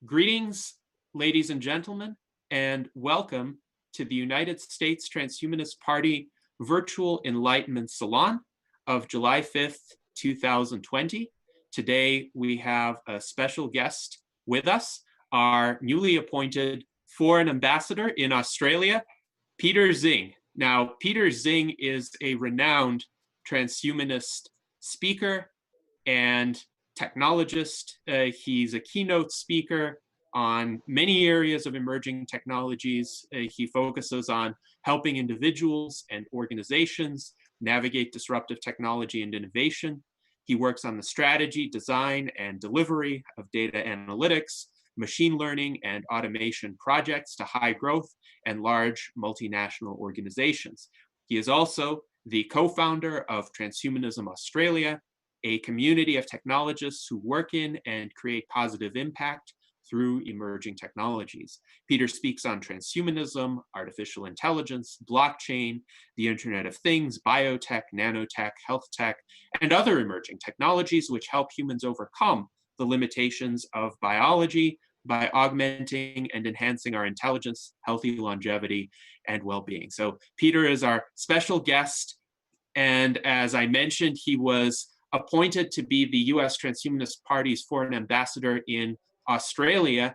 Greetings, ladies and gentlemen, and welcome to the United States Transhumanist Party virtual Enlightenment Salon of July 5th, 2020. Today, we have a special guest with us, our newly appointed foreign ambassador in Australia, Peter Xing. Now, Peter Xing is a renowned transhumanist speaker and technologist. He's a keynote speaker on many areas of emerging technologies. He focuses on helping individuals and organizations navigate disruptive technology and innovation. He works on the strategy, design, and delivery of data analytics, machine learning, and automation projects to high growth and large multinational organizations. He is also the co-founder of Transhumanism Australia, a community of technologists who work in and create positive impact through emerging technologies. Peter speaks on transhumanism, artificial intelligence, blockchain, the Internet of Things, biotech, nanotech, health tech, and other emerging technologies which help humans overcome the limitations of biology by augmenting and enhancing our intelligence, healthy longevity, and well-being. So Peter is our special guest, and as I mentioned, he was appointed to be the US Transhumanist Party's foreign ambassador in Australia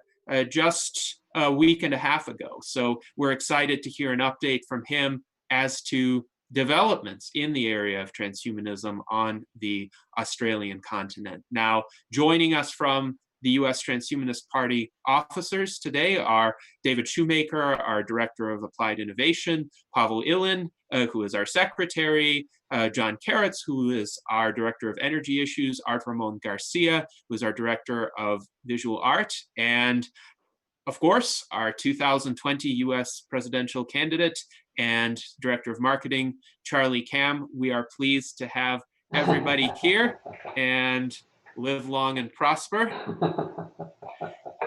just a week and a half ago. So we're excited to hear an update from him as to developments in the area of transhumanism on the Australian continent. Now, joining us from the US Transhumanist Party officers today are David Shoemaker, our Director of Applied Innovation, Pavel Ilin, who is our Secretary, John Carrots, who is our Director of Energy Issues, Art Ramon Garcia, who is our Director of Visual Art, and of course, our 2020 US presidential candidate and Director of Marketing, Charlie Kam. We are pleased to have everybody here, and live long and prosper.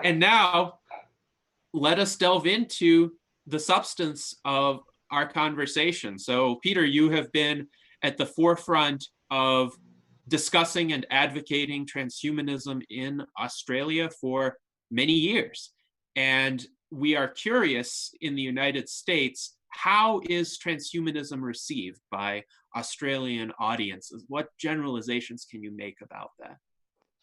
And now, let us delve into the substance of our conversation. So, Peter, you have been at the forefront of discussing and advocating transhumanism in Australia for many years. And we are curious in the United States, how is transhumanism received by Australian audiences? What generalizations can you make about that?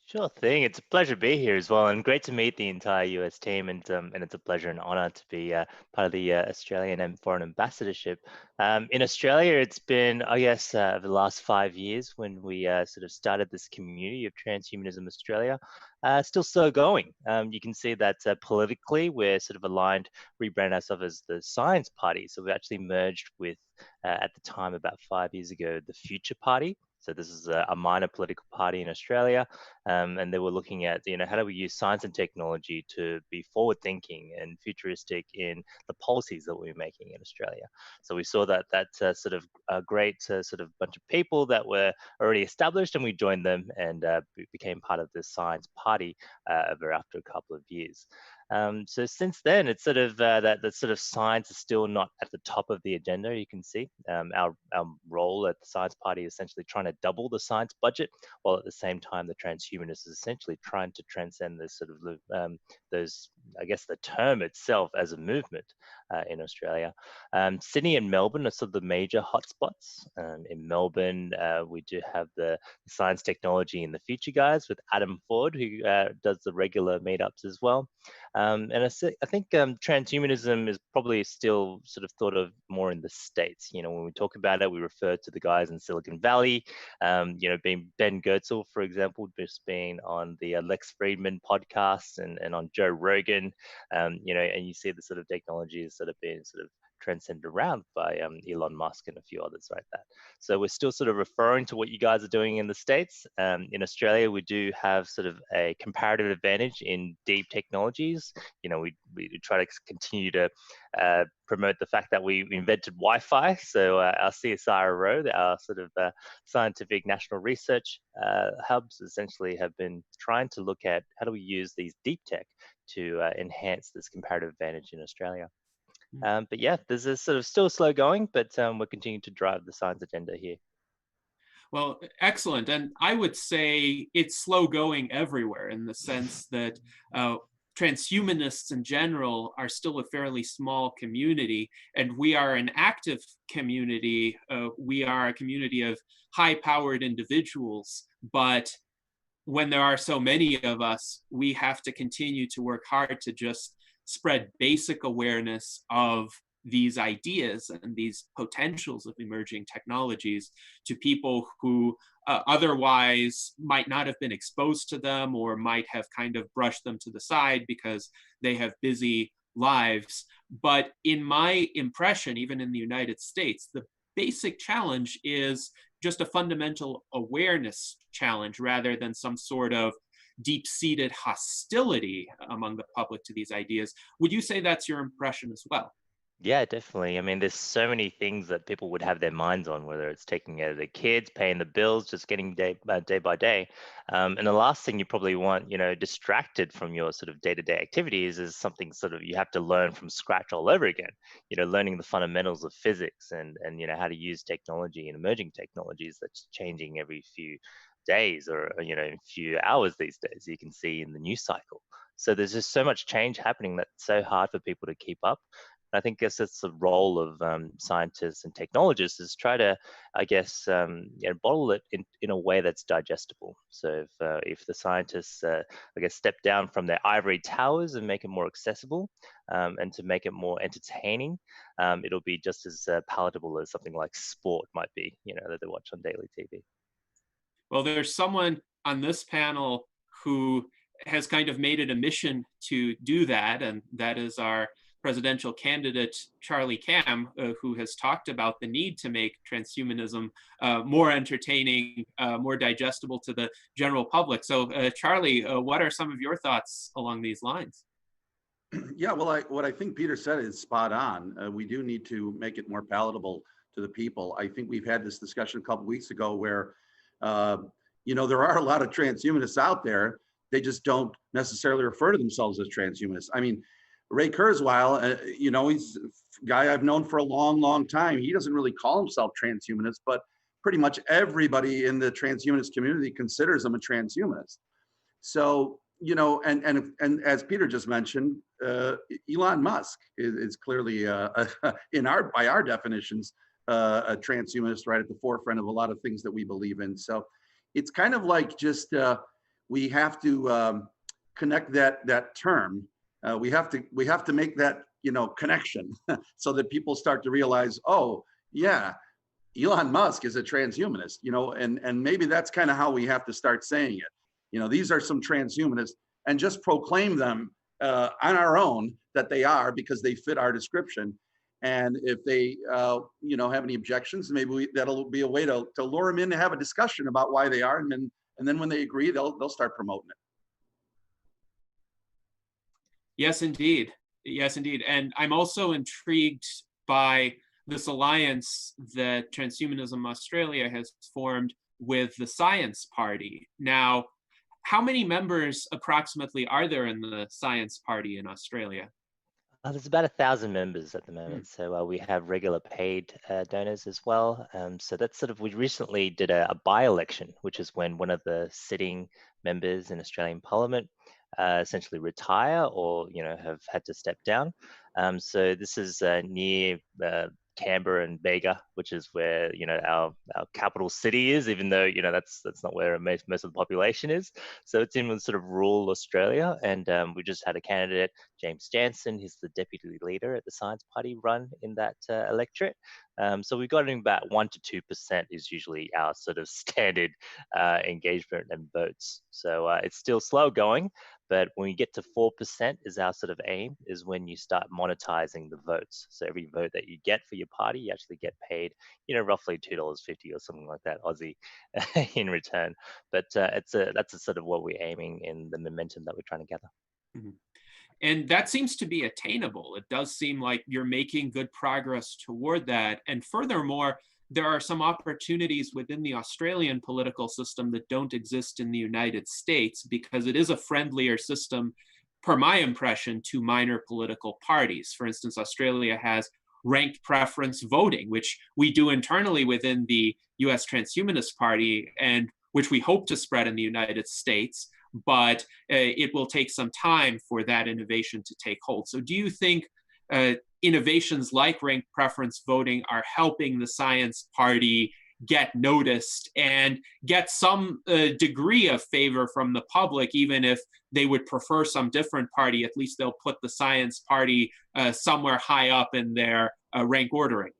Sure thing. It's a pleasure to be here as well, and great to meet the entire US team. And it's a pleasure and honor to be part of the Australian and foreign ambassadorship. In Australia, it's been, I guess, the last 5 years when we sort of started this community of Transhumanism Australia. Still so going. You can see that politically, we're sort of aligned, rebrand ourselves as the Science Party. So we actually merged with, at the time about 5 years ago, the Future Party. So this is a minor political party in Australia, and they were looking at, how do we use science and technology to be forward-thinking and futuristic in the policies that we're making in Australia. So we saw that sort of a great sort of bunch of people that were already established, and we joined them and became part of the Science Party over after a couple of years. So since then, it's sort of that sort of science is still not at the top of the agenda. You can see our role at the Science Party is essentially trying to double the science budget, while at the same time the transhumanists is essentially trying to transcend this sort of those, I guess, the term itself as a movement in Australia. Sydney and Melbourne are sort of the major hotspots. In Melbourne, we do have the Science, Technology, and the Future guys with Adam Ford, who does the regular meetups as well. And I think transhumanism is probably still sort of thought of more in the States. When we talk about it, we refer to the guys in Silicon Valley, being Ben Goetzel, for example, just being on the Lex Friedman podcast and on Joe Rogan, and you see the sort of technologies that have been sort of transcended around by Elon Musk and a few others like that. So we're still sort of referring to what you guys are doing in the States. In Australia, we do have sort of a comparative advantage in deep technologies. We try to continue to promote the fact that we invented Wi-Fi. So our CSIRO, our sort of scientific national research hubs, essentially have been trying to look at how do we use these deep tech to enhance this comparative advantage in Australia. But yeah, there's a sort of still slow going, but we're continuing to drive the science agenda here. Well, excellent. And I would say it's slow going everywhere in the sense that transhumanists in general are still a fairly small community, and we are an active community. We are a community of high-powered individuals, but when there are so many of us, we have to continue to work hard to just spread basic awareness of these ideas and these potentials of emerging technologies to people who otherwise might not have been exposed to them, or might have kind of brushed them to the side because they have busy lives. But in my impression, even in the United States, the basic challenge is just a fundamental awareness challenge rather than some sort of deep-seated hostility among the public to these ideas. Would you say that's your impression as well? Yeah, definitely. I mean, there's so many things that people would have their minds on, whether it's taking care of the kids, paying the bills, just getting day by day. And the last thing you probably want, distracted from your sort of day-to-day activities is something sort of you have to learn from scratch all over again. Learning the fundamentals of physics and how to use technology and emerging technologies that's changing every few days or a few hours these days. You can see in the news cycle. So there's just so much change happening that's so hard for people to keep up. I think guess that's the role of scientists and technologists is try to, I guess, bottle it in a way that's digestible. So if the scientists, I guess, step down from their ivory towers and make it more accessible and to make it more entertaining, it'll be just as palatable as something like sport might be, that they watch on daily TV. Well, there's someone on this panel who has kind of made it a mission to do that, and that is our presidential candidate, Charlie Cam, who has talked about the need to make transhumanism more entertaining, more digestible to the general public. So, Charlie, what are some of your thoughts along these lines? Yeah, well, what I think Peter said is spot on. We do need to make it more palatable to the people. I think we've had this discussion a couple weeks ago where, there are a lot of transhumanists out there. They just don't necessarily refer to themselves as transhumanists. I mean, Ray Kurzweil, he's a guy I've known for a long, long time. He doesn't really call himself transhumanist, but pretty much everybody in the transhumanist community considers him a transhumanist. So, and as Peter just mentioned, Elon Musk is clearly, by our definitions, a transhumanist, right at the forefront of a lot of things that we believe in. So, it's kind of like just we have to connect that term. We have to make that connection so that people start to realize, oh yeah, Elon Musk is a transhumanist, and maybe that's kind of how we have to start saying it. These are some transhumanists, and just proclaim them on our own that they are, because they fit our description. And if they have any objections, maybe that'll be a way to lure them in to have a discussion about why they are, and then when they agree, they'll start promoting it. Yes, indeed. Yes, indeed. And I'm also intrigued by this alliance that Transhumanism Australia has formed with the Science Party. Now, how many members approximately are there in the Science Party in Australia? There's about 1,000 members at the moment. So we have regular paid donors as well. So that's sort of, we recently did a by-election, which is when one of the sitting members in Australian Parliament essentially retire or have had to step down. So this is near Canberra and Bega, which is where our capital city is, even though that's not where most of the population is. So it's in sort of rural Australia, and we just had a candidate, James Jansen. He's the deputy leader at the Science Party, run in that electorate. So we got in about 1% to 2% is usually our sort of standard engagement and votes. So it's still slow going, but when we get to 4% is our sort of aim, is when you start monetizing the votes. So every vote that you get for your party, you actually get paid, roughly $2.50 or something like that, Aussie, in return. But that's a sort of what we're aiming in the momentum that we're trying to gather. Mm-hmm. And that seems to be attainable. It does seem like you're making good progress toward that. And furthermore, there are some opportunities within the Australian political system that don't exist in the United States, because it is a friendlier system, per my impression, to minor political parties. For instance, Australia has ranked preference voting, which we do internally within the US Transhumanist Party, and which we hope to spread in the United States. but it will take some time for that innovation to take hold. So do you think innovations like ranked preference voting are helping the Science Party get noticed and get some degree of favor from the public, even if they would prefer some different party? At least they'll put the Science Party somewhere high up in their rank ordering.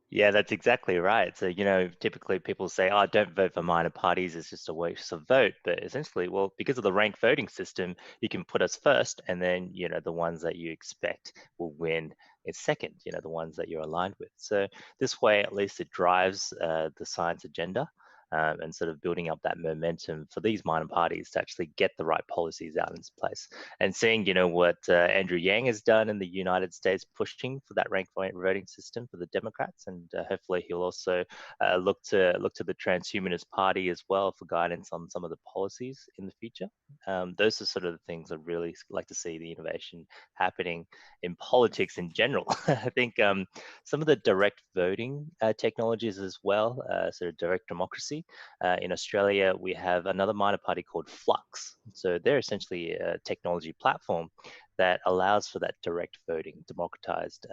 Yeah, that's exactly right. So, typically people say, oh, don't vote for minor parties, it's just a waste of vote. But essentially, well, because of the ranked voting system, you can put us first, and then, the ones that you expect will win is second, the ones that you're aligned with. So this way, at least it drives the science agenda. And sort of building up that momentum for these minor parties to actually get the right policies out in place. And seeing, what Andrew Yang has done in the United States, pushing for that ranked voting system for the Democrats, and hopefully he'll also look to the Transhumanist Party as well for guidance on some of the policies in the future. Those are sort of the things I really like to see the innovation happening in politics in general. I think some of the direct voting technologies as well, sort of direct democracy. In Australia, we have another minor party called Flux. So they're essentially a technology platform that allows for that direct voting, democratized,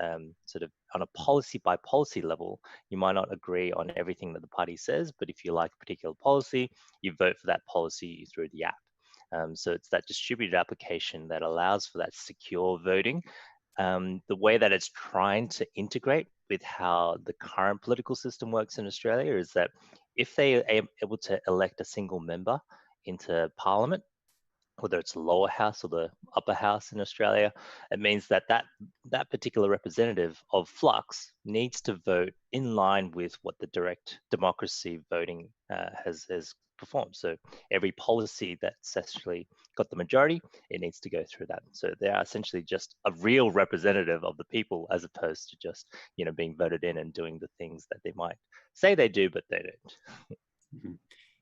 sort of on a policy by policy level. You might not agree on everything that the party says, but if you like a particular policy, you vote for that policy through the app. So it's that distributed application that allows for that secure voting. The way that it's trying to integrate with how the current political system works in Australia is that if they are able to elect a single member into Parliament, whether it's the lower house or the upper house in Australia, it means that that particular representative of Flux needs to vote in line with what the direct democracy voting has performed. So every policy that's actually got the majority, it needs to go through that. So they are essentially just a real representative of the people, as opposed to just being voted in and doing the things that they might say they do, but they don't. Mm-hmm.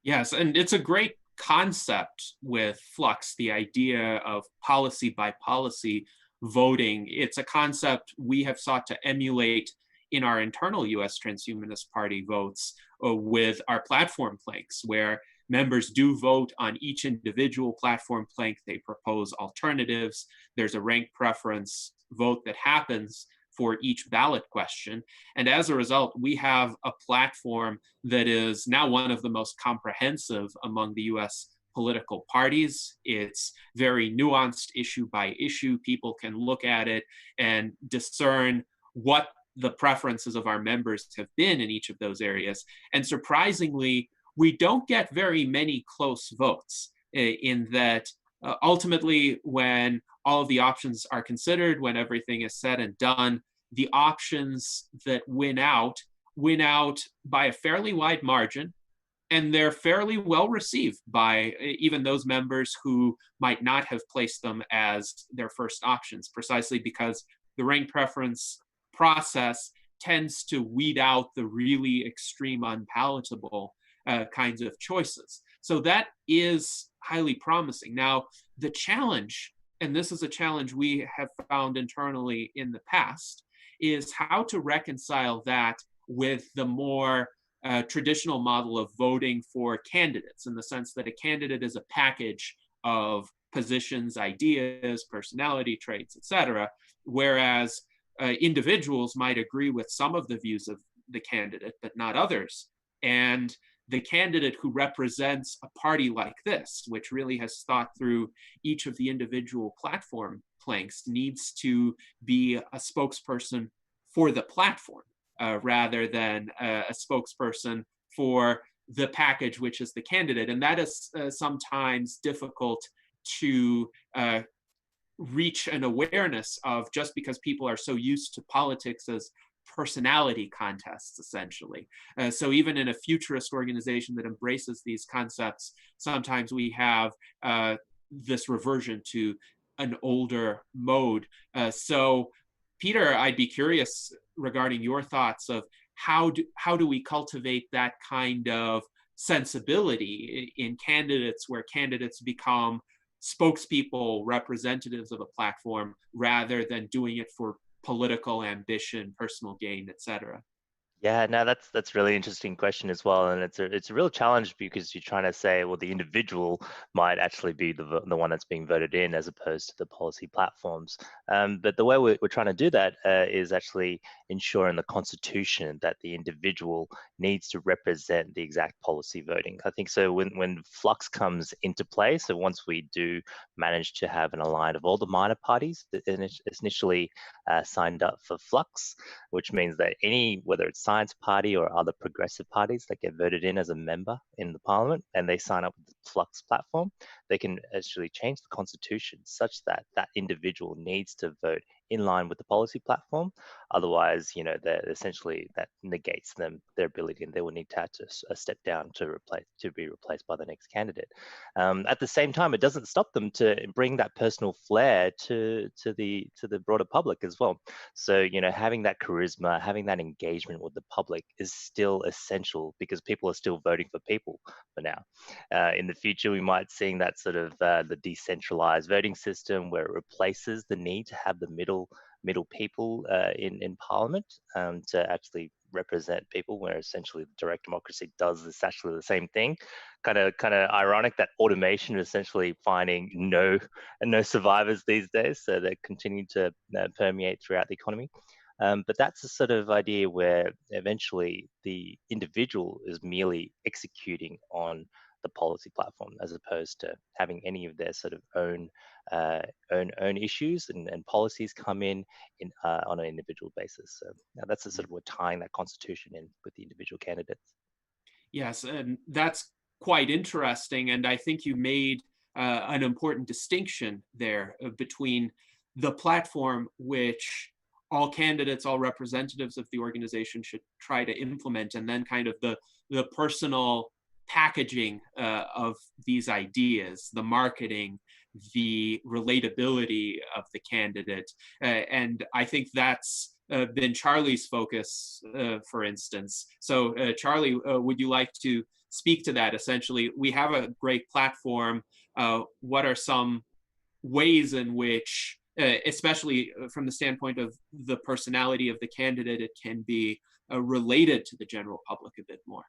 Yes, and it's a great concept with Flux, the idea of policy by policy voting. It's a concept we have sought to emulate in our internal US Transhumanist Party votes with our platform planks, where members do vote on each individual platform plank. They propose alternatives. There's a rank preference vote that happens for each ballot question. And as a result, we have a platform that is now one of the most comprehensive among the US political parties. It's very nuanced issue by issue. People can look at it and discern what the preferences of our members have been in each of those areas. And surprisingly, we don't get very many close votes in that ultimately, when all of the options are considered, when everything is said and done, the options that win out by a fairly wide margin, and they're fairly well received by even those members who might not have placed them as their first options, precisely because the rank preference process tends to weed out the really extreme, unpalatable kinds of choices. So that is highly promising. Now, the challenge, and this is a challenge we have found internally in the past, is how to reconcile that with the more traditional model of voting for candidates, in the sense that a candidate is a package of positions, ideas, personality traits, etc., whereas individuals might agree with some of the views of the candidate, but not others. And the candidate who represents a party like this, which really has thought through each of the individual platform planks, needs to be a spokesperson for the platform rather than a spokesperson for the package, which is the candidate. And that is sometimes difficult to reach an awareness of, just because people are so used to politics as personality contests, essentially. So even in a futurist organization that embraces these concepts, sometimes we have this reversion to an older mode. So Peter, I'd be curious regarding your thoughts of how do we cultivate that kind of sensibility in candidates, where candidates become spokespeople, representatives of a platform, rather than doing it for political ambition, personal gain, etc. Yeah, no, that's really interesting question as well, and it's a real challenge because you're trying to say, well, the individual might actually be the one that's being voted in as opposed to the policy platforms. But the way we're trying to do that is actually ensure in the Constitution that the individual needs to represent the exact policy voting. I think so when flux comes into play, so once we do manage to have an alliance of all the minor parties that initially signed up for flux, which means that whether it's Science Party or other progressive parties that get voted in as a member in the parliament and they sign up with the Flux platform, they can actually change the constitution such that that individual needs to vote in line with the policy platform. Otherwise, they're essentially that negates their ability, and they will need to have to step down to be replaced by the next candidate. At the same time, it doesn't stop them to bring that personal flair to the broader public as well. So, having that charisma, having that engagement with the public is still essential because people are still voting for people for now. In the future, we might seeing that sort of the decentralized voting system where it replaces the need to have the middle people in Parliament to actually represent people, where essentially direct democracy does this actually the same thing. Kind of ironic that automation is essentially finding no survivors these days, so they continue to permeate throughout the economy. But that's a sort of idea where eventually the individual is merely executing on the policy platform as opposed to having any of their sort of own issues and policies come in on an individual basis. So now that's the sort of we're tying that constitution in with the individual candidates. Yes, and that's quite interesting. And I think you made an important distinction there between the platform, which all candidates, all representatives of the organization should try to implement, and then kind of the personal packaging of these ideas, the marketing, the relatability of the candidate. And I think that's been Charlie's focus, for instance. So Charlie, would you like to speak to that? Essentially, we have a great platform. What are some ways in which, especially from the standpoint of the personality of the candidate, it can be related to the general public a bit more?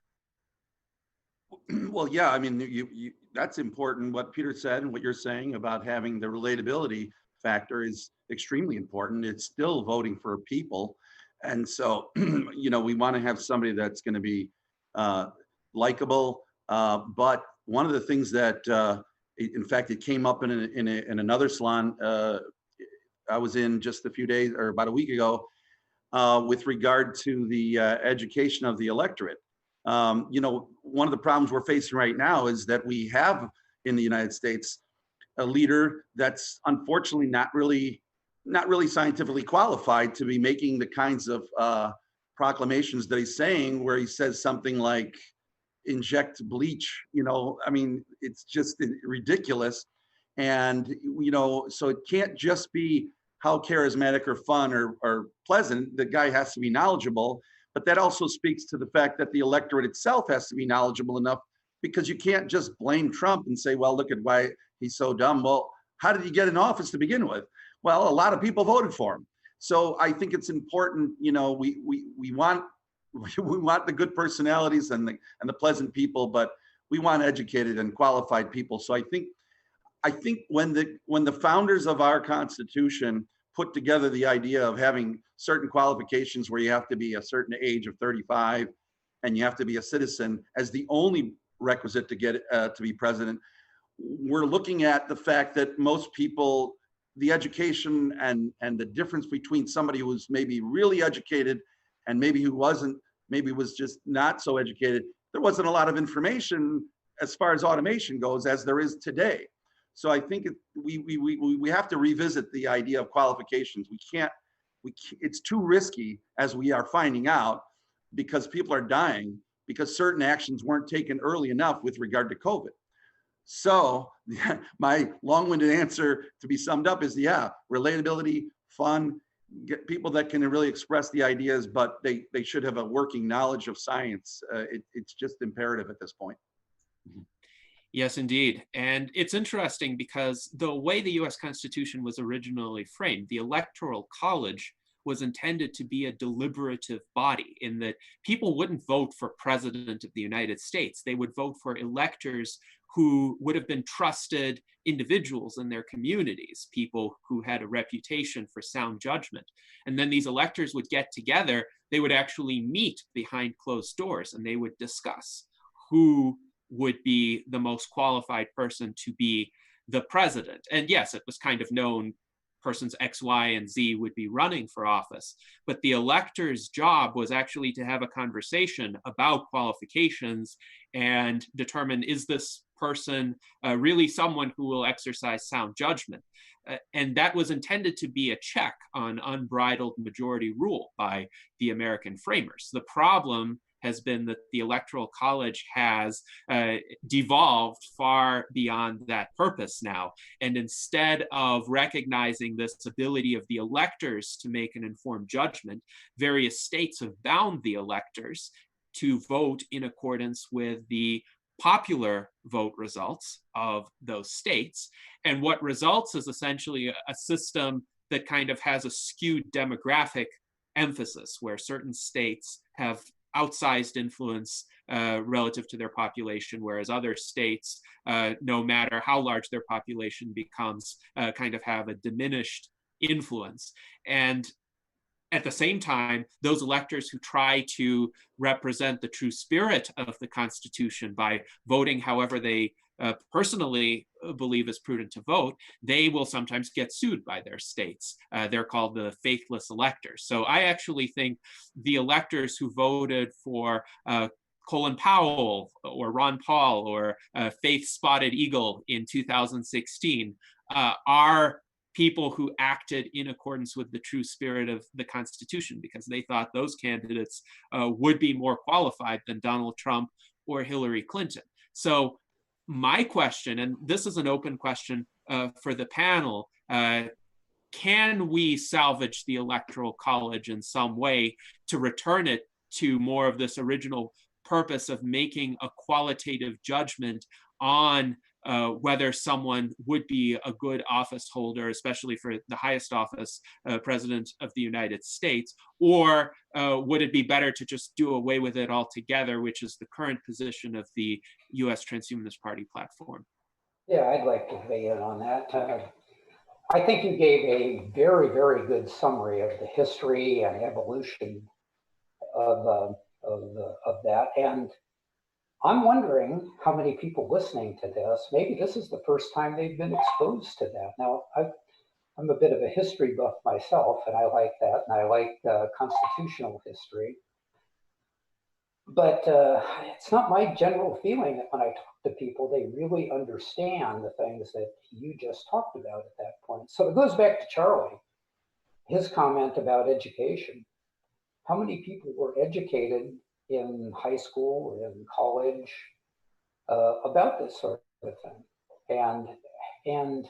Well, yeah, I mean, that's important. What Peter said and what you're saying about having the relatability factor is extremely important. It's still voting for people. And so, we want to have somebody that's going to be likable. But one of the things that, in fact, it came up in another salon I was in just a few days or about a week ago with regard to the education of the electorate. One of the problems we're facing right now is that we have in the United States a leader that's unfortunately not really scientifically qualified to be making the kinds of proclamations that he's saying, where he says something like inject bleach. I mean, it's just ridiculous. And so it can't just be how charismatic or fun or pleasant. The guy has to be knowledgeable. But that also speaks to the fact that the electorate itself has to be knowledgeable enough, because you can't just blame Trump and say, well, look at why he's so dumb. Well, how did he get in office to begin with? Well, a lot of people voted for him. So I think it's important, we want the good personalities and the pleasant people, but we want educated and qualified people. So I think when the founders of our Constitution put together the idea of having certain qualifications where you have to be a certain age of 35 and you have to be a citizen as the only requisite to get to be president, we're looking at the fact that most people, the education and the difference between somebody who's maybe really educated and maybe who wasn't, maybe was just not so educated, there wasn't a lot of information as far as automation goes as there is today. So I think we have to revisit the idea of qualifications. It's too risky, as we are finding out, because people are dying because certain actions weren't taken early enough with regard to COVID. So my long-winded answer to be summed up is, yeah, relatability, fun, get people that can really express the ideas, but they should have a working knowledge of science. It's just imperative at this point. Yes, indeed. And it's interesting because the way the US Constitution was originally framed, the Electoral College was intended to be a deliberative body, in that people wouldn't vote for president of the United States. They would vote for electors who would have been trusted individuals in their communities, people who had a reputation for sound judgment. And then these electors would get together, they would actually meet behind closed doors, and they would discuss who would be the most qualified person to be the president. And yes, it was kind of known persons X, Y, and Z would be running for office. But the elector's job was actually to have a conversation about qualifications and determine, is this person really someone who will exercise sound judgment? And that was intended to be a check on unbridled majority rule by the American framers. The problem has been that the Electoral College has devolved far beyond that purpose now. And instead of recognizing this ability of the electors to make an informed judgment, various states have bound the electors to vote in accordance with the popular vote results of those states. And what results is essentially a system that kind of has a skewed demographic emphasis, where certain states have outsized influence relative to their population, whereas other states, no matter how large their population becomes, kind of have a diminished influence. And at the same time, those electors who try to represent the true spirit of the Constitution by voting however they personally believe is prudent to vote, they will sometimes get sued by their states. They're called the faithless electors. So I actually think the electors who voted for Colin Powell or Ron Paul or Faith Spotted Eagle in 2016 are people who acted in accordance with the true spirit of the Constitution, because they thought those candidates would be more qualified than Donald Trump or Hillary Clinton. So my question, and this is an open question for the panel, can we salvage the Electoral College in some way to return it to more of this original purpose of making a qualitative judgment on whether someone would be a good office holder, especially for the highest office, President of the United States? Or would it be better to just do away with it altogether, which is the current position of the US Transhumanist Party platform? Yeah, I'd like to weigh in on that. I think you gave a very, very good summary of the history and evolution of that. And I'm wondering how many people listening to this, maybe this is the first time they've been exposed to that. Now, I'm a bit of a history buff myself, and I like that, and I like constitutional history. But it's not my general feeling that when I talk to people, they really understand the things that you just talked about at that point. So it goes back to Charlie, his comment about education. How many people were educated in high school or in college about this sort of thing? And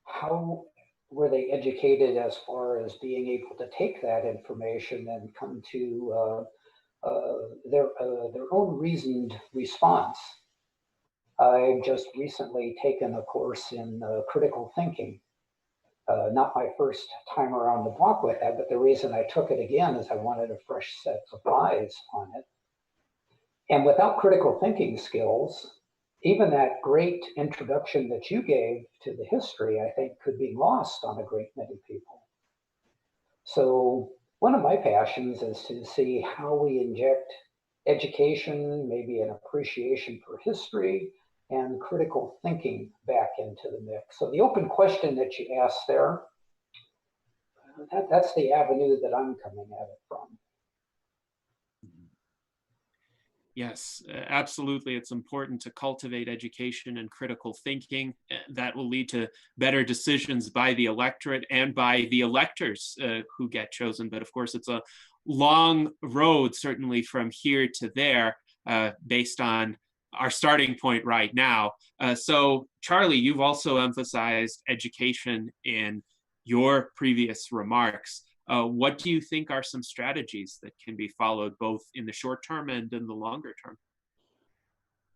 how were they educated as far as being able to take that information and come to their own reasoned response? I've just recently taken a course in critical thinking. Not my first time around the block with that, but the reason I took it again is I wanted a fresh set of eyes on it. And without critical thinking skills, even that great introduction that you gave to the history, I think, could be lost on a great many people. So one of my passions is to see how we inject education, maybe an appreciation for history, and critical thinking back into the mix. So the open question that you asked there, that's the avenue that I'm coming at it from. Yes, absolutely. It's important to cultivate education and critical thinking. That will lead to better decisions by the electorate and by the electors who get chosen. But of course, it's a long road, certainly from here to there, based on our starting point right now. So Charlie, you've also emphasized education in your previous remarks. What do you think are some strategies that can be followed both in the short term and in the longer term?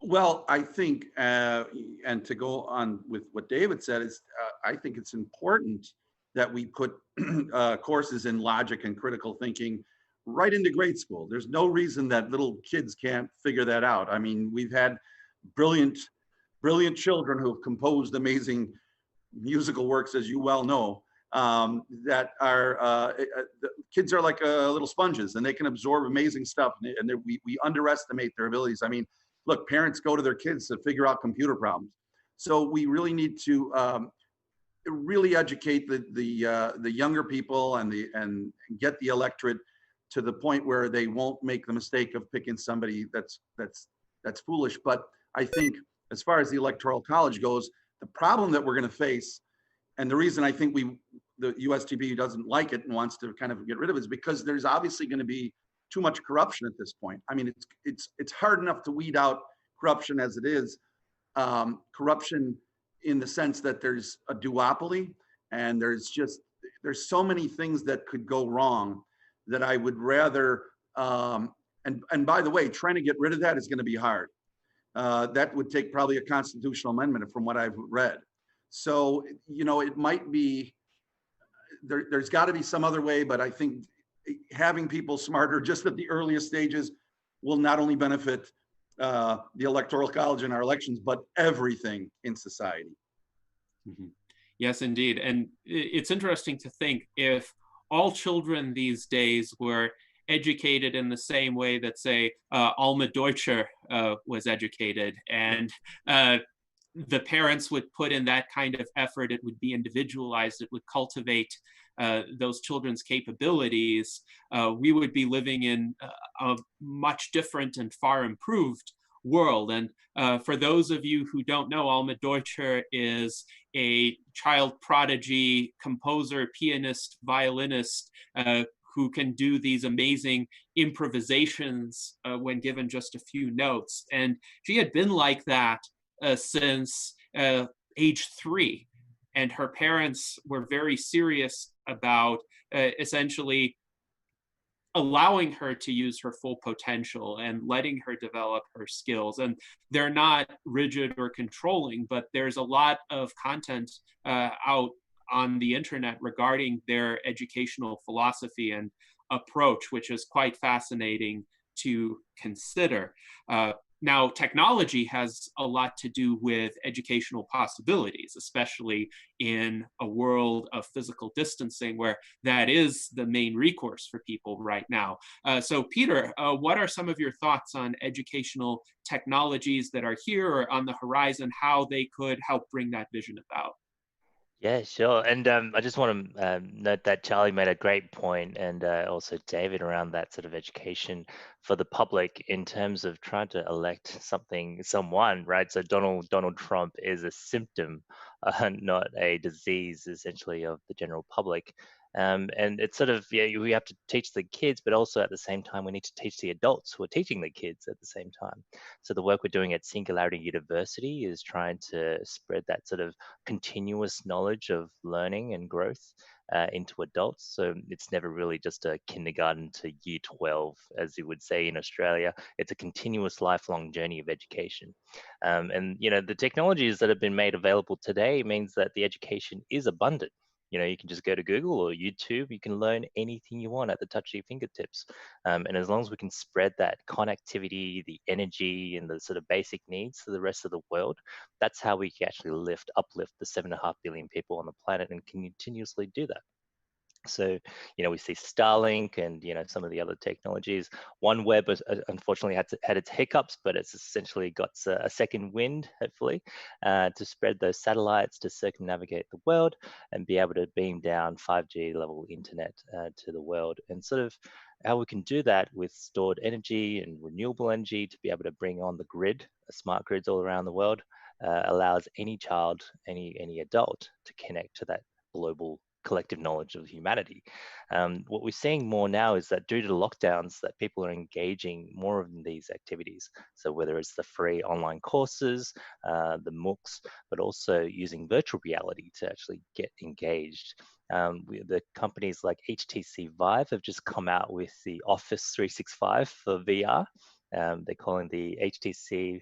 Well, I think, and to go on with what David said, is I think it's important that we put courses in logic and critical thinking right into grade school. There's no reason that little kids can't figure that out. I mean, we've had brilliant children who have composed amazing musical works, as you well know, that are the kids are like little sponges, and they can absorb amazing stuff, and we underestimate their abilities. I mean, look, parents go to their kids to figure out computer problems, so we really need to really educate the younger people and get the electorate to the point where they won't make the mistake of picking somebody that's foolish. But I think as far as the Electoral College goes, the problem that we're going to face, and the reason I think the USTB doesn't like it and wants to kind of get rid of it, is because there's obviously going to be too much corruption at this point. I mean, it's hard enough to weed out corruption as it is. Corruption in the sense that there's a duopoly, and there's so many things that could go wrong that I would rather, and by the way, trying to get rid of that is going to be hard. That would take probably a constitutional amendment from what I've read. So, it might be, there's got to be some other way, but I think having people smarter just at the earliest stages will not only benefit the Electoral College in our elections, but everything in society. Mm-hmm. Yes, indeed. And it's interesting to think if all children these days were educated in the same way that, say, Alma Deutscher was educated, and the parents would put in that kind of effort, it would be individualized, it would cultivate those children's capabilities, we would be living in a much different and far improved world. And for those of you who don't know, Alma Deutscher is a child prodigy, composer, pianist, violinist, who can do these amazing improvisations when given just a few notes. And she had been like that since age 3. And her parents were very serious about essentially allowing her to use her full potential and letting her develop her skills. And they're not rigid or controlling, but there's a lot of content out on the internet regarding their educational philosophy and approach, which is quite fascinating to consider. Now, technology has a lot to do with educational possibilities, especially in a world of physical distancing where that is the main recourse for people right now. So Peter, what are some of your thoughts on educational technologies that are here or on the horizon, how they could help bring that vision about? Yeah, sure. And I just want to note that Charlie made a great point, and also David, around that sort of education for the public in terms of trying to elect someone, right? So Donald Trump is a symptom, not a disease, essentially, of the general public. And it's sort of, yeah, we have to teach the kids, but also at the same time, we need to teach the adults who are teaching the kids at the same time. So the work we're doing at Singularity University is trying to spread that sort of continuous knowledge of learning and growth into adults. So it's never really just a kindergarten to year 12, as you would say in Australia. It's a continuous lifelong journey of education. And, the technologies that have been made available today means that the education is abundant. You can just go to Google or YouTube, you can learn anything you want at the touch of your fingertips. And as long as we can spread that connectivity, the energy, and the sort of basic needs to the rest of the world, that's how we can actually uplift the 7.5 billion people on the planet, and continuously do that. So, we see Starlink and, some of the other technologies. OneWeb unfortunately had its hiccups, but it's essentially got a second wind, hopefully, to spread those satellites to circumnavigate the world and be able to beam down 5G level internet to the world. And sort of how we can do that with stored energy and renewable energy to be able to bring on the grid, smart grids all around the world, allows any child, any adult to connect to that global collective knowledge of humanity. What we're seeing more now is that due to the lockdowns, that people are engaging more in these activities. So whether it's the free online courses, the MOOCs, but also using virtual reality to actually get engaged. The companies like HTC Vive have just come out with the Office 365 for VR. They're calling the HTC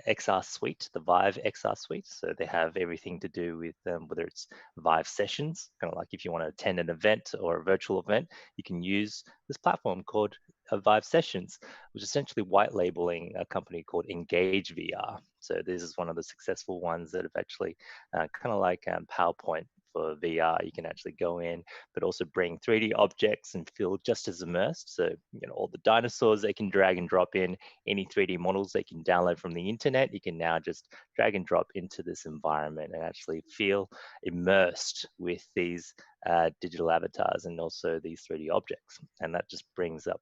XR suite, the Vive XR suite. So they have everything to do with whether it's Vive sessions, kind of like if you want to attend an event or a virtual event, you can use this platform called Vive Sessions, which is essentially white labeling a company called Engage VR. So this is one of the successful ones that have actually kind of like PowerPoint for VR. You can actually go in, but also bring 3D objects and feel just as immersed. So, all the dinosaurs they can drag and drop in, any 3D models they can download from the internet, you can now just drag and drop into this environment and actually feel immersed with these digital avatars and also these 3D objects. And that just brings up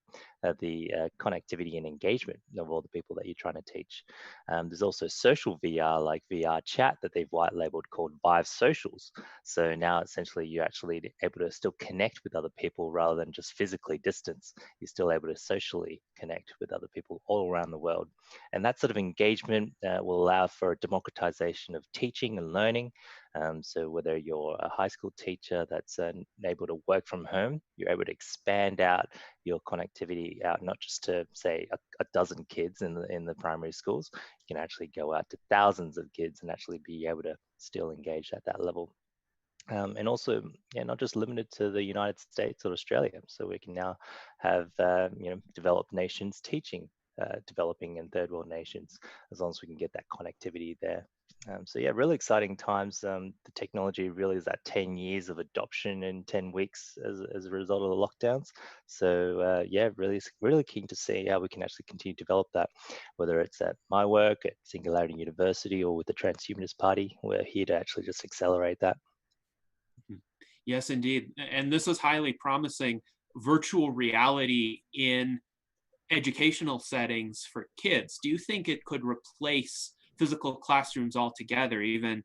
the connectivity and engagement of all the people that you're trying to teach. There's also social VR, like VR chat, that they've white labeled called Vive Socials. So now essentially you're actually able to still connect with other people rather than just physically distance. You're still able to socially connect with other people all around the world. And that sort of engagement will allow for a democratization of teaching and learning. So whether you're a high school teacher that's able to work from home, you're able to expand out your connectivity out, not just to say a dozen kids in the primary schools. You can actually go out to thousands of kids and actually be able to still engage at that level. And also, not just limited to the United States or Australia. So we can now have, developed nations teaching developing and third world nations, as long as we can get that connectivity there. So yeah, really exciting times. The technology really is that 10 years of adoption in 10 weeks as a result of the lockdowns. So yeah, really keen to see how we can actually continue to develop that, whether it's at my work at Singularity University or with the Transhumanist Party. We're here to actually just accelerate that. Yes, indeed. And this is highly promising. Virtual reality in educational settings for kids. Do you think it could replace physical classrooms altogether, even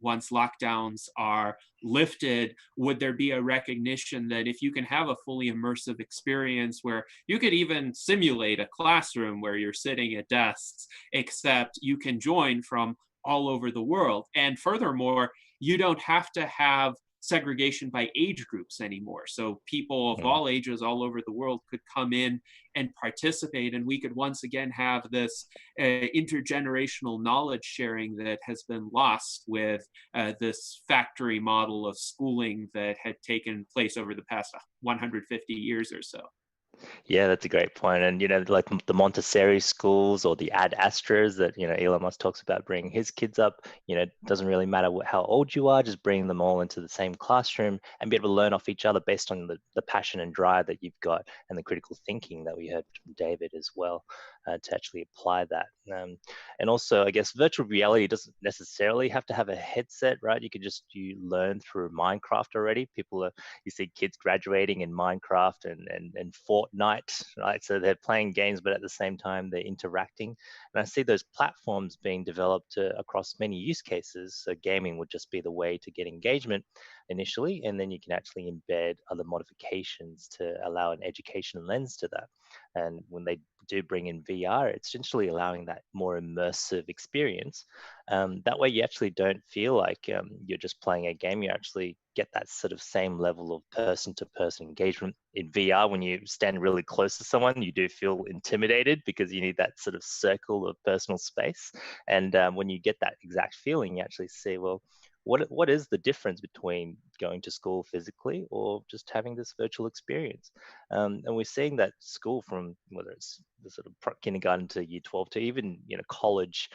once lockdowns are lifted? Would there be a recognition that if you can have a fully immersive experience where you could even simulate a classroom where you're sitting at desks, except you can join from all over the world? And furthermore, you don't have to have segregation by age groups anymore. So people of all ages all over the world could come in and participate, and we could once again have this intergenerational knowledge sharing that has been lost with this factory model of schooling that had taken place over the past 150 years or so. Yeah, that's a great point. And, like the Montessori schools or the Ad Astras that, Elon Musk talks about bringing his kids up, it doesn't really matter how old you are, just bring them all into the same classroom and be able to learn off each other based on the passion and drive that you've got and the critical thinking that we heard from David as well, to actually apply that. And also, I guess virtual reality doesn't necessarily have to have a headset, right? You learn through Minecraft already. You see kids graduating in Minecraft and Fortnite, right? So they're playing games, but at the same time they're interacting. And I see those platforms being developed across many use cases. So gaming would just be the way to get engagement initially, and then you can actually embed other modifications to allow an education lens to that. And when they do bring in VR, it's essentially allowing that more immersive experience. That way you actually don't feel like you're just playing a game. You actually get that sort of same level of person-to-person engagement. In VR, when you stand really close to someone, you do feel intimidated because you need that sort of circle of personal space. And when you get that exact feeling, you actually see, well, what is the difference between going to school physically or just having this virtual experience? And we're seeing that school, from whether it's the sort of kindergarten to year 12 to even college,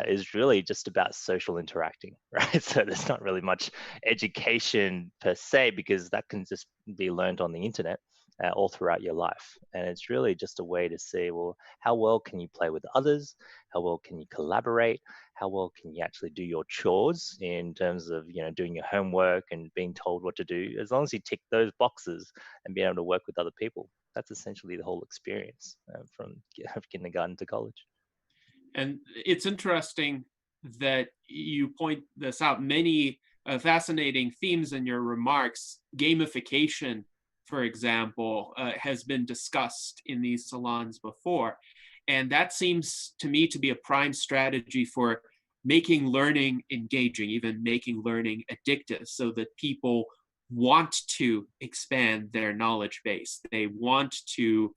is really just about social interacting, right? So there's not really much education per se, because that can just be learned on the internet all throughout your life. And it's really just a way to see, well, how well can you play with others? How well can you collaborate? How well can you actually do your chores in terms of, doing your homework and being told what to do? As long as you tick those boxes and being able to work with other people, that's essentially the whole experience from kindergarten to college. And it's interesting that you point this out. Many fascinating themes in your remarks. Gamification, for example, has been discussed in these salons before. And that seems to me to be a prime strategy for making learning engaging, even making learning addictive, so that people want to expand their knowledge base. They want to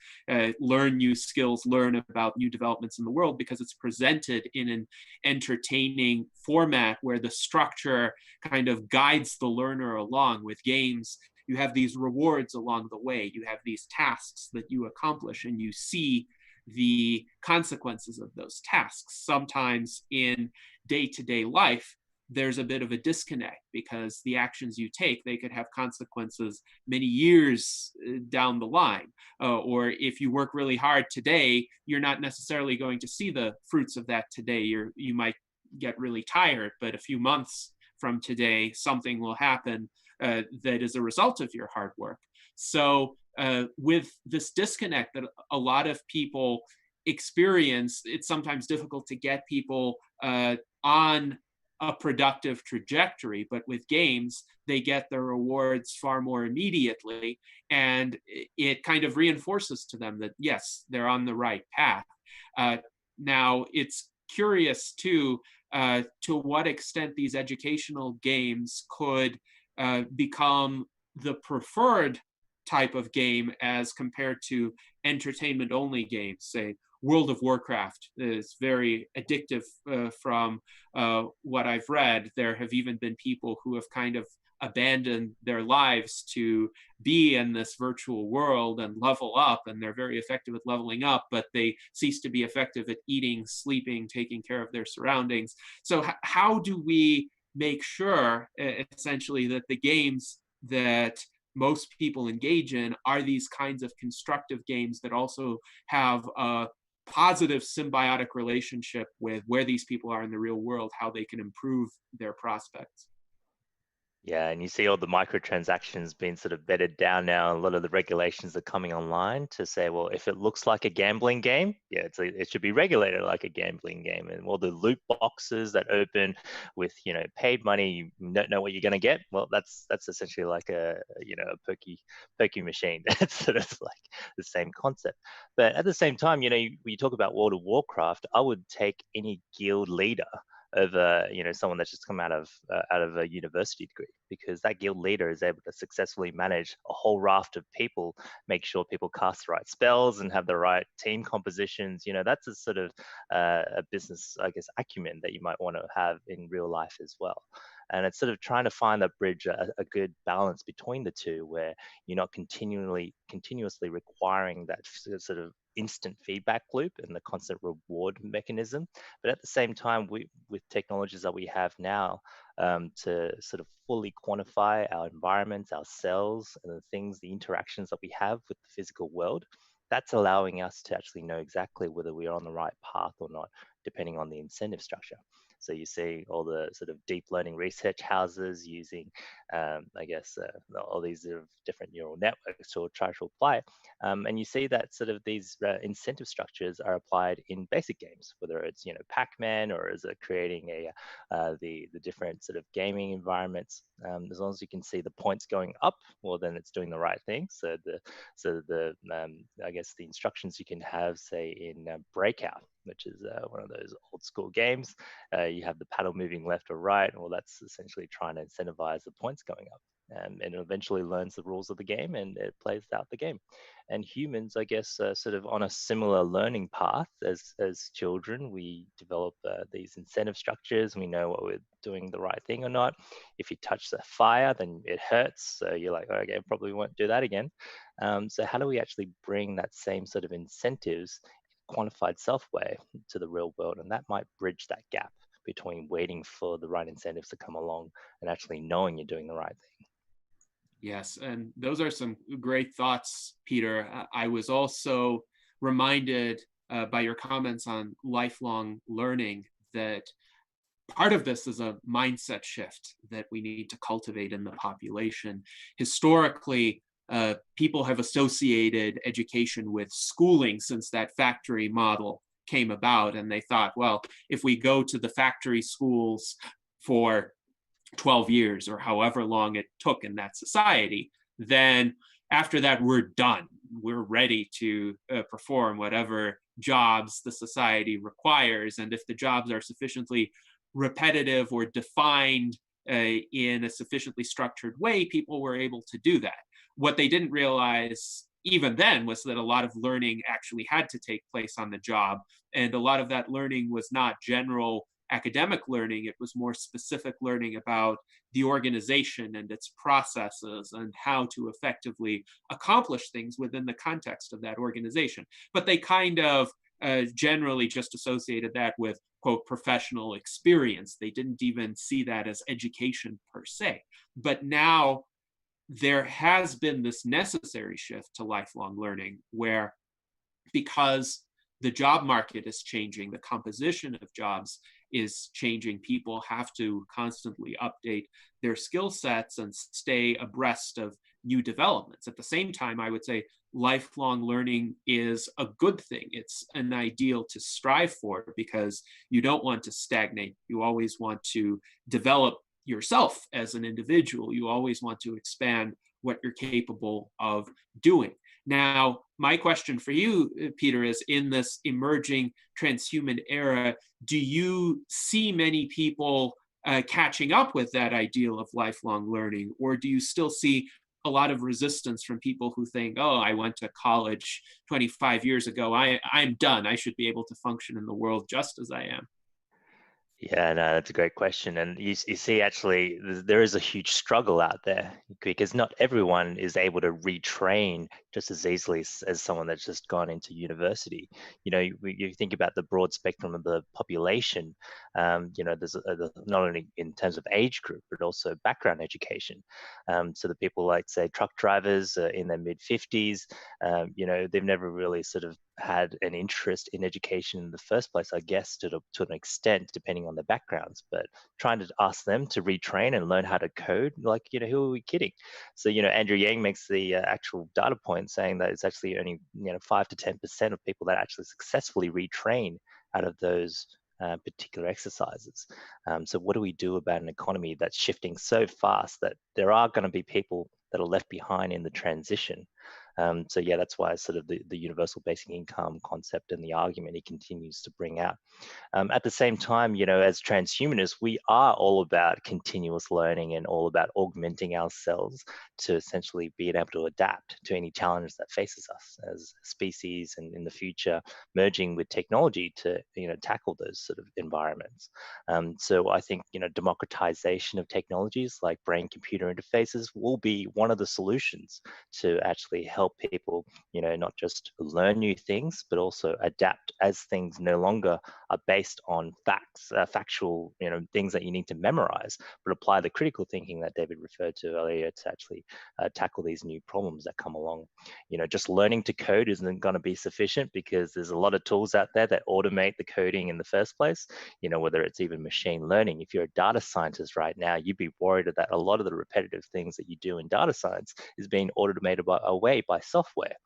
learn new skills, learn about new developments in the world, because it's presented in an entertaining format where the structure kind of guides the learner along. With games, you have these rewards along the way. You have these tasks that you accomplish, and you see the consequences of those tasks. Sometimes in day-to-day life, there's a bit of a disconnect, because the actions you take, they could have consequences many years down the line. Or if you work really hard today, you're not necessarily going to see the fruits of that today. You might get really tired, but a few months from today, something will happen that is a result of your hard work. So with this disconnect that a lot of people experience, it's sometimes difficult to get people on a productive trajectory. But with games, they get their rewards far more immediately, and it kind of reinforces to them that, yes, they're on the right path. Now, it's curious too, to what extent these educational games could become the preferred type of game as compared to entertainment only games. Say World of Warcraft is very addictive from what I've read. There have even been people who have kind of abandoned their lives to be in this virtual world and level up, and they're very effective at leveling up, but they cease to be effective at eating, sleeping, taking care of their surroundings. So how do we make sure essentially that the games that most people engage in are these kinds of constructive games that also have a positive symbiotic relationship with where these people are in the real world, how they can improve their prospects? Yeah, and you see all the microtransactions being sort of bedded down now. A lot of the regulations are coming online to say, well, if it looks like a gambling game, yeah, it should be regulated like a gambling game. And all the loot boxes that open with, paid money, you don't know what you're going to get. Well, that's essentially like a pokey machine. That's sort of like the same concept. But at the same time, when you talk about World of Warcraft, I would take any guild leader over someone that's just come out of a university degree, because that guild leader is able to successfully manage a whole raft of people, make sure people cast the right spells and have the right team compositions. That's a sort of a business, I guess, acumen that you might want to have in real life as well. And it's sort of trying to find that bridge, a good balance between the two, where you're not continuously requiring that sort of instant feedback loop and the constant reward mechanism. But at the same time, with technologies that we have now, to sort of fully quantify our environments, our cells, and the interactions that we have with the physical world, that's allowing us to actually know exactly whether we're on the right path or not, depending on the incentive structure. So you see all the sort of deep learning research houses using, all these sort of different neural networks to try to apply it. And you see that sort of these incentive structures are applied in basic games, whether it's Pac-Man, or is it creating the different sort of gaming environments. As long as you can see the points going up, well, then it's doing the right thing. So the instructions you can have, say in Breakout, which is one of those old school games, you have the paddle moving left or right. Well, that's essentially trying to incentivize the points going up. And it eventually learns the rules of the game and it plays out the game. And humans, I guess, sort of on a similar learning path as children. We develop these incentive structures. We know what we're doing the right thing or not. If you touch the fire, then it hurts. So you're like, okay, probably won't do that again. So how do we actually bring that same sort of incentives, quantified self way, to the real world? And that might bridge that gap between waiting for the right incentives to come along and actually knowing you're doing the right thing. Yes, and those are some great thoughts, Peter. I was also reminded by your comments on lifelong learning that part of this is a mindset shift that we need to cultivate in the population. Historically, people have associated education with schooling since that factory model came about, and they thought, well, if we go to the factory schools for 12 years or however long it took in that society, then after that, we're done. We're ready to perform whatever jobs the society requires. And if the jobs are sufficiently repetitive or defined in a sufficiently structured way, people were able to do that. What they didn't realize even then was that a lot of learning actually had to take place on the job. And a lot of that learning was not general academic learning, it was more specific learning about the organization and its processes and how to effectively accomplish things within the context of that organization. But they kind of generally just associated that with, quote, professional experience. They didn't even see that as education per se. But now there has been this necessary shift to lifelong learning where, because the job market is changing, the composition of jobs is changing, people have to constantly update their skill sets and stay abreast of new developments. At the same time, I would say lifelong learning is a good thing. It's an ideal to strive for because you don't want to stagnate. You always want to develop yourself as an individual. You always want to expand what you're capable of doing. Now, my question for you, Peter, is in this emerging transhuman era, do you see many people catching up with that ideal of lifelong learning, or do you still see a lot of resistance from people who think, oh, I went to college 25 years ago, I'm done, I should be able to function in the world just as I am? Yeah, no, that's a great question. And you see, actually, there is a huge struggle out there because not everyone is able to retrain just as easily as someone that's just gone into university. You know, you think about the broad spectrum of the population, you know, there's not only in terms of age group, but also background education. So the people like, say, truck drivers in their mid-50s, you know, they've never really sort of had an interest in education in the first place, I guess, to an extent, depending on the backgrounds. But trying to ask them to retrain and learn how to code, like, you know, who are we kidding? So, you know, Andrew Yang makes the actual data point saying that it's actually only, you know, 5 to 10% of people that actually successfully retrain out of those particular exercises. So what do we do about an economy that's shifting so fast that there are going to be people that are left behind in the transition? So yeah, that's why sort of the universal basic income concept and the argument he continues to bring out. At the same time, you know, as transhumanists, we are all about continuous learning and all about augmenting ourselves to essentially being able to adapt to any challenge that faces us as a species, and in the future, merging with technology to, you know, tackle those sort of environments. So I think, you know, democratization of technologies like brain-computer interfaces will be one of the solutions to actually help people, you know, not just learn new things, but also adapt as things no longer are based on facts, factual, you know, things that you need to memorize, but apply the critical thinking that David referred to earlier to actually tackle these new problems that come along. You know, just learning to code isn't going to be sufficient because there's a lot of tools out there that automate the coding in the first place. You know, whether it's even machine learning. If you're a data scientist right now, you'd be worried that a lot of the repetitive things that you do in data science is being automated away by software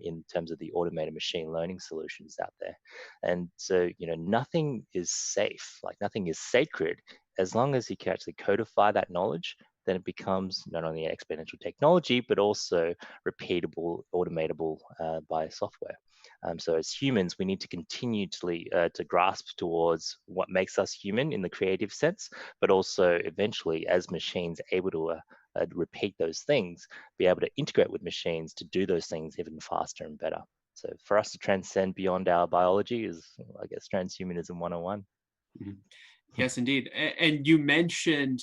in terms of the automated machine learning solutions out there. And so, you know, nothing is safe, like nothing is sacred. As long as you can actually codify that knowledge, then it becomes not only exponential technology, but also repeatable, automatable by software. So as humans, we need to continually to grasp towards what makes us human in the creative sense, but also eventually as machines able to repeat those things, be able to integrate with machines to do those things even faster and better. So for us to transcend beyond our biology is, I guess, transhumanism 101. Mm-hmm. Yes, indeed. And you mentioned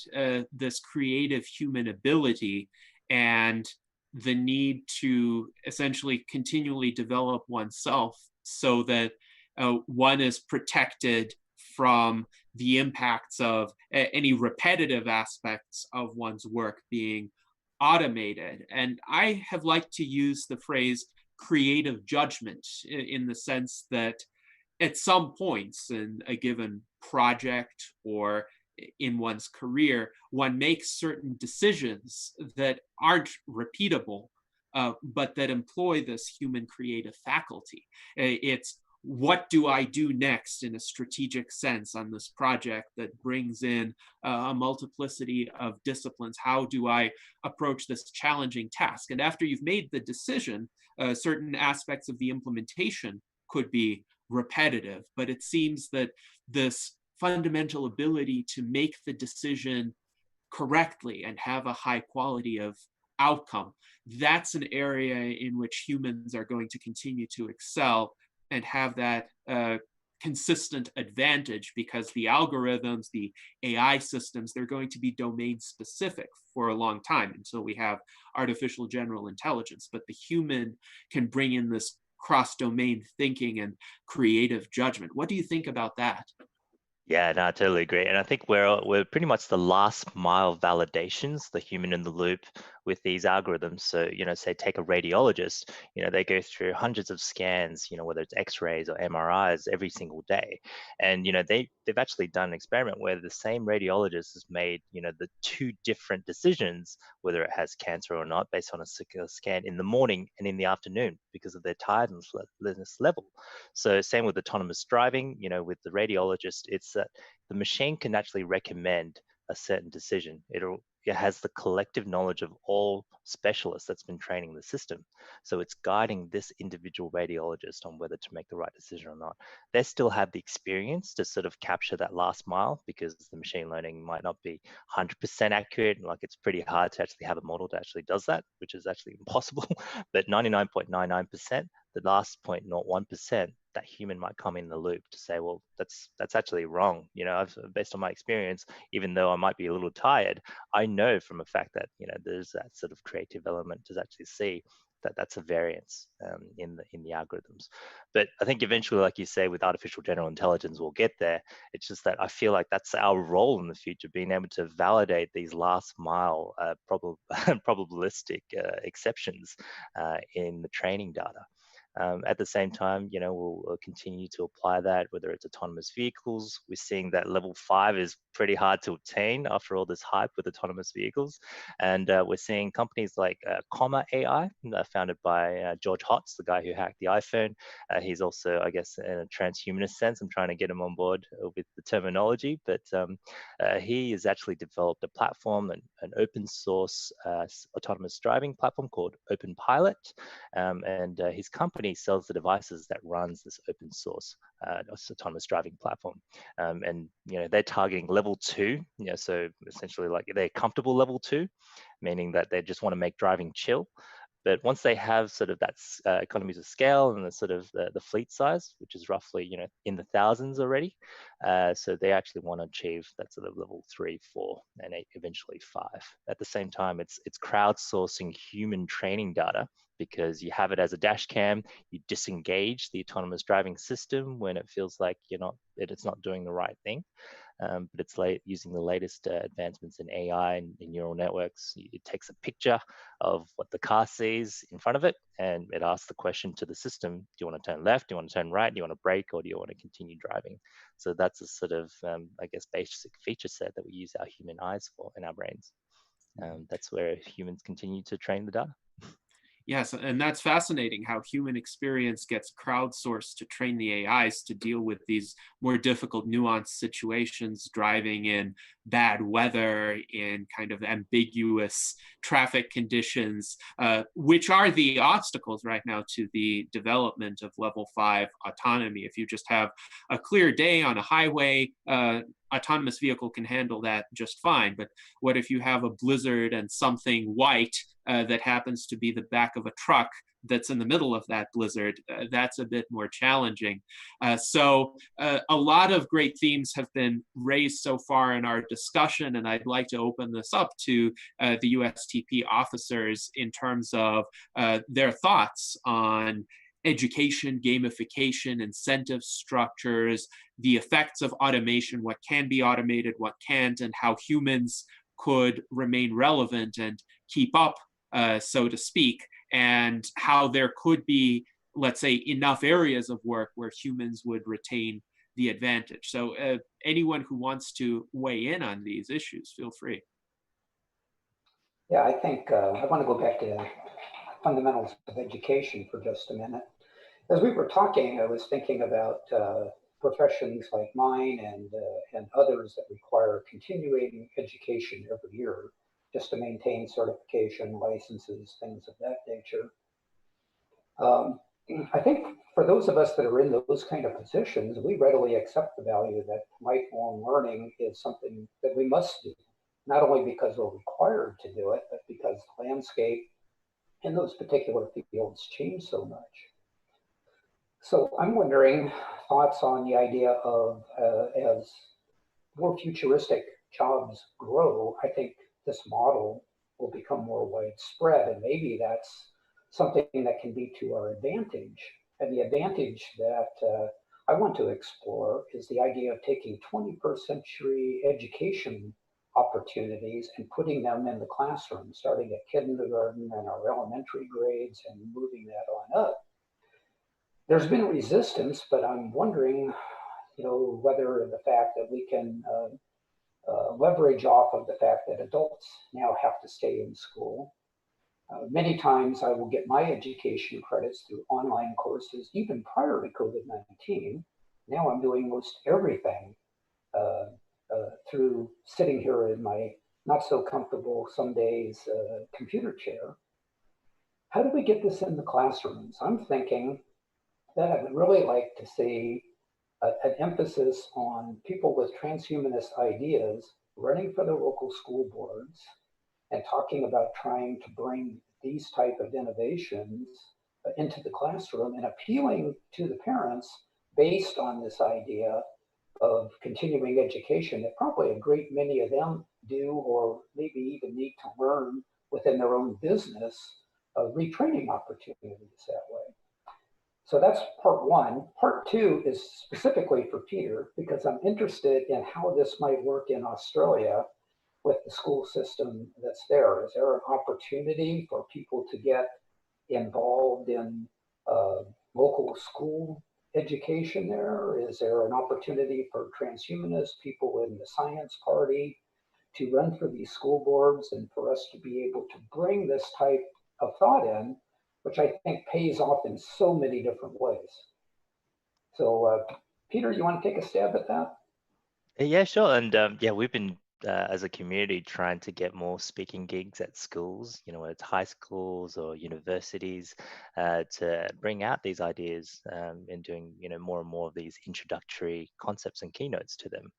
this creative human ability and the need to essentially continually develop oneself so that one is protected from the impacts of any repetitive aspects of one's work being automated. And I have liked to use the phrase creative judgment in the sense that at some points in a given project or in one's career, one makes certain decisions that aren't repeatable, but that employ this human creative faculty. It's what do I do next in a strategic sense on this project that brings in a multiplicity of disciplines? How do I approach this challenging task? And after you've made the decision, certain aspects of the implementation could be repetitive, but it seems that this fundamental ability to make the decision correctly and have a high quality of outcome. That's an area in which humans are going to continue to excel and have that consistent advantage, because the algorithms, the AI systems, they're going to be domain specific for a long time until we have artificial general intelligence. But the human can bring in this cross-domain thinking and creative judgment. What do you think about that? Yeah, no, I totally agree. And I think we're pretty much the last mile validations, the human in the loop with these algorithms. So, say take a radiologist, they go through hundreds of scans, whether it's X-rays or MRIs every single day. And, they've actually done an experiment where the same radiologist has made, the two different decisions, whether it has cancer or not, based on a scan in the morning and in the afternoon because of their tiredness level. So same with autonomous driving, with the radiologist, it's that the machine can actually recommend a certain decision. It has the collective knowledge of all specialists that's been training the system. So it's guiding this individual radiologist on whether to make the right decision or not. They still have the experience to sort of capture that last mile because the machine learning might not be 100% accurate. Like it's pretty hard to actually have a model that actually does that, which is actually impossible. But 99.99%, the last 0.01%, that human might come in the loop to say, well, that's actually wrong. Based on my experience, even though I might be a little tired, I know from a fact that there's that sort of creative element to actually see that that's a variance in the algorithms. But I think eventually, like you say, with artificial general intelligence, we'll get there. It's just that I feel like that's our role in the future, being able to validate these last mile probabilistic exceptions in the training data. At the same time, we'll continue to apply that, whether it's autonomous vehicles. We're seeing that level 5 is pretty hard to obtain after all this hype with autonomous vehicles. And we're seeing companies like Comma AI, founded by George Hotz, the guy who hacked the iPhone. He's also, I guess, in a transhumanist sense, I'm trying to get him on board with the terminology, but he has actually developed a platform, an open source autonomous driving platform called Open Pilot. And his company sells the devices that runs this open source autonomous driving platform. And they're targeting level 2, so essentially like they're comfortable level 2, meaning that they just want to make driving chill. But once they have sort of that economies of scale and the sort of the fleet size, which is roughly in the thousands already, so they actually want to achieve that sort of level 3, 4, and eventually 5. At the same time, it's crowdsourcing human training data, because you have it as a dash cam, you disengage the autonomous driving system when it feels like it's not doing the right thing. But it's using the latest advancements in AI and in neural networks. It takes a picture of what the car sees in front of it, and it asks the question to the system: do you want to turn left? Do you want to turn right? Do you want to brake, or do you want to continue driving? So that's a sort of, I guess, basic feature set that we use our human eyes for in our brains. That's where humans continue to train the data. Yes, and that's fascinating how human experience gets crowdsourced to train the AIs to deal with these more difficult, nuanced situations, driving in bad weather, in kind of ambiguous traffic conditions, which are the obstacles right now to the development of level 5 autonomy. If you just have a clear day on a highway, autonomous vehicle can handle that just fine. But what if you have a blizzard and something white that happens to be the back of a truck that's in the middle of that blizzard? That's a bit more challenging. So a lot of great themes have been raised so far in our discussion, and I'd like to open this up to the USTP officers in terms of their thoughts on education, gamification, incentive structures, the effects of automation, what can be automated, what can't, and how humans could remain relevant and keep up, so to speak, and how there could be, let's say, enough areas of work where humans would retain the advantage. So anyone who wants to weigh in on these issues, feel free. Yeah, I think I want to go back to fundamentals of education for just a minute. As we were talking, I was thinking about professions like mine and others that require continuing education every year just to maintain certification, licenses, things of that nature. I think for those of us that are in those kind of positions, we readily accept the value that lifelong learning is something that we must do. not only because we're required to do it, but because the landscape in those particular fields change so much. So I'm wondering thoughts on the idea of as more futuristic jobs grow, I think this model will become more widespread, and maybe that's something that can be to our advantage. And the advantage that I want to explore is the idea of taking 21st century education opportunities and putting them in the classroom, starting at kindergarten and our elementary grades and moving that on up. There's been resistance, but I'm wondering, whether the fact that we can leverage off of the fact that adults now have to stay in school. Many times I will get my education credits through online courses, even prior to COVID-19. Now I'm doing most everything through sitting here in my not so comfortable some days computer chair. How do we get this in the classrooms? I'm thinking that I would really like to see an emphasis on people with transhumanist ideas running for their local school boards and talking about trying to bring these type of innovations into the classroom and appealing to the parents based on this idea of continuing education that probably a great many of them do or maybe even need to learn within their own business, retraining opportunities that way. So that's part one. Part two is specifically for Peter, because I'm interested in how this might work in Australia with the school system that's there. Is there an opportunity for people to get involved in local school education there? Is there an opportunity for transhumanists, people in the Science Party, to run for these school boards and for us to be able to bring this type of thought in, which I think pays off in so many different ways? So, Peter, you want to take a stab at that? Yeah, sure. And yeah, we've been as a community trying to get more speaking gigs at schools, whether it's high schools or universities, to bring out these ideas and doing, more and more of these introductory concepts and keynotes to them.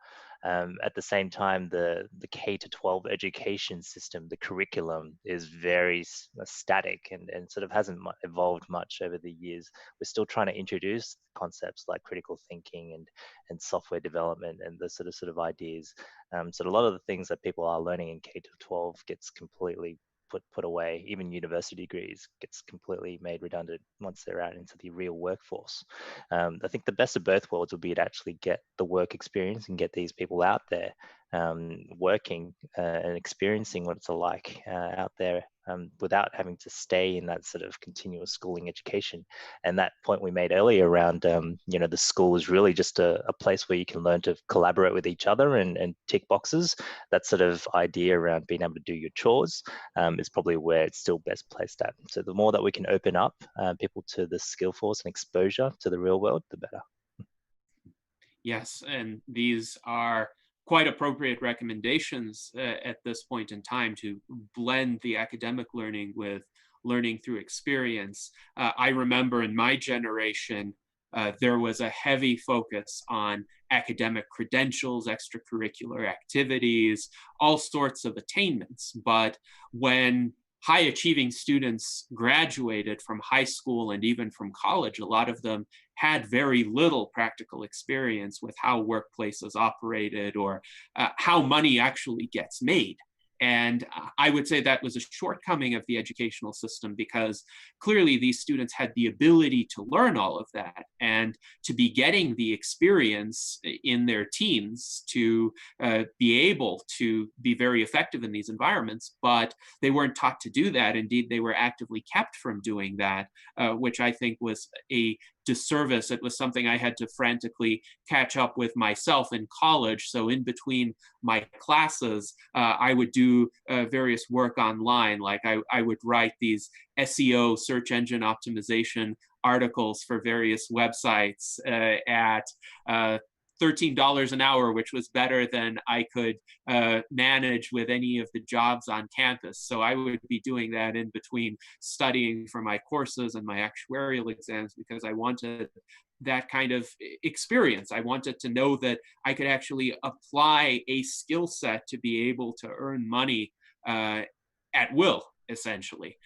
At the same time, the K to 12 education system, the curriculum is very static and sort of hasn't evolved much over the years. We're still trying to introduce concepts like critical thinking and software development and the sort of ideas. So a lot of the things that people are learning in K to 12 gets completely put away. Even university degrees gets completely made redundant once they're out into the real workforce. I think the best of both worlds would be to actually get the work experience and get these people out there working and experiencing what it's like out there without having to stay in that sort of continuous schooling education. And that point we made earlier around, the school is really just a place where you can learn to collaborate with each other and tick boxes. That sort of idea around being able to do your chores is probably where it's still best placed at. So the more that we can open up people to the skill force and exposure to the real world, the better. Yes, and these are quite appropriate recommendations at this point in time to blend the academic learning with learning through experience. I remember in my generation, there was a heavy focus on academic credentials, extracurricular activities, all sorts of attainments. But when high achieving students graduated from high school and even from college, a lot of them had very little practical experience with how workplaces operated or how money actually gets made. And I would say that was a shortcoming of the educational system, because clearly these students had the ability to learn all of that and to be getting the experience in their teens to be able to be very effective in these environments, but they weren't taught to do that. Indeed, they were actively kept from doing that, which I think was a disservice. It was something I had to frantically catch up with myself in college. So in between my classes, I would do various work online. Like I would write these SEO, search engine optimization articles for various websites at $13 an hour, which was better than I could manage with any of the jobs on campus. So I would be doing that in between studying for my courses and my actuarial exams, because I wanted that kind of experience. I wanted to know that I could actually apply a skill set to be able to earn money at will, essentially,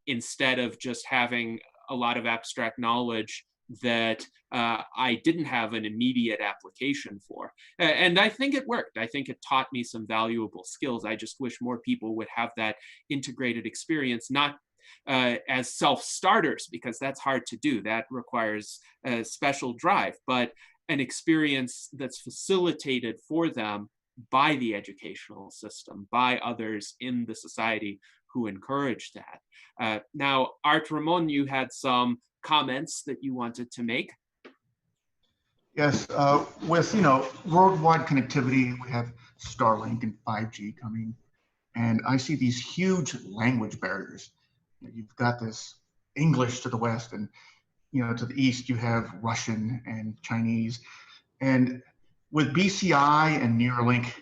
instead of just having a lot of abstract knowledge that I didn't have an immediate application for. And I think it worked. I think it taught me some valuable skills. I just wish more people would have that integrated experience, not as self-starters, because that's hard to do. That requires a special drive, but an experience that's facilitated for them by the educational system, by others in the society who encourage that. Now, Art Ramon, you had some comments that you wanted to make. Yes, with worldwide connectivity, we have Starlink and 5G coming, and I see these huge language barriers. You've got this English to the west, and to the east you have Russian and Chinese. And with BCI and Neuralink,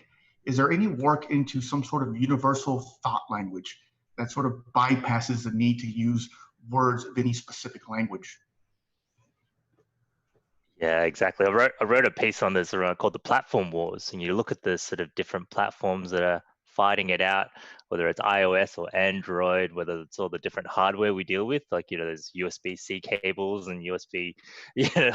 is there any work into some sort of universal thought language that sort of bypasses the need to use words of any specific language? Yeah, exactly. I wrote a piece on this around called the platform wars, and you look at the sort of different platforms that are fighting it out, whether it's iOS or Android, whether it's all the different hardware we deal with, like there's USB-C cables and USB,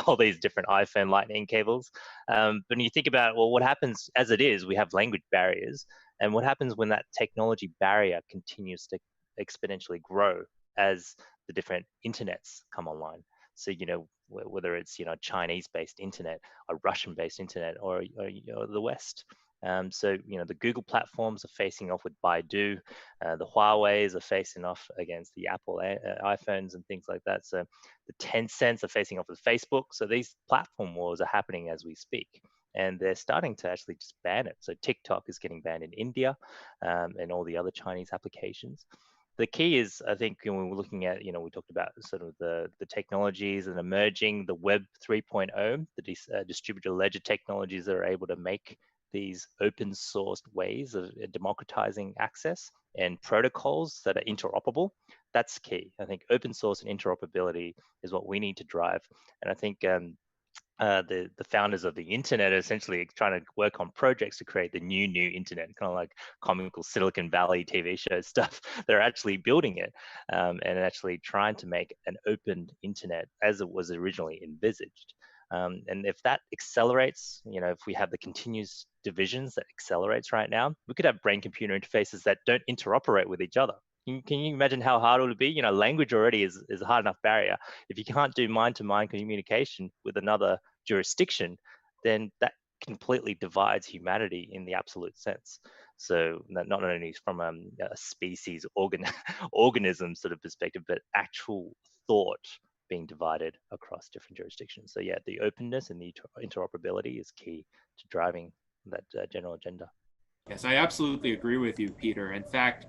all these different iPhone Lightning cables. But when you think about, well, what happens as it is, we have language barriers, and what happens when that technology barrier continues to exponentially grow as the different internets come online. So whether it's Chinese-based internet, a Russian-based internet, or the West. So the Google platforms are facing off with Baidu, the Huawei's are facing off against the Apple iPhones and things like that. So the Tencents are facing off with Facebook. So these platform wars are happening as we speak, and they're starting to actually just ban it. So TikTok is getting banned in India, and all the other Chinese applications. The key is, I think, when we're looking at, we talked about sort of the technologies and emerging, the Web 3.0, the distributed ledger technologies that are able to make these open sourced ways of democratizing access and protocols that are interoperable. That's key. I think open source and interoperability is what we need to drive. And I think the founders of the internet are essentially trying to work on projects to create the new internet, kind of like comical Silicon Valley TV show stuff. They're actually building it and actually trying to make an open internet as it was originally envisaged. And if that accelerates, if we have the continuous divisions that accelerates right now, we could have brain-computer interfaces that don't interoperate with each other. Can you imagine how hard it would be? Language already is a hard enough barrier. If you can't do mind-to-mind communication with another jurisdiction, then that completely divides humanity in the absolute sense. So not only from a species organism sort of perspective, but actual thought being divided across different jurisdictions. So yeah, the openness and the interoperability is key to driving that general agenda. Yes, I absolutely agree with you, Peter. In fact,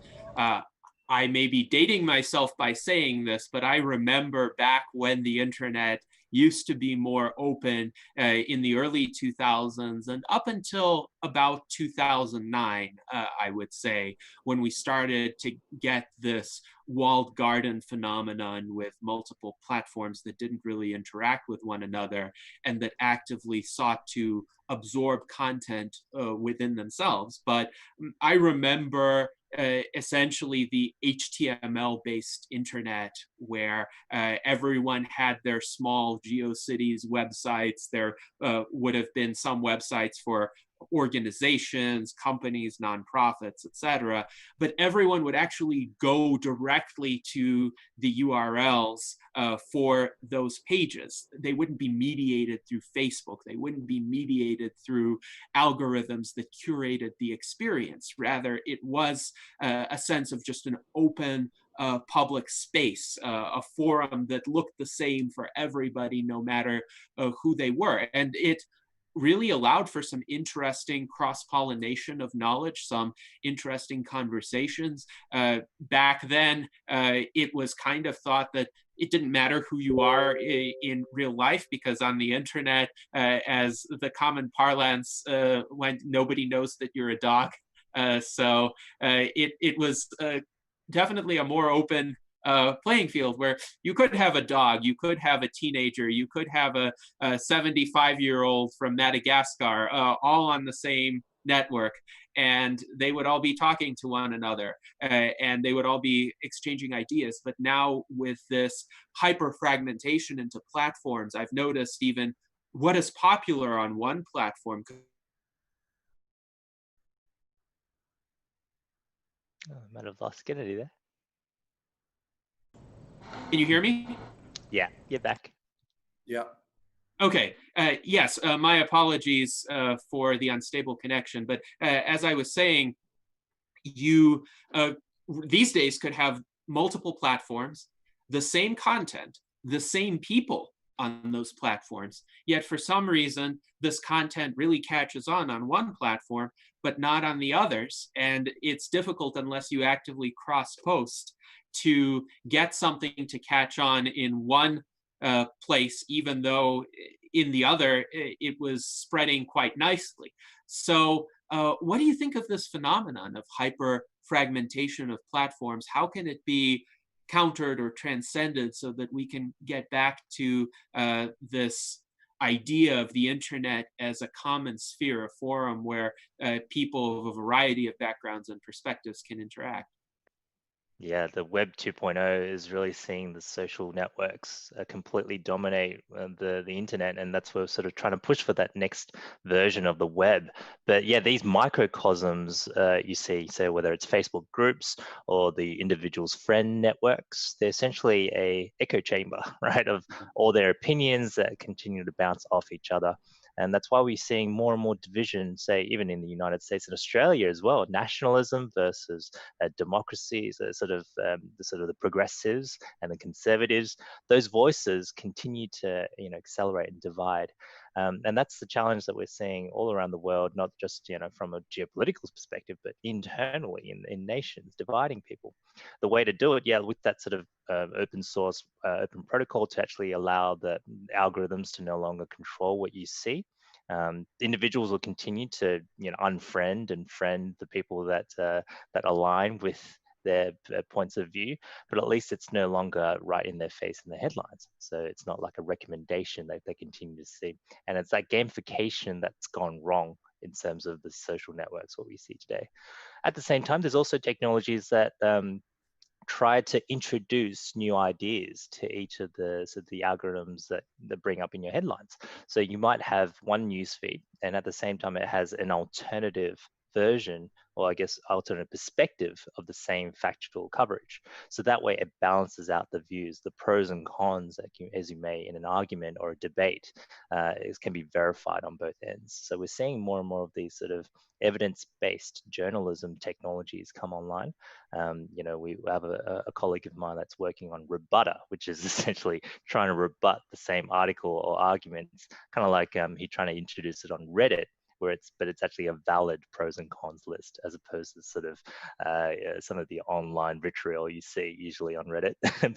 I may be dating myself by saying this, but I remember back when the internet used to be more open in the early 2000s and up until about 2009, I would say, when we started to get this walled garden phenomenon with multiple platforms that didn't really interact with one another and that actively sought to absorb content within themselves. But I remember essentially the HTML-based internet where everyone had their small GeoCities websites. There would have been some websites for organizations, companies, nonprofits, etc. But everyone would actually go directly to the URLs for those pages. They wouldn't be mediated through Facebook. They wouldn't be mediated through algorithms that curated the experience. Rather, it was a sense of just an open public space, a forum that looked the same for everybody, no matter who they were. And it really allowed for some interesting cross-pollination of knowledge, some interesting conversations. Back then, it was kind of thought that it didn't matter who you are in real life, because on the internet, as the common parlance went, nobody knows that you're a dog. So it was definitely a more open playing field, where you could have a dog, you could have a teenager, you could have a 75-year-old from Madagascar, all on the same network, and they would all be talking to one another, and they would all be exchanging ideas. But now, with this hyper fragmentation into platforms, I've noticed even what is popular on one platform. Oh, I might have lost Kennedy there. Can you hear me? Yeah, you're back. Yeah. Okay, yes, my apologies for the unstable connection, but as I was saying, you these days could have multiple platforms, the same content, the same people on those platforms, yet for some reason, this content really catches on one platform, but not on the others, and it's difficult unless you actively cross-post to get something to catch on in one place, even though in the other it was spreading quite nicely. So what do you think of this phenomenon of hyper fragmentation of platforms? How can it be countered or transcended so that we can get back to this idea of the internet as a common sphere, a forum where people of a variety of backgrounds and perspectives can interact? Yeah, the Web 2.0 is really seeing the social networks completely dominate the internet, and that's where we're sort of trying to push for that next version of the web. But yeah, these microcosms you see, so whether it's Facebook groups or the individual's friend networks, they're essentially a echo chamber, right, of all their opinions that continue to bounce off each other. And that's why we're seeing more and more division, say, even in the United States and Australia as well, nationalism versus democracy, so the progressives and the conservatives. Those voices continue to accelerate and divide. And that's the challenge that we're seeing all around the world, not just from a geopolitical perspective, but internally in nations, dividing people. The way to do it, yeah, with that sort of open source, open protocol to actually allow the algorithms to no longer control what you see. Individuals will continue to unfriend and friend the people that align with their points of view, but at least it's no longer right in their face in the headlines. So it's not like a recommendation that they continue to see. And it's that gamification that's gone wrong in terms of the social networks, what we see today. At the same time, there's also technologies that try to introduce new ideas to each of the algorithms that bring up in your headlines. So you might have one newsfeed, and at the same time, it has an alternative version, or I guess alternate perspective of the same factual coverage. So that way it balances out the views, the pros and cons that as you may in an argument or a debate, it can be verified on both ends. So we're seeing more and more of these sort of evidence-based journalism technologies come online. We have a colleague of mine that's working on Rebutter, which is essentially trying to rebut the same article or arguments, kind of like he's trying to introduce it on Reddit, but it's actually a valid pros and cons list, as opposed to sort of some of the online vitriol you see usually on Reddit.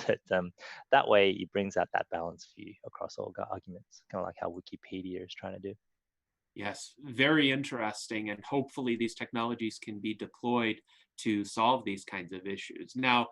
But that way it brings out that balanced view across all arguments, kind of like how Wikipedia is trying to do. Yes, very interesting, and hopefully these technologies can be deployed to solve these kinds of issues. Now,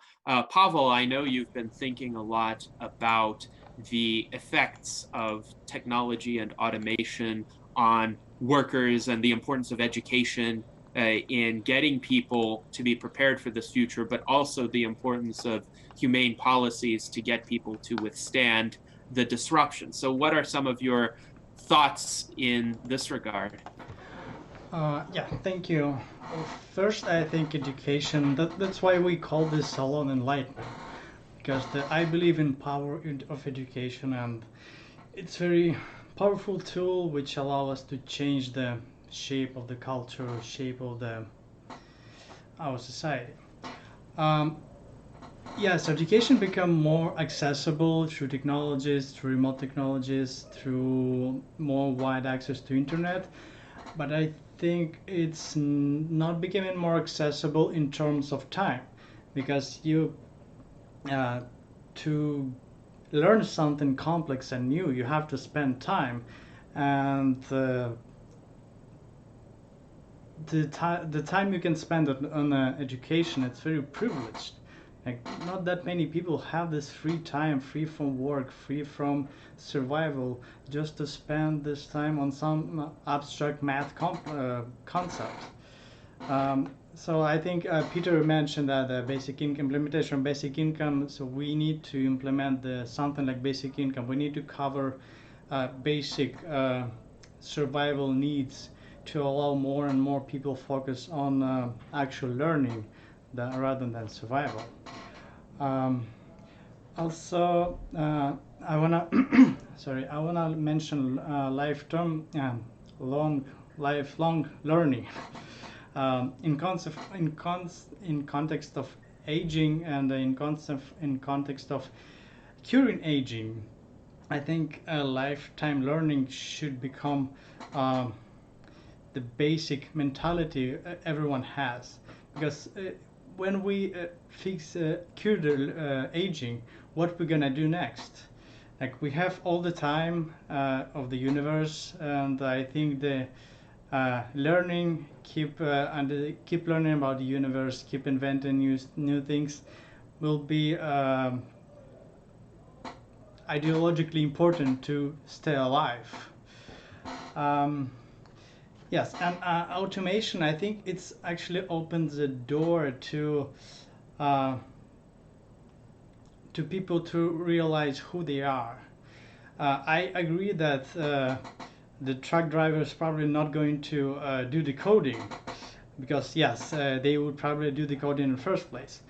Pavel, I know you've been thinking a lot about the effects of technology and automation on workers and the importance of education in getting people to be prepared for this future, but also the importance of humane policies to get people to withstand the disruption. So what are some of your thoughts in this regard? Yeah, thank you. Well, first, I think education, that's why we call this Salon Enlightenment, because I believe in power of education, and it's a very powerful tool which allows us to change the shape of the culture, shape of our society. Yes, education become more accessible through technologies, through remote technologies, through more wide access to internet. But I think it's not becoming more accessible in terms of time, because to learn something complex and new, you have to spend time, and the time you can spend on education, it's very privileged. Like, not that many people have this free time, free from work, free from survival, just to spend this time on some abstract math concept. So I think Peter mentioned that the basic income, implementation of basic income, so we need to implement something like basic income. We need to cover basic survival needs to allow more and more people focus on actual learning rather than survival. Also, I wanna I wanna mention lifelong learning in context of aging, and in context of curing aging. I think lifetime learning should become the basic mentality everyone has, because when we cure the aging, what we're gonna do next? Like, we have all the time of the universe, and I think the learning, keep learning about the universe, keep inventing new things, will be ideologically important to stay alive. Yes, and automation, I think it's actually opens the door to people to realize who they are. I agree that the truck driver is probably not going to do the coding, because yes, they would probably do the coding in the first place.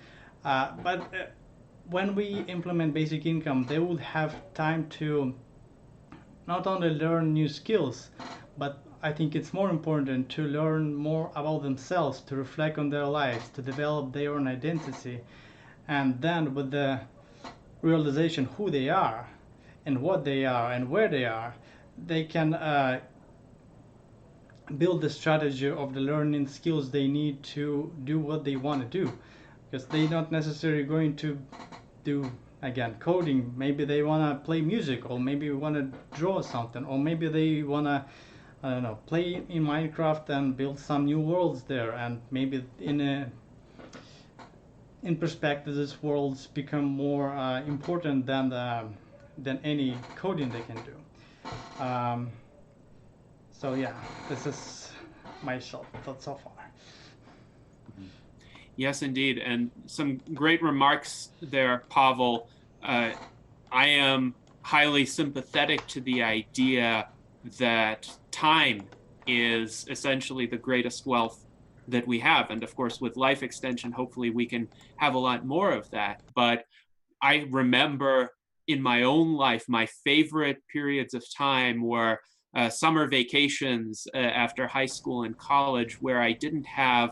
But when we implement basic income, they will have time to not only learn new skills, but I think it's more important to learn more about themselves, to reflect on their lives, to develop their own identity, and then with the realization who they are and what they are and where they are, they can build the strategy of the learning skills they need to do what they want to do, because they're not necessarily going to do, again, coding. Maybe they want to play music, or maybe want to draw something, or maybe they want to, I don't know, play in Minecraft and build some new worlds there, and maybe in perspective, these worlds become more important than any coding they can do. So yeah, this is my thoughts so far. Yes, indeed. And some great remarks there, Pavel. I am highly sympathetic to the idea that time is essentially the greatest wealth that we have. And of course, with life extension, hopefully we can have a lot more of that. But I remember in my own life, my favorite periods of time were summer vacations after high school and college, where I didn't have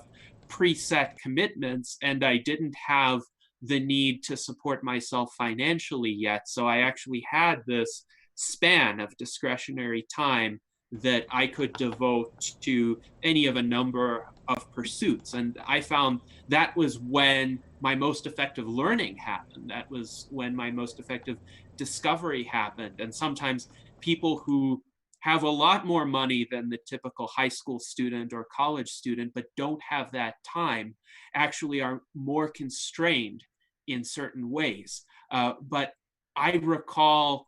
preset commitments and I didn't have the need to support myself financially yet. So I actually had this span of discretionary time that I could devote to any of a number of pursuits. And I found that was when my most effective learning happened. That was when my most effective discovery happened. And sometimes people who have a lot more money than the typical high school student or college student, but don't have that time, actually are more constrained in certain ways. But I recall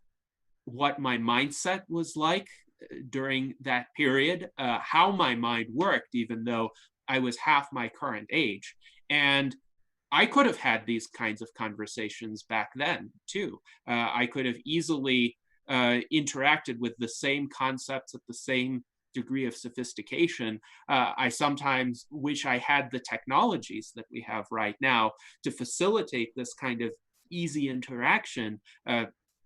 what my mindset was like during that period, how my mind worked, even though I was half my current age. And I could have had these kinds of conversations back then too. I could have easily interacted with the same concepts at the same degree of sophistication. I sometimes wish I had the technologies that we have right now to facilitate this kind of easy interaction,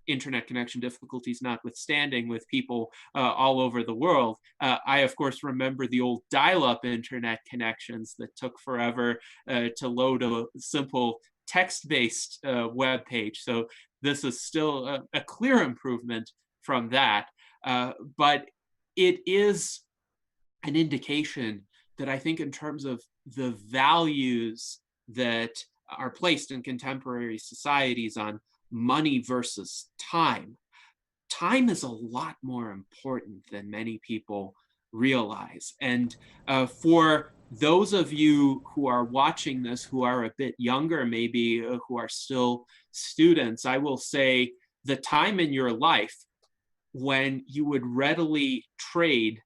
internet connection difficulties notwithstanding, with people all over the world. I, of course, remember the old dial-up internet connections that took forever to load a simple text-based web page. So this is still a clear improvement from that. But it is an indication that I think in terms of the values that are placed in contemporary societies on money versus time. Time is a lot more important than many people realize. And for those of you who are watching this, who are a bit younger, maybe who are still students, I will say the time in your life when you would readily trade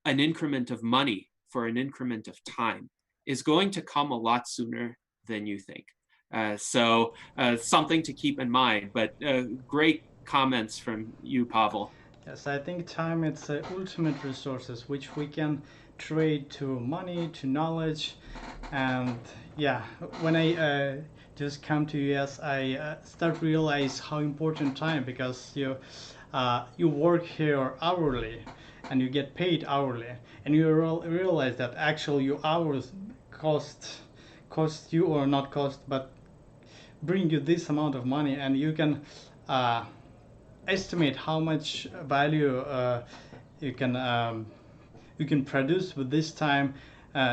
an increment of money for an increment of time is going to come a lot sooner than you think. So something to keep in mind, but great comments from you, Pavel. Yes, I think time is the ultimate resources which we can trade to money, to knowledge, and yeah, when I just come to US, I start realize how important time, because you work here hourly and you get paid hourly, and you realize that actually your hours cost you, or not cost, but bring you this amount of money, and you can estimate how much value you can produce with this time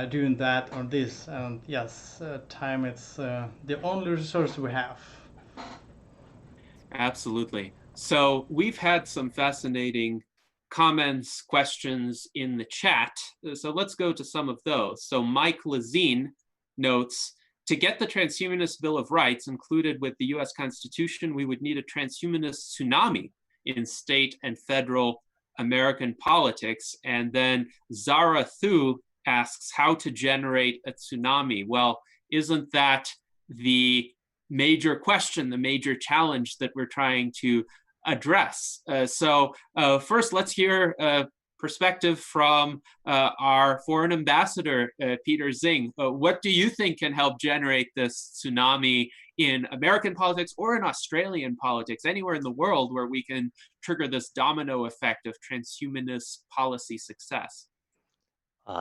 doing that or this. And yes, time it's the only resource we have. Absolutely. So we've had some fascinating comments, questions in the chat. So let's go to some of those. So Mike Lazine notes, to get the Transhumanist Bill of Rights included with the US Constitution, we would need a transhumanist tsunami in state and federal American politics. And then Zara Thu asks how to generate a tsunami. Well, isn't that the major question, the major challenge that we're trying to address? So first, let's hear perspective from our foreign ambassador, Peter Xing. What do you think can help generate this tsunami in American politics or in Australian politics, anywhere in the world where we can trigger this domino effect of transhumanist policy success?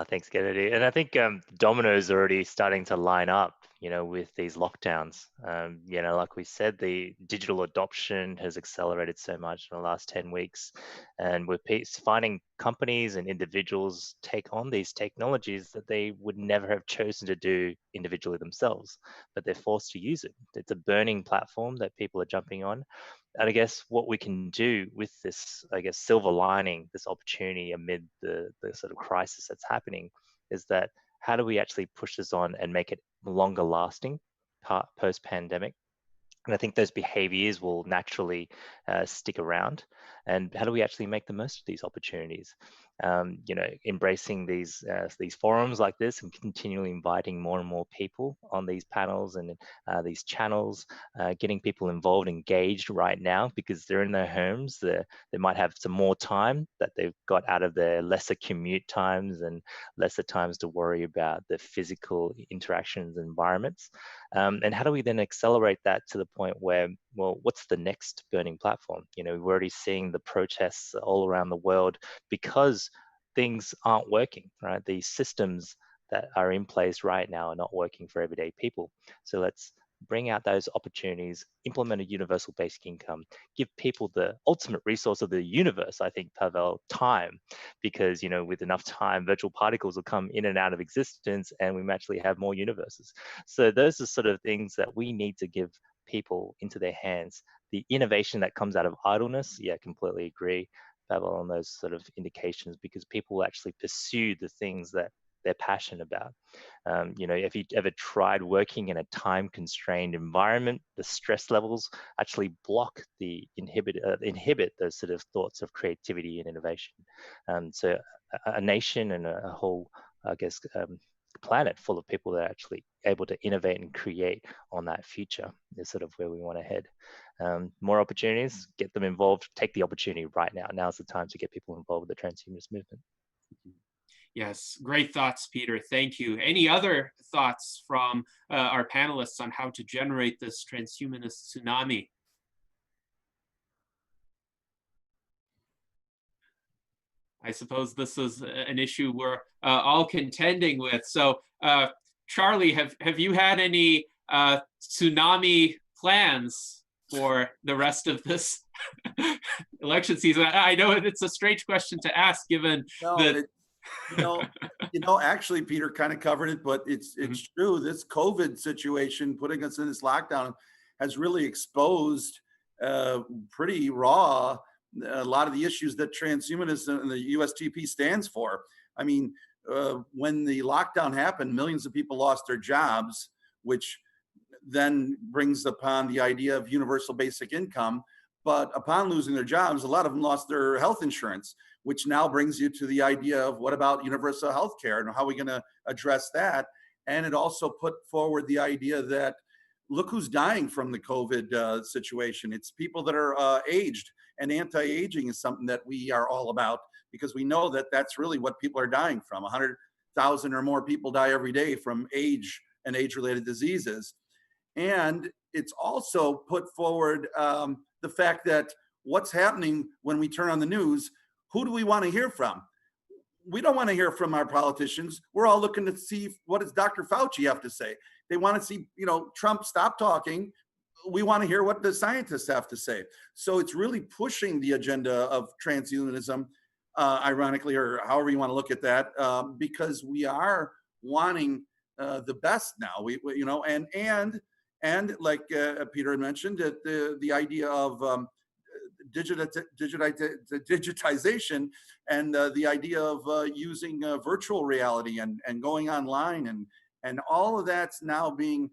Thanks, Kennedy. And I think dominoes are already starting to line up, with these lockdowns. Like we said, the digital adoption has accelerated so much in the last 10 weeks. And we're finding companies and individuals take on these technologies that they would never have chosen to do individually themselves, but they're forced to use it. It's a burning platform that people are jumping on. And I guess what we can do with this, silver lining, this opportunity amid the sort of crisis that's happening, is that how do we actually push this on and make it longer lasting post-pandemic? And I think those behaviors will naturally stick around. And how do we actually make the most of these opportunities? Embracing these forums like this and continually inviting more and more people on these panels and these channels, getting people involved, engaged right now, because they're in their homes. They might have some more time that they've got out of their lesser commute times and lesser times to worry about the physical interactions and environments. And how do we then accelerate that to the point where, well, what's the next burning platform? We're already seeing the protests all around the world because things aren't working, right? These systems that are in place right now are not working for everyday people. So let's bring out those opportunities, implement a universal basic income, give people the ultimate resource of the universe, I think, Pavel, time, because, with enough time, virtual particles will come in and out of existence and we actually have more universes. So those are sort of things that we need to give people into their hands. The innovation that comes out of idleness, yeah, completely agree, Pavel, on those sort of indications, because people will actually pursue the things that they're passionate about. If you ever tried working in a time-constrained environment, the stress levels actually block inhibit those sort of thoughts of creativity and innovation. So a nation and a whole, planet full of people that are actually able to innovate and create on that future is sort of where we want to head. More opportunities, get them involved, take the opportunity right now. Now's the time to get people involved with the transhumanist movement. Yes, great thoughts, Peter. Thank you. Any other thoughts from our panelists on how to generate this transhumanist tsunami? I suppose this is an issue we're all contending with. So, Charlie, have you had any tsunami plans for the rest of this election season? I know it's a strange question to ask, given that. Actually, Peter kind of covered it, but it's true. This COVID situation, putting us in this lockdown, has really exposed pretty raw a lot of the issues that transhumanism and the USTP stands for. I mean, when the lockdown happened, millions of people lost their jobs, which then brings upon the idea of universal basic income. But upon losing their jobs, a lot of them lost their health insurance, which now brings you to the idea of what about universal health care and how are we going to address that? And it also put forward the idea that look who's dying from the COVID situation. It's people that are aged, and anti-aging is something that we are all about because we know that that's really what people are dying from. 100,000 or more people die every day from age and age-related diseases. And it's also put forward the fact that what's happening when we turn on the news, who do we want to hear from? We don't want to hear from our politicians. We're all looking to see what does Dr. Fauci have to say. They want to see, Trump stop talking. We want to hear what the scientists have to say. So it's really pushing the agenda of transhumanism, ironically, or however you want to look at that, because we are wanting the best now. And like Peter had mentioned, the idea of digitization and the idea of using virtual reality and going online and all of that's now being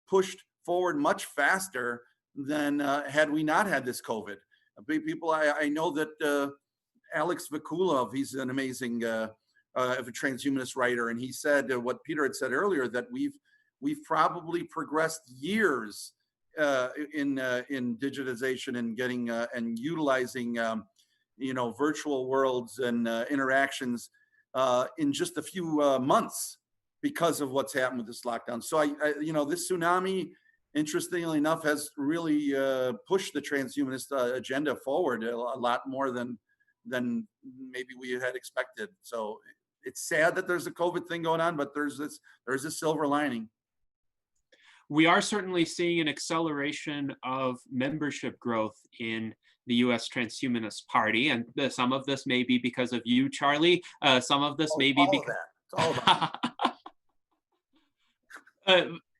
pushed forward much faster than had we not had this COVID. People, I know that Alex Vakulov, he's an amazing transhumanist writer, and he said what Peter had said earlier, that we've probably progressed years in digitization and getting and utilizing virtual worlds and interactions in just a few months because of what's happened with this lockdown. So this tsunami, interestingly enough, has really pushed the transhumanist agenda forward a lot more than maybe we had expected. So it's sad that there's a COVID thing going on, but there's a silver lining. We are certainly seeing an acceleration of membership growth in the U.S. Transhumanist Party, and some of this may be because of you, Charlie. Some of this may be because it's all about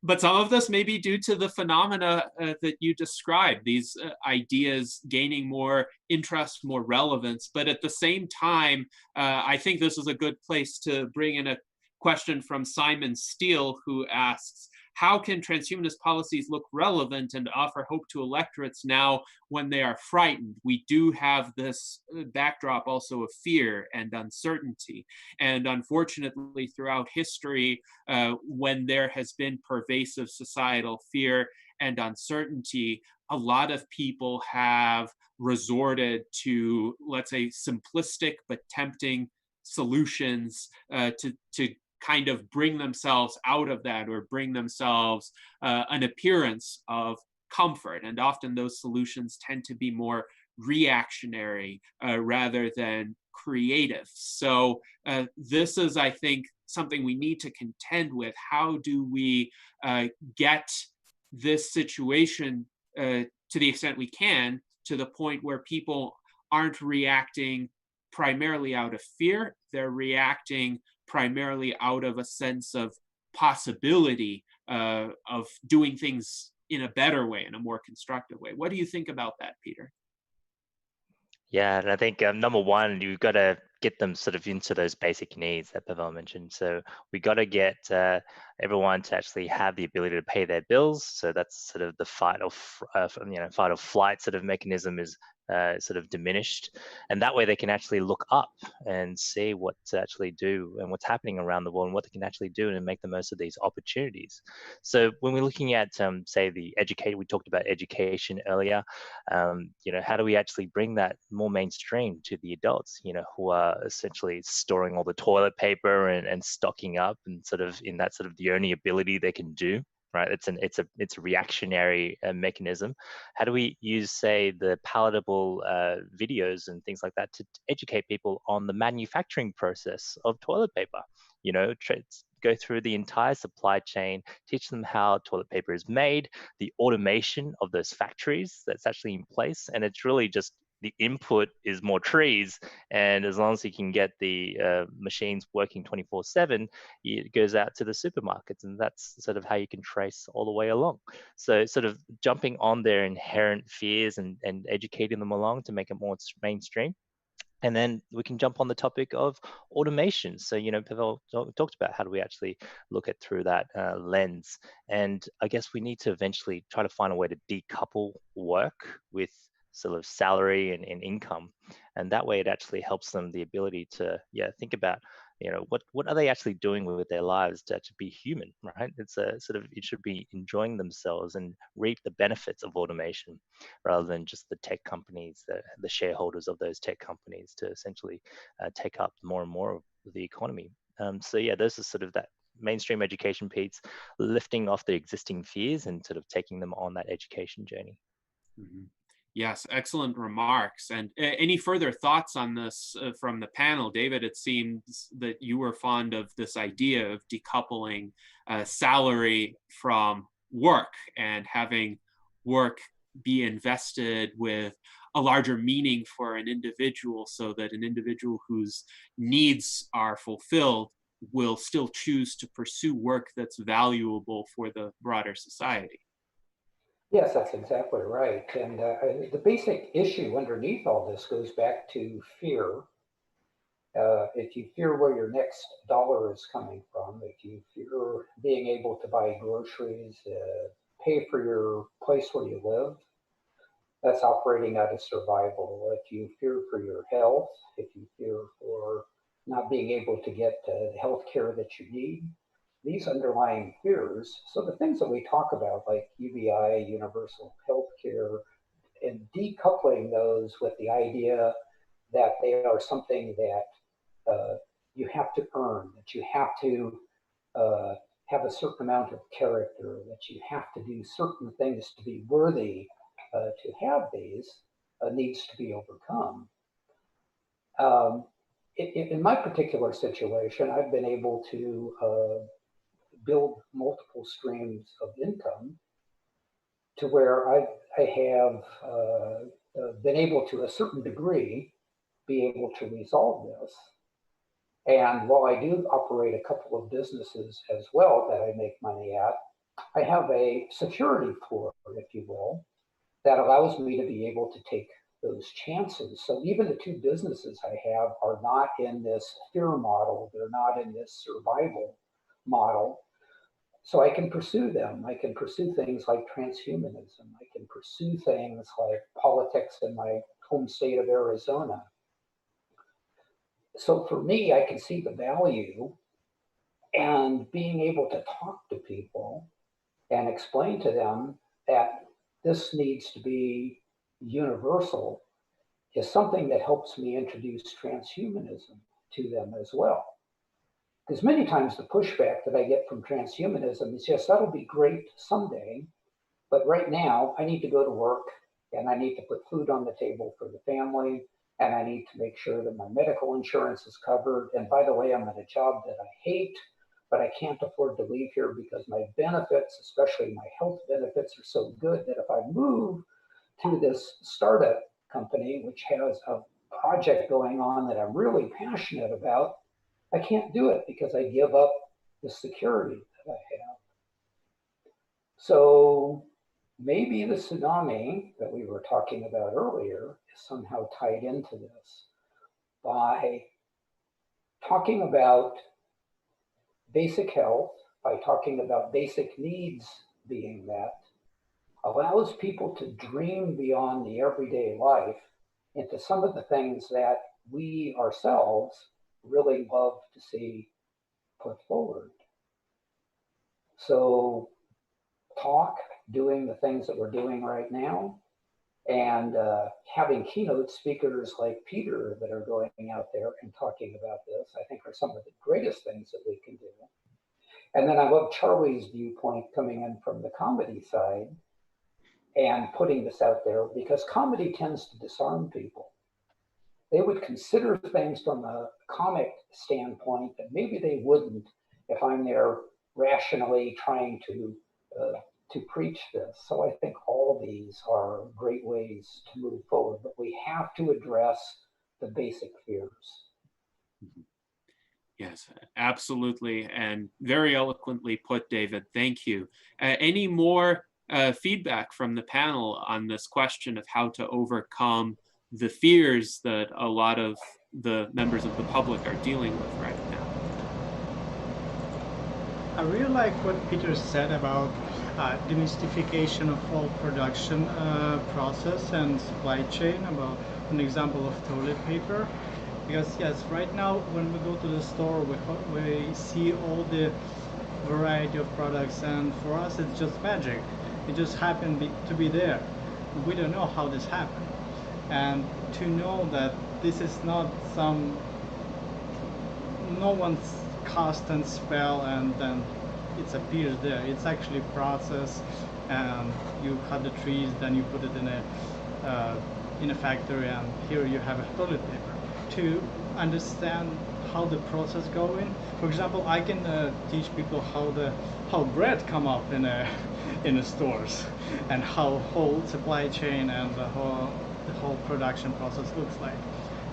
but some of this may be due to the phenomena that you described, these ideas gaining more interest, more relevance. But at the same time, I think this is a good place to bring in a question from Simon Steele, who asks, how can transhumanist policies look relevant and offer hope to electorates now when they are frightened? We do have this backdrop also of fear and uncertainty. And unfortunately, throughout history, when there has been pervasive societal fear and uncertainty, a lot of people have resorted to, let's say, simplistic but tempting solutions to kind of bring themselves out of that, or bring themselves an appearance of comfort. And often those solutions tend to be more reactionary rather than creative. So this is, I think, something we need to contend with. How do we get this situation, to the extent we can, to the point where people aren't reacting primarily out of fear, they're reacting primarily out of a sense of possibility of doing things in a better way, in a more constructive way. What do you think about that, Peter? Yeah, and I think number one, you've got to get them sort of into those basic needs that Pavel mentioned. So we got to get everyone to actually have the ability to pay their bills. So that's sort of the fight or flight sort of mechanism is sort of diminished, and that way they can actually look up and see what to actually do and what's happening around the world and what they can actually do and make the most of these opportunities. So when we're looking at say we talked about education earlier, how do we actually bring that more mainstream to the adults, who are essentially storing all the toilet paper and stocking up and sort of in that sort of the only ability they can do, right? It's a reactionary mechanism. How do we use, say, the palatable videos and things like that to educate people on the manufacturing process of toilet paper? Go through the entire supply chain, teach them how toilet paper is made, the automation of those factories that's actually in place, and it's really just the input is more trees, and as long as you can get the machines working 24/7, it goes out to the supermarkets, and that's sort of how you can trace all the way along. So sort of jumping on their inherent fears and educating them along to make it more mainstream. And then we can jump on the topic of automation. So, Pavel talked about how do we actually look at through that lens. And I guess we need to eventually try to find a way to decouple work with sort of salary and income. And that way it actually helps them the ability to, think about, what are they actually doing with their lives to actually be human, right? It's a sort of, it should be enjoying themselves and reap the benefits of automation rather than just the tech companies, the shareholders of those tech companies to essentially take up more and more of the economy. So those are sort of that mainstream education piece, lifting off the existing fears and sort of taking them on that education journey. Mm-hmm. Yes, excellent remarks. And any further thoughts on this from the panel? David, it seems that you were fond of this idea of decoupling salary from work and having work be invested with a larger meaning for an individual, so that an individual whose needs are fulfilled will still choose to pursue work that's valuable for the broader society. Yes, that's exactly right. And the basic issue underneath all this goes back to fear. If you fear where your next dollar is coming from, if you fear being able to buy groceries, pay for your place where you live, that's operating out of survival. If you fear for your health, if you fear for not being able to get the health care that you need, these underlying fears, so the things that we talk about, like UBI, universal health care, and decoupling those with the idea that they are something that you have to earn, that you have to have a certain amount of character, that you have to do certain things to be worthy to have these, needs to be overcome. In my particular situation, I've been able to build multiple streams of income to where I have been able to a certain degree be able to resolve this. And while I do operate a couple of businesses as well that I make money at, I have a security floor, if you will, that allows me to be able to take those chances. So even the two businesses I have are not in this fear model. They're not in this survival model. So I can pursue them. I can pursue things like transhumanism. I can pursue things like politics in my home state of Arizona. So for me, I can see the value, and being able to talk to people and explain to them that this needs to be universal is something that helps me introduce transhumanism to them as well. Because many times the pushback that I get from transhumanism is, yes, that'll be great someday, but right now I need to go to work and I need to put food on the table for the family, and I need to make sure that my medical insurance is covered. And by the way, I'm at a job that I hate, but I can't afford to leave here because my benefits, especially my health benefits, are so good that if I move to this startup company, which has a project going on that I'm really passionate about, I can't do it because I give up the security that I have. So maybe the tsunami that we were talking about earlier is somehow tied into this by talking about basic health, by talking about basic needs being met, allows people to dream beyond the everyday life into some of the things that we ourselves really love to see put forward. So talk, doing the things that we're doing right now, and having keynote speakers like Peter that are going out there and talking about this, I think are some of the greatest things that we can do. And then I love Charlie's viewpoint coming in from the comedy side and putting this out there, because comedy tends to disarm people. They would consider things from a comic standpoint that maybe they wouldn't if I'm there rationally trying to to preach this. So I think all these are great ways to move forward, but we have to address the basic fears. Yes, absolutely. And very eloquently put, David. Thank you. Any more feedback from the panel on this question of how to overcome the fears that a lot of the members of the public are dealing with right now? I really like what Peter said about demystification of all production process and supply chain, about an example of toilet paper. Because yes, right now when we go to the store, we see all the variety of products, and for us it's just magic. It just happened to be there. We don't know how this happened. And to know that this is not no one's cast and spell and then it appears there. It's actually a process, and you cut the trees, then you put it in a factory, and here you have a toilet paper. To understand how the process going. For example, I can teach people how bread come up in the stores, and how whole supply chain and the whole production process looks like.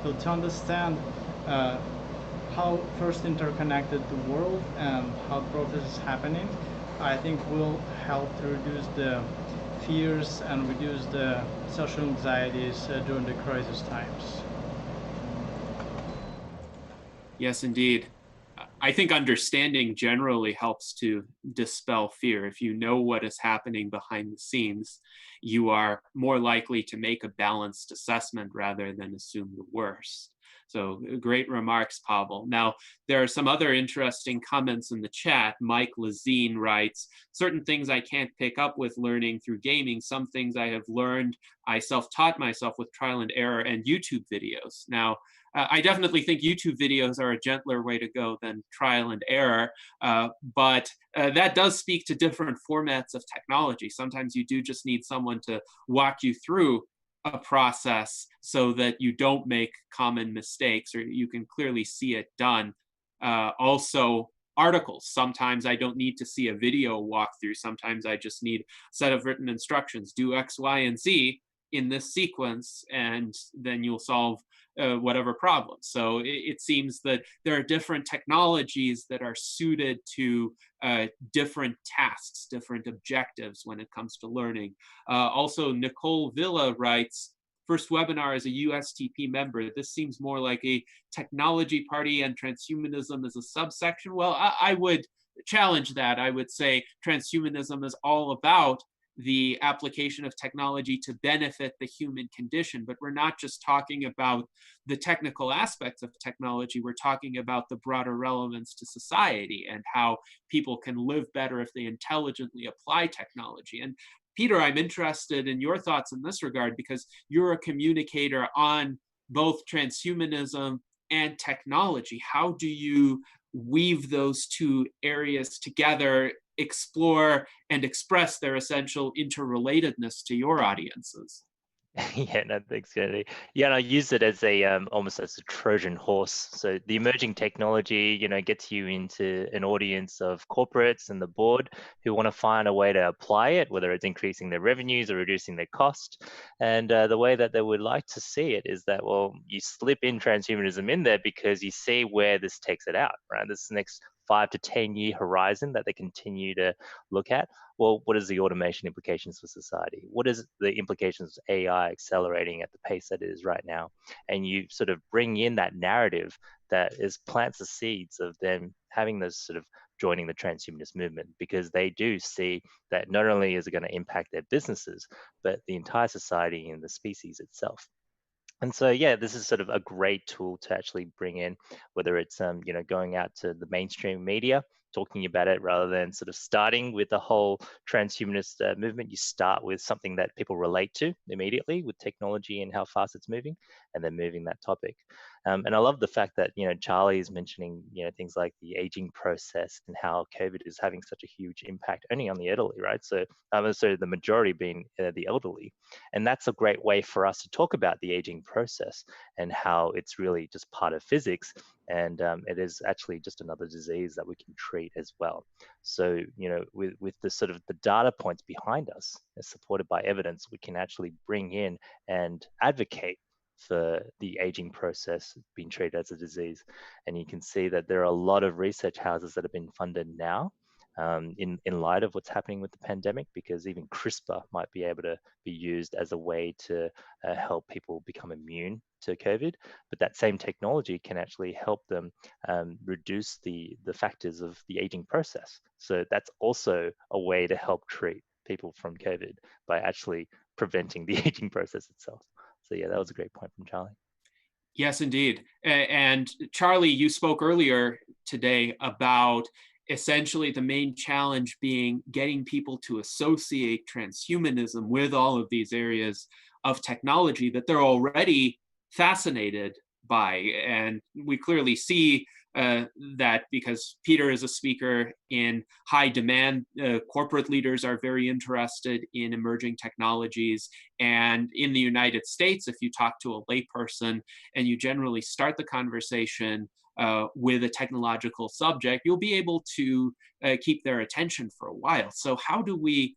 So to understand how first interconnected the world and how the process is happening, I think will help to reduce the fears and reduce the social anxieties during the crisis times. Yes, indeed. I think understanding generally helps to dispel fear. If you know what is happening behind the scenes, you are more likely to make a balanced assessment rather than assume the worst. So great remarks, Pavel. Now, there are some other interesting comments in the chat. Mike Lazine writes, certain things I can't pick up with learning through gaming. Some things I have learned, I self-taught myself with trial and error and YouTube videos. Now, I definitely think YouTube videos are a gentler way to go than trial and error, but that does speak to different formats of technology. Sometimes you do just need someone to walk you through a process so that you don't make common mistakes, or you can clearly see it done. Also, articles. Sometimes I don't need to see a video walkthrough. Sometimes I just need a set of written instructions. Do X, Y, and Z in this sequence, and then you'll solve whatever problem. So it seems that there are different technologies that are suited to different tasks, different objectives when it comes to learning. Also, Nicole Villa writes, first webinar as a USTP member. This seems more like a technology party and transhumanism as a subsection. Well, I would challenge that. I would say transhumanism is all about the application of technology to benefit the human condition. But we're not just talking about the technical aspects of technology, we're talking about the broader relevance to society and how people can live better if they intelligently apply technology. And Peter, I'm interested in your thoughts in this regard, because you're a communicator on both transhumanism and technology. How do you weave those two areas together, explore and express their essential interrelatedness to your audiences? Yeah, no, thanks, Kennedy. Yeah, and I use it as a almost as a Trojan horse. So the emerging technology, gets you into an audience of corporates and the board who want to find a way to apply it, whether it's increasing their revenues or reducing their cost. And the way that they would like to see it is that, well, you slip in transhumanism in there because you see where this takes it out, right? This next 5 to 10 year horizon that they continue to look at. Well, what is the automation implications for society? What is the implications of AI accelerating at the pace that it is right now? And you sort of bring in that narrative that plants the seeds of them having this sort of joining the transhumanist movement, because they do see that not only is it going to impact their businesses, but the entire society and the species itself. And so, yeah, this is sort of a great tool to actually bring in, whether it's going out to the mainstream media, talking about it, rather than sort of starting with the whole transhumanist movement. You start with something that people relate to immediately with technology and how fast it's moving, and then moving that topic. And I love the fact that, Charlie is mentioning, things like the aging process and how COVID is having such a huge impact only on the elderly, right? So, so the majority being the elderly. And that's a great way for us to talk about the aging process and how it's really just part of physics. And it is actually just another disease that we can treat as well. So, with the sort of the data points behind us, supported by evidence, we can actually bring in and advocate for the aging process being treated as a disease. And you can see that there are a lot of research houses that have been funded now in light of what's happening with the pandemic, because even CRISPR might be able to be used as a way to help people become immune to COVID. But that same technology can actually help them reduce the factors of the aging process. So that's also a way to help treat people from COVID by actually preventing the aging process itself. So yeah, that was a great point from Charlie. Yes, indeed. And Charlie, you spoke earlier today about essentially the main challenge being getting people to associate transhumanism with all of these areas of technology that they're already fascinated by. And we clearly see that because Peter is a speaker in high demand, corporate leaders are very interested in emerging technologies. And in the United States, if you talk to a layperson and you generally start the conversation with a technological subject, you'll be able to keep their attention for a while. So how do we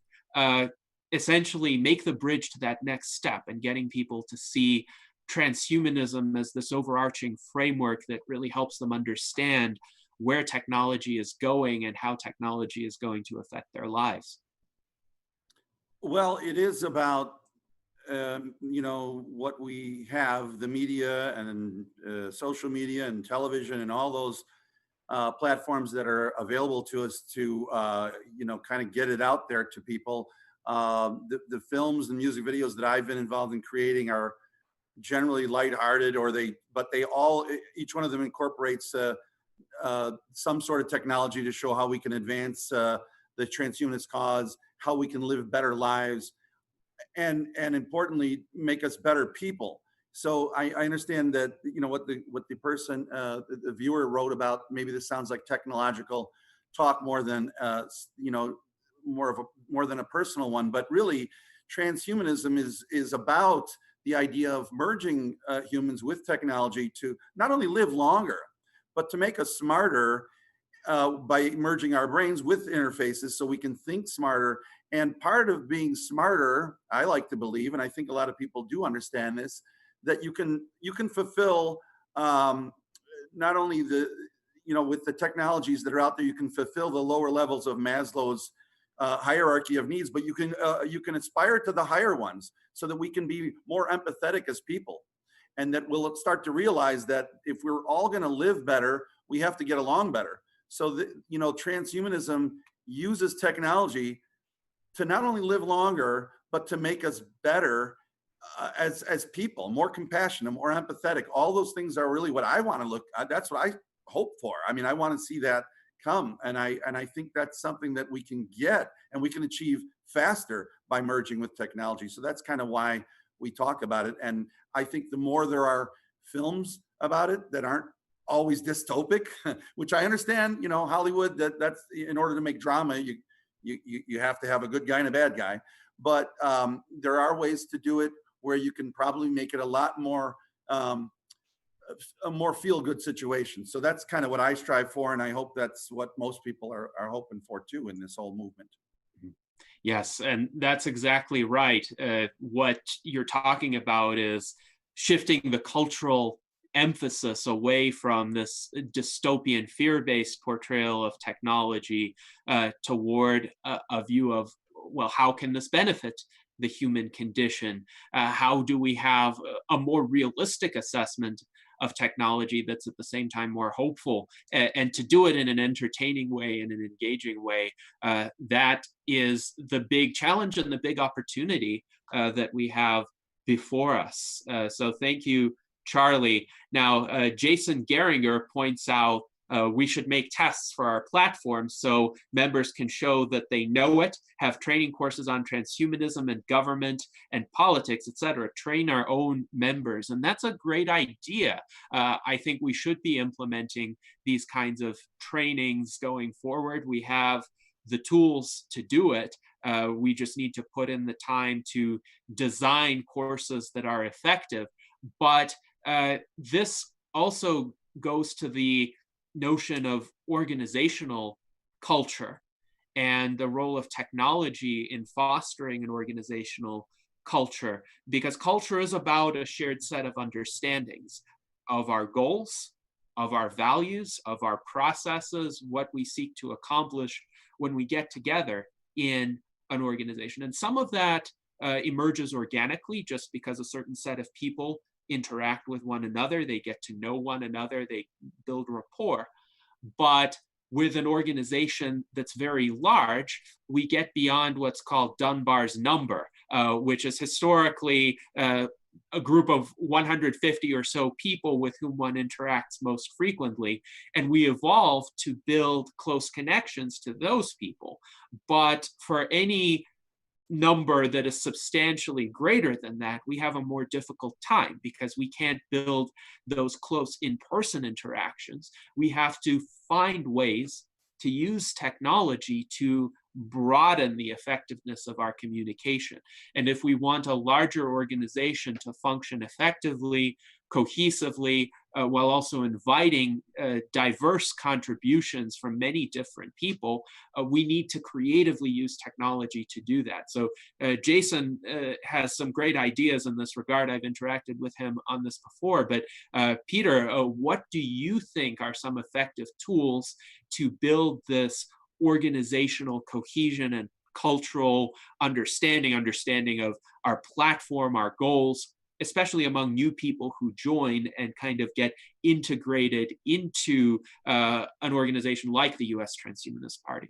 essentially make the bridge to that next step and getting people to see transhumanism as this overarching framework that really helps them understand where technology is going and how technology is going to affect their lives? Well, it is about what we have, the media and social media and television and all those platforms that are available to us to kind of get it out there to people. The films and music videos that I've been involved in creating are generally lighthearted, but each one of them incorporates some sort of technology to show how we can advance the transhumanist cause, how we can live better lives, and importantly, make us better people. So I understand that what the person, the viewer wrote about. Maybe this sounds like technological talk more than more than a personal one, but really, transhumanism is about the idea of merging humans with technology to not only live longer, but to make us smarter by merging our brains with interfaces so we can think smarter. And part of being smarter, I like to believe, and I think a lot of people do understand this, that you can fulfill not only with the technologies that are out there, you can fulfill the lower levels of Maslow's hierarchy of needs, but you can aspire to the higher ones so that we can be more empathetic as people, and that we'll start to realize that if we're all going to live better, we have to get along better. So transhumanism uses technology to not only live longer, but to make us better as people, more compassionate, more empathetic. All those things are really what I want to that's what I hope for. I mean, I want to see that come. And I think that's something that we can get and we can achieve faster by merging with technology. So that's kind of why we talk about it. And I think the more there are films about it that aren't always dystopic, which I understand, Hollywood, that's in order to make drama, you have to have a good guy and a bad guy. But there are ways to do it where you can probably make it a lot more a more feel-good situation. So that's kind of what I strive for, and I hope that's what most people are hoping for too in this whole movement. Yes, and that's exactly right. What you're talking about is shifting the cultural emphasis away from this dystopian fear-based portrayal of technology toward a view of, well, how can this benefit the human condition? How do we have a more realistic assessment of technology that's at the same time more hopeful, and to do it in an entertaining way, in an engaging way? That is the big challenge and the big opportunity that we have before us. So thank you, Charlie. Now, Jason Geringer points out We should make tests for our platform so members can show that they know it, have training courses on transhumanism and government and politics, etc. Train our own members. And that's a great idea. I think we should be implementing these kinds of trainings going forward. We have the tools to do it. We just need to put in the time to design courses that are effective. But this also goes to the notion of organizational culture and the role of technology in fostering an organizational culture, because culture is about a shared set of understandings of our goals, of our values, of our processes, what we seek to accomplish when we get together in an organization. And some of that emerges organically just because a certain set of people interact with one another, they get to know one another, they build rapport. But with an organization that's very large, we get beyond what's called Dunbar's number, which is historically a group of 150 or so people with whom one interacts most frequently. And we evolve to build close connections to those people. But for any number that is substantially greater than that, we have a more difficult time because we can't build those close in-person interactions. We have to find ways to use technology to broaden the effectiveness of our communication. And if we want a larger organization to function effectively, cohesively, while also inviting diverse contributions from many different people, we need to creatively use technology to do that. So Jason has some great ideas in this regard. I've interacted with him on this before, but Peter, what do you think are some effective tools to build this organizational cohesion and cultural understanding of our platform, our goals, especially among new people who join and kind of get integrated into an organization like the U.S. Transhumanist Party?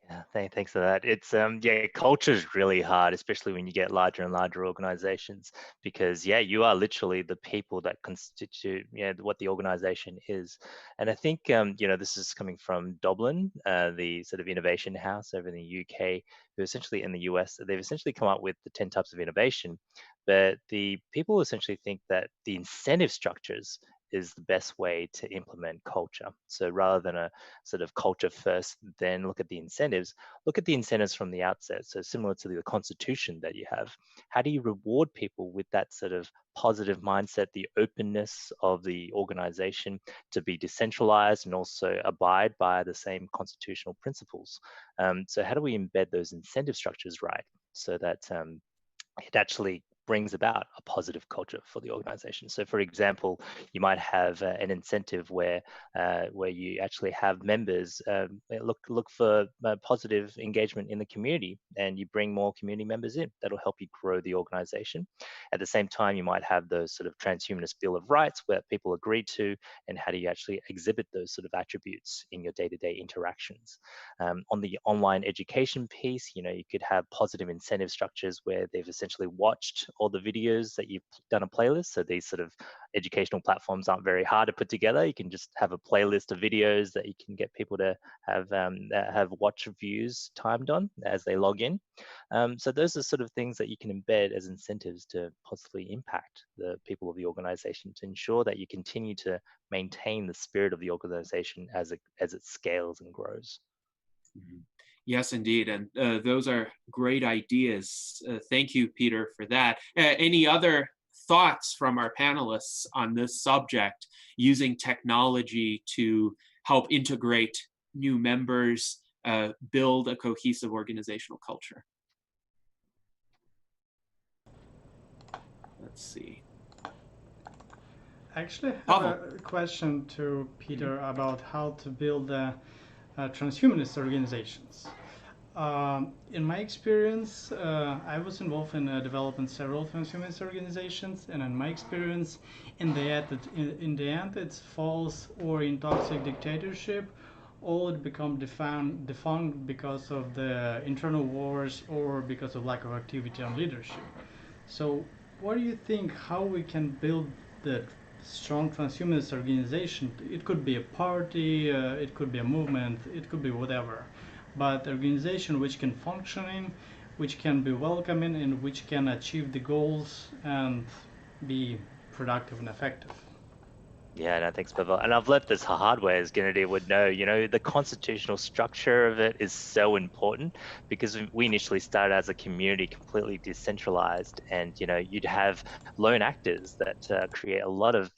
Yeah, thanks for that. It's yeah, culture is really hard, especially when you get larger and larger organizations, because yeah, you are literally the people that constitute what the organization is. And I think this is coming from Dublin, the sort of innovation house over in the UK, who essentially in the US, they've essentially come up with the 10 types of innovation, but the people essentially think that the incentive structures is the best way to implement culture. So rather than a sort of culture first, then look at the incentives from the outset. So similar to the constitution that you have, how do you reward people with that sort of positive mindset, the openness of the organization to be decentralized and also abide by the same constitutional principles? So how do we embed those incentive structures right so that it actually brings about a positive culture for the organization? So for example, you might have an incentive where you actually have members look for positive engagement in the community, and you bring more community members in. That'll help you grow the organization. At the same time, you might have those sort of transhumanist Bill of Rights where people agree to, and how do you actually exhibit those sort of attributes in your day-to-day interactions? On the online education piece, you could have positive incentive structures where they've essentially watched all the videos that you've done a playlist. So these sort of educational platforms aren't very hard to put together. You can just have a playlist of videos that you can get people to have watch views timed on as they log in. So those are sort of things that you can embed as incentives to positively impact the people of the organization to ensure that you continue to maintain the spirit of the organization as it scales and grows. Mm-hmm. Yes, indeed. And those are great ideas. Thank you, Peter, for that. Any other thoughts from our panelists on this subject, using technology to help integrate new members, build a cohesive organizational culture? Let's see. I actually have a question to Peter about how to build transhumanist organizations. In my experience, I was involved in developing several transhumanist organizations, and in my experience, in the end, it's false or in toxic dictatorship, or it become defunct because of the internal wars or because of lack of activity on leadership. So, what do you think? How we can build the strong transhumanist organization, it could be a party, it could be a movement, it could be whatever, but organization which can functioning, which can be welcoming, and which can achieve the goals and be productive and effective. Yeah, no, thanks, Pavel. And I've left this hard way, as Gennady would know. The constitutional structure of it is so important because we initially started as a community completely decentralized, and you'd have lone actors that create a lot of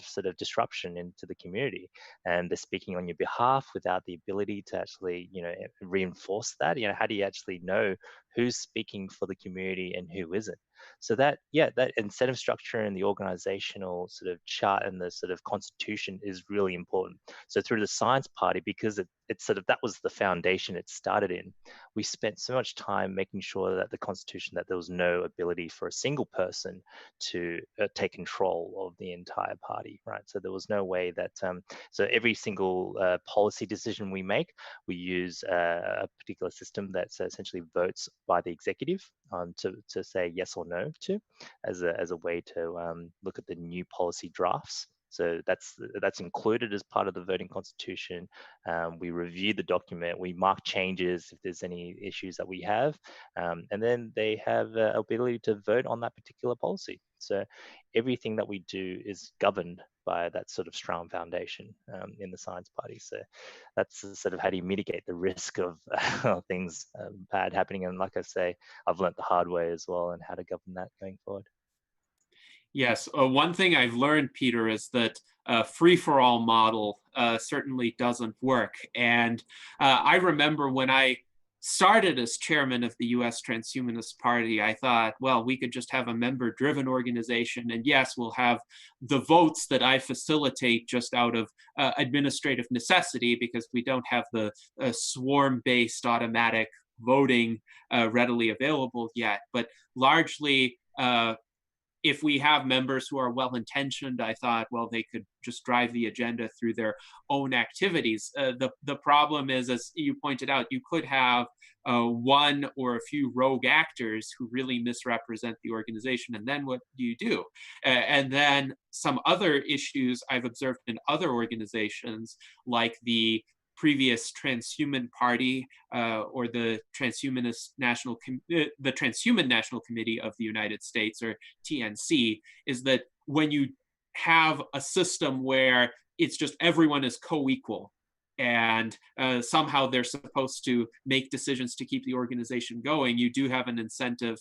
sort of disruption into the community, and they're speaking on your behalf without the ability to actually reinforce that. How do you actually know who's speaking for the community and who isn't? So that incentive structure and the organizational sort of chart and the sort of constitution is really important. So through the Science Party, because it's sort of, that was the foundation it started in, we spent so much time making sure that the constitution, that there was no ability for a single person to take control of the entire party, right? So there was no way that, so every single policy decision we make, we use a particular system that essentially votes by the executive to say yes or no to, as a way to look at the new policy drafts. So that's included as part of the voting constitution. We review the document, we mark changes if there's any issues that we have, and then they have the ability to vote on that particular policy. So everything that we do is governed by that sort of strong foundation in the Science Party. So that's sort of how do you mitigate the risk of things bad happening. And like I say, I've learned the hard way as well and how to govern that going forward. Yes, one thing I've learned, Peter, is that free-for-all model certainly doesn't work. And I remember when I started as chairman of the US Transhumanist Party, I thought, well, we could just have a member-driven organization, and yes, we'll have the votes that I facilitate just out of administrative necessity, because we don't have the swarm-based automatic voting readily available yet. But largely, if we have members who are well-intentioned, I thought, well, they could just drive the agenda through their own activities. The problem is, as you pointed out, you could have one or a few rogue actors who really misrepresent the organization, and then what do you do? And then some other issues I've observed in other organizations, like the previous Transhuman Party or the Transhuman National Committee of the United States, or TNC, is that when you have a system where it's just everyone is co-equal and somehow they're supposed to make decisions to keep the organization going, you do have an incentive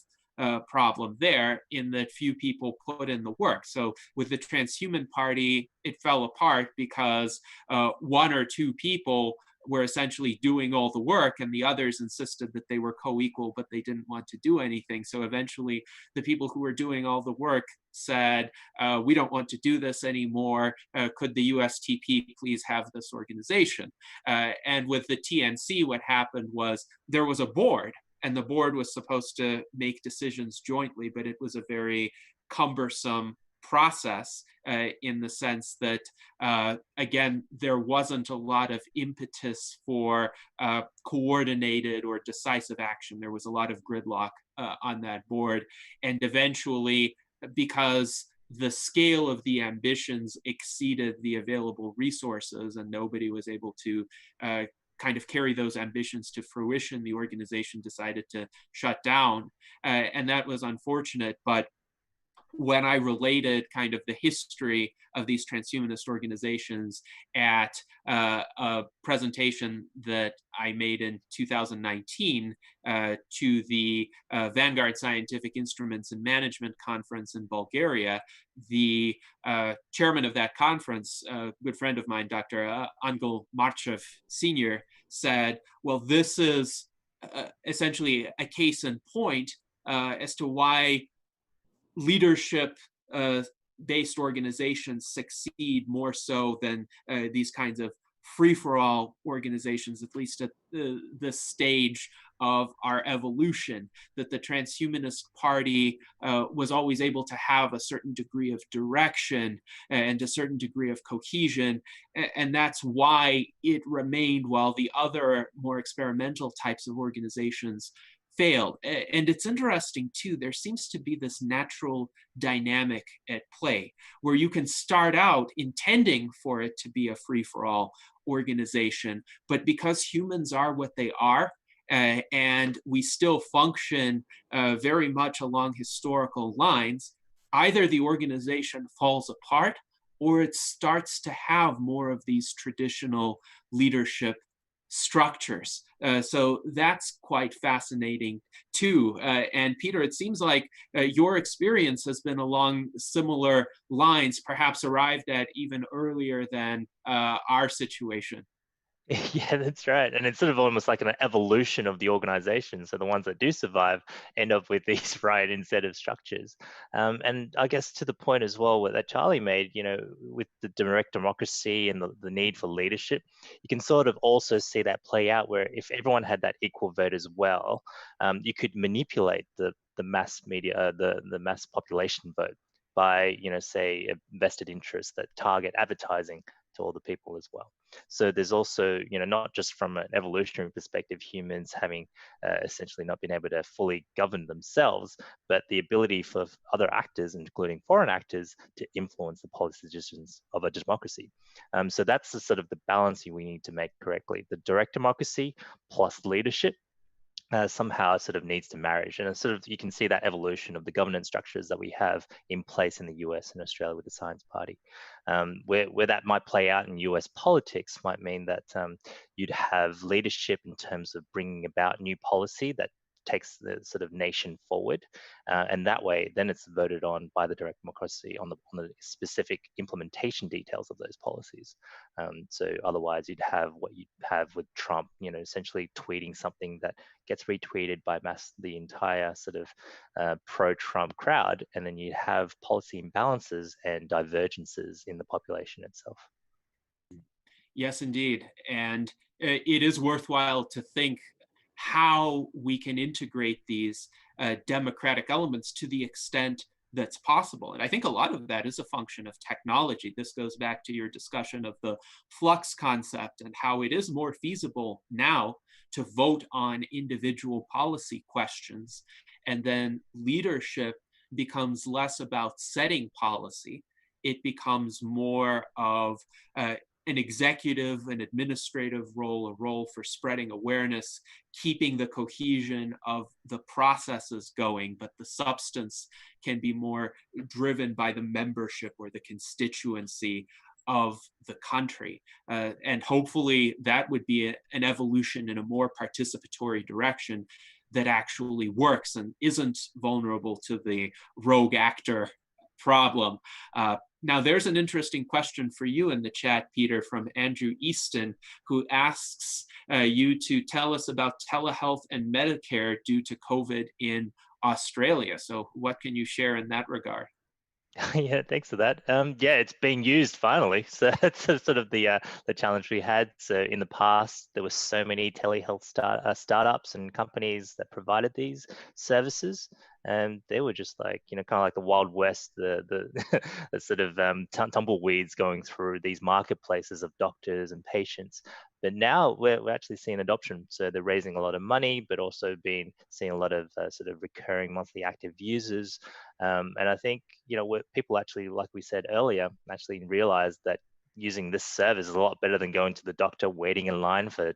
problem there in that few people put in the work. So with the Transhuman Party, it fell apart because one or two people were essentially doing all the work, and the others insisted that they were co-equal, but they didn't want to do anything. So eventually the people who were doing all the work said, we don't want to do this anymore. Could the USTP please have this organization? And with the TNC, what happened was there was a board, and the board was supposed to make decisions jointly, but it was a very cumbersome process in the sense that, again, there wasn't a lot of impetus for coordinated or decisive action. There was a lot of gridlock on that board. And eventually, because the scale of the ambitions exceeded the available resources and nobody was able to kind of carry those ambitions to fruition, the organization decided to shut down. And that was unfortunate. But when I related kind of the history of these transhumanist organizations at a presentation that I made in 2019 to the Vanguard Scientific Instruments and Management Conference in Bulgaria, the chairman of that conference, a good friend of mine, Dr. Angel Marchev Sr., said, well, this is essentially a case in point as to why leadership-based organizations succeed more so than these kinds of free-for-all organizations, at least at this stage of our evolution, that the Transhumanist Party was always able to have a certain degree of direction and a certain degree of cohesion. And that's why it remained, while the other more experimental types of organizations failed. And it's interesting too, there seems to be this natural dynamic at play where you can start out intending for it to be a free-for-all organization, but because humans are what they are, and we still function very much along historical lines, either the organization falls apart or it starts to have more of these traditional leadership structures. So that's quite fascinating too. And Peter, it seems like your experience has been along similar lines, perhaps arrived at even earlier than our situation. Yeah, that's right. And it's sort of almost like an evolution of the organization. So the ones that do survive end up with these right instead of structures. And I guess to the point as well that Charlie made, with the direct democracy and the need for leadership, you can sort of also see that play out where if everyone had that equal vote as well, you could manipulate the mass media, the mass population vote by, say, vested interests that target advertising to all the people as well. So there's also, not just from an evolutionary perspective, humans having essentially not been able to fully govern themselves, but the ability for other actors, including foreign actors, to influence the policy decisions of a democracy. So that's the sort of the balancing we need to make correctly. The direct democracy plus leadership somehow sort of needs to marriage. And it's sort of, you can see that evolution of the governance structures that we have in place in the US and Australia with the Science Party. Where that might play out in US politics might mean that you'd have leadership in terms of bringing about new policy that takes the sort of nation forward, and that way then it's voted on by the direct democracy on the specific implementation details of those policies. So otherwise you'd have what you have with Trump, essentially tweeting something that gets retweeted by the entire sort of pro-Trump crowd, and then you have policy imbalances and divergences in the population itself. Yes, indeed. And it is worthwhile to think how we can integrate these democratic elements to the extent that's possible. And I think a lot of that is a function of technology. This goes back to your discussion of the flux concept and how it is more feasible now to vote on individual policy questions. And then leadership becomes less about setting policy. It becomes more of an executive and administrative role, a role for spreading awareness, keeping the cohesion of the processes going, but the substance can be more driven by the membership or the constituency of the country. And hopefully that would be an evolution in a more participatory direction that actually works and isn't vulnerable to the rogue actor problem. Now, there's an interesting question for you in the chat, Peter, from Andrew Easton, who asks you to tell us about telehealth and Medicare due to COVID in Australia. So what can you share in that regard? Yeah, thanks for that. Yeah, it's being used finally. So that's sort of the challenge we had. So in the past, there were so many telehealth startups and companies that provided these services, and they were just like, kind of like the Wild West, the the sort of tumbleweeds going through these marketplaces of doctors and patients. But now we're actually seeing adoption. So they're raising a lot of money, but also seeing a lot of sort of recurring monthly active users. And I think, where people actually, like we said earlier, actually realize that using this service is a lot better than going to the doctor, waiting in line for,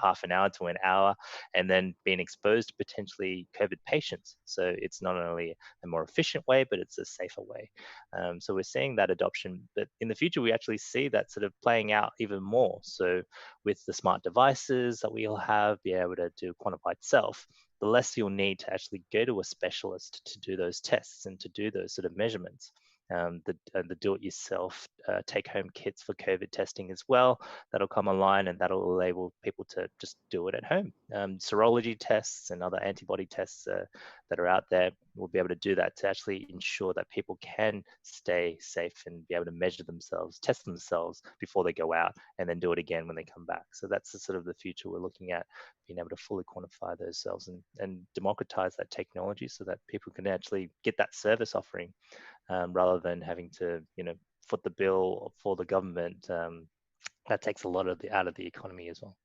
half an hour to an hour, and then being exposed to potentially COVID patients. So it's not only a more efficient way, but it's a safer way. So we're seeing that adoption, but in the future, we actually see that sort of playing out even more. So with the smart devices that we'll have, be able to do quantified self, the less you'll need to actually go to a specialist to do those tests and to do those sort of measurements. The do-it-yourself take-home kits for COVID testing as well, that'll come online, and that'll enable people to just do it at home. Serology tests and other antibody tests that are out there, we'll be able to do that to actually ensure that people can stay safe and be able to measure themselves, test themselves before they go out, and then do it again when they come back. So that's the sort of the future we're looking at, being able to fully quantify those cells and democratize that technology so that people can actually get that service offering rather than having to, foot the bill for the government. That takes a lot of out of the economy as well.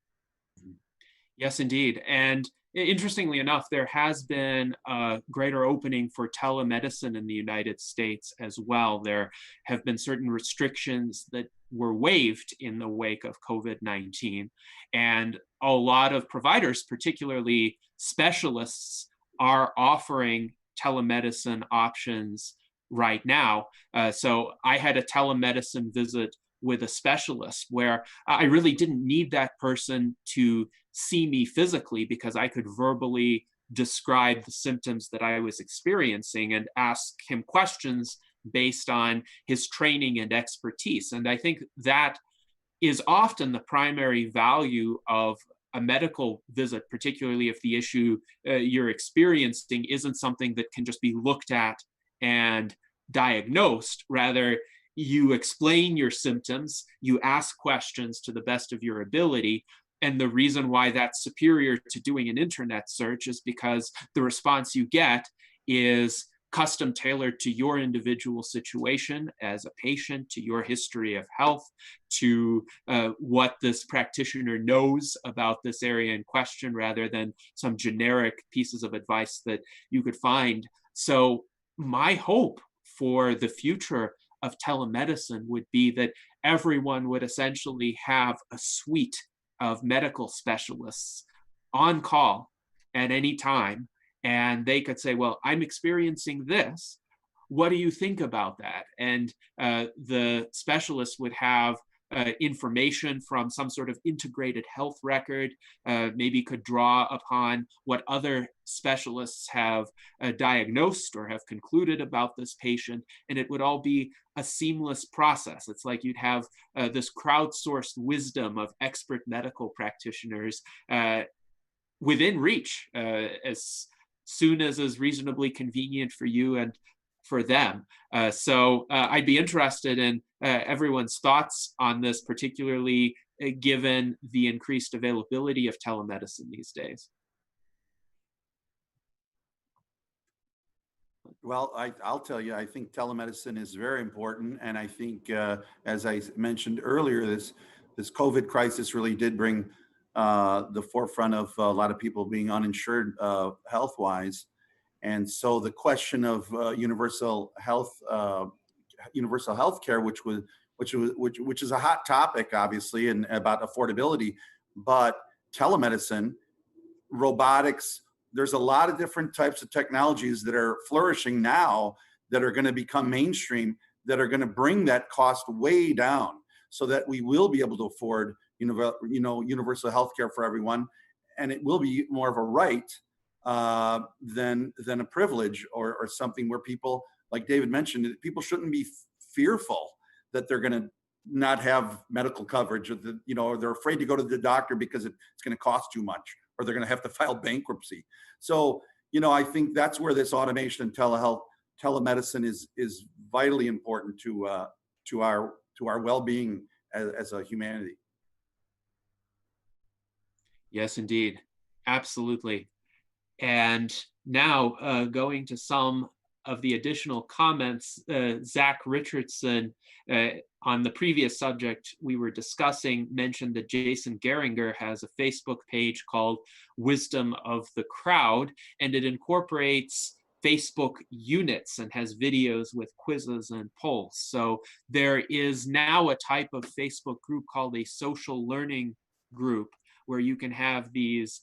Yes, indeed. And interestingly enough, there has been a greater opening for telemedicine in the United States as well. There have been certain restrictions that were waived in the wake of COVID-19. And a lot of providers, particularly specialists, are offering telemedicine options right now. So I had a telemedicine visit with a specialist where I really didn't need that person to see me physically, because I could verbally describe the symptoms that I was experiencing and ask him questions based on his training and expertise. And I think that is often the primary value of a medical visit, particularly if the issue you're experiencing isn't something that can just be looked at and diagnosed. Rather, you explain your symptoms, you ask questions to the best of your ability. And the reason why that's superior to doing an internet search is because the response you get is custom tailored to your individual situation as a patient, to your history of health, to what this practitioner knows about this area in question, rather than some generic pieces of advice that you could find. So my hope for the future of telemedicine would be that everyone would essentially have a suite of medical specialists on call at any time, and they could say, well, I'm experiencing this. What do you think about that? And the specialist would have information from some sort of integrated health record, maybe could draw upon what other specialists have diagnosed or have concluded about this patient, and it would all be a seamless process. It's like you'd have this crowdsourced wisdom of expert medical practitioners within reach, as soon as is reasonably convenient for you and for them. So I'd be interested in everyone's thoughts on this, particularly given the increased availability of telemedicine these days. Well, I'll tell you, I think telemedicine is very important. And I think, as I mentioned earlier, this COVID crisis really did bring the forefront of a lot of people being uninsured health-wise. And so the question of universal health care, which is a hot topic, obviously, and about affordability, but telemedicine, robotics, there's a lot of different types of technologies that are flourishing now that are going to become mainstream, that are going to bring that cost way down, so that we will be able to afford universal health care for everyone, and it will be more of a right than a privilege or something where people, like David mentioned, people shouldn't be fearful that they're going to not have medical coverage, or they're afraid to go to the doctor because it's going to cost too much, or they're going to have to file bankruptcy. So, I think that's where this automation and telemedicine is vitally important to our well-being as a humanity. Yes, indeed. Absolutely. And now going to some of the additional comments, Zach Richardson, on the previous subject we were discussing, mentioned that Jason Geringer has a Facebook page called Wisdom of the Crowd, and it incorporates Facebook units and has videos with quizzes and polls. So there is now a type of Facebook group called a social learning group, where you can have these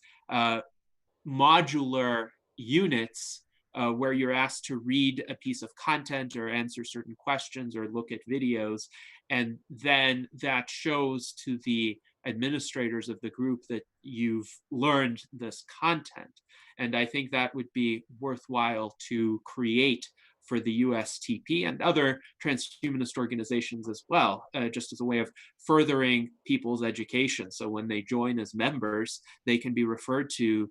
modular units where you're asked to read a piece of content or answer certain questions or look at videos. And then that shows to the administrators of the group that you've learned this content. And I think that would be worthwhile to create for the USTP and other transhumanist organizations as well, just as a way of furthering people's education. So when they join as members, they can be referred to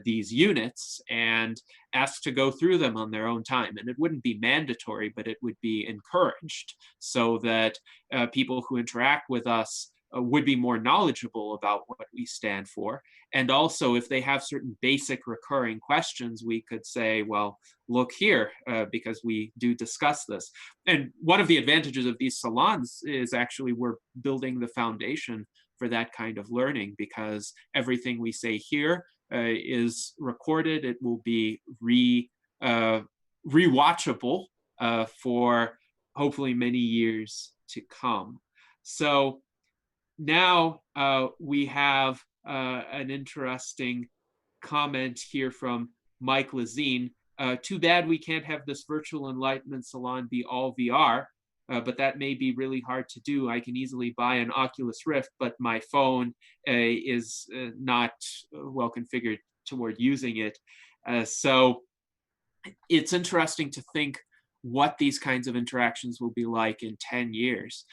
these units and asked to go through them on their own time. And it wouldn't be mandatory, but it would be encouraged, so that people who interact with us would be more knowledgeable about what we stand for. And also, if they have certain basic recurring questions, we could say, well, look here, because we do discuss this. And one of the advantages of these salons is actually we're building the foundation for that kind of learning, because everything we say here is recorded. It will be rewatchable for hopefully many years to come. So now we have an interesting comment here from Mike Lazine. Too bad we can't have this virtual Enlightenment Salon be all VR, but that may be really hard to do. I can easily buy an Oculus Rift, but my phone is not well configured toward using it. So it's interesting to think what these kinds of interactions will be like in 10 years.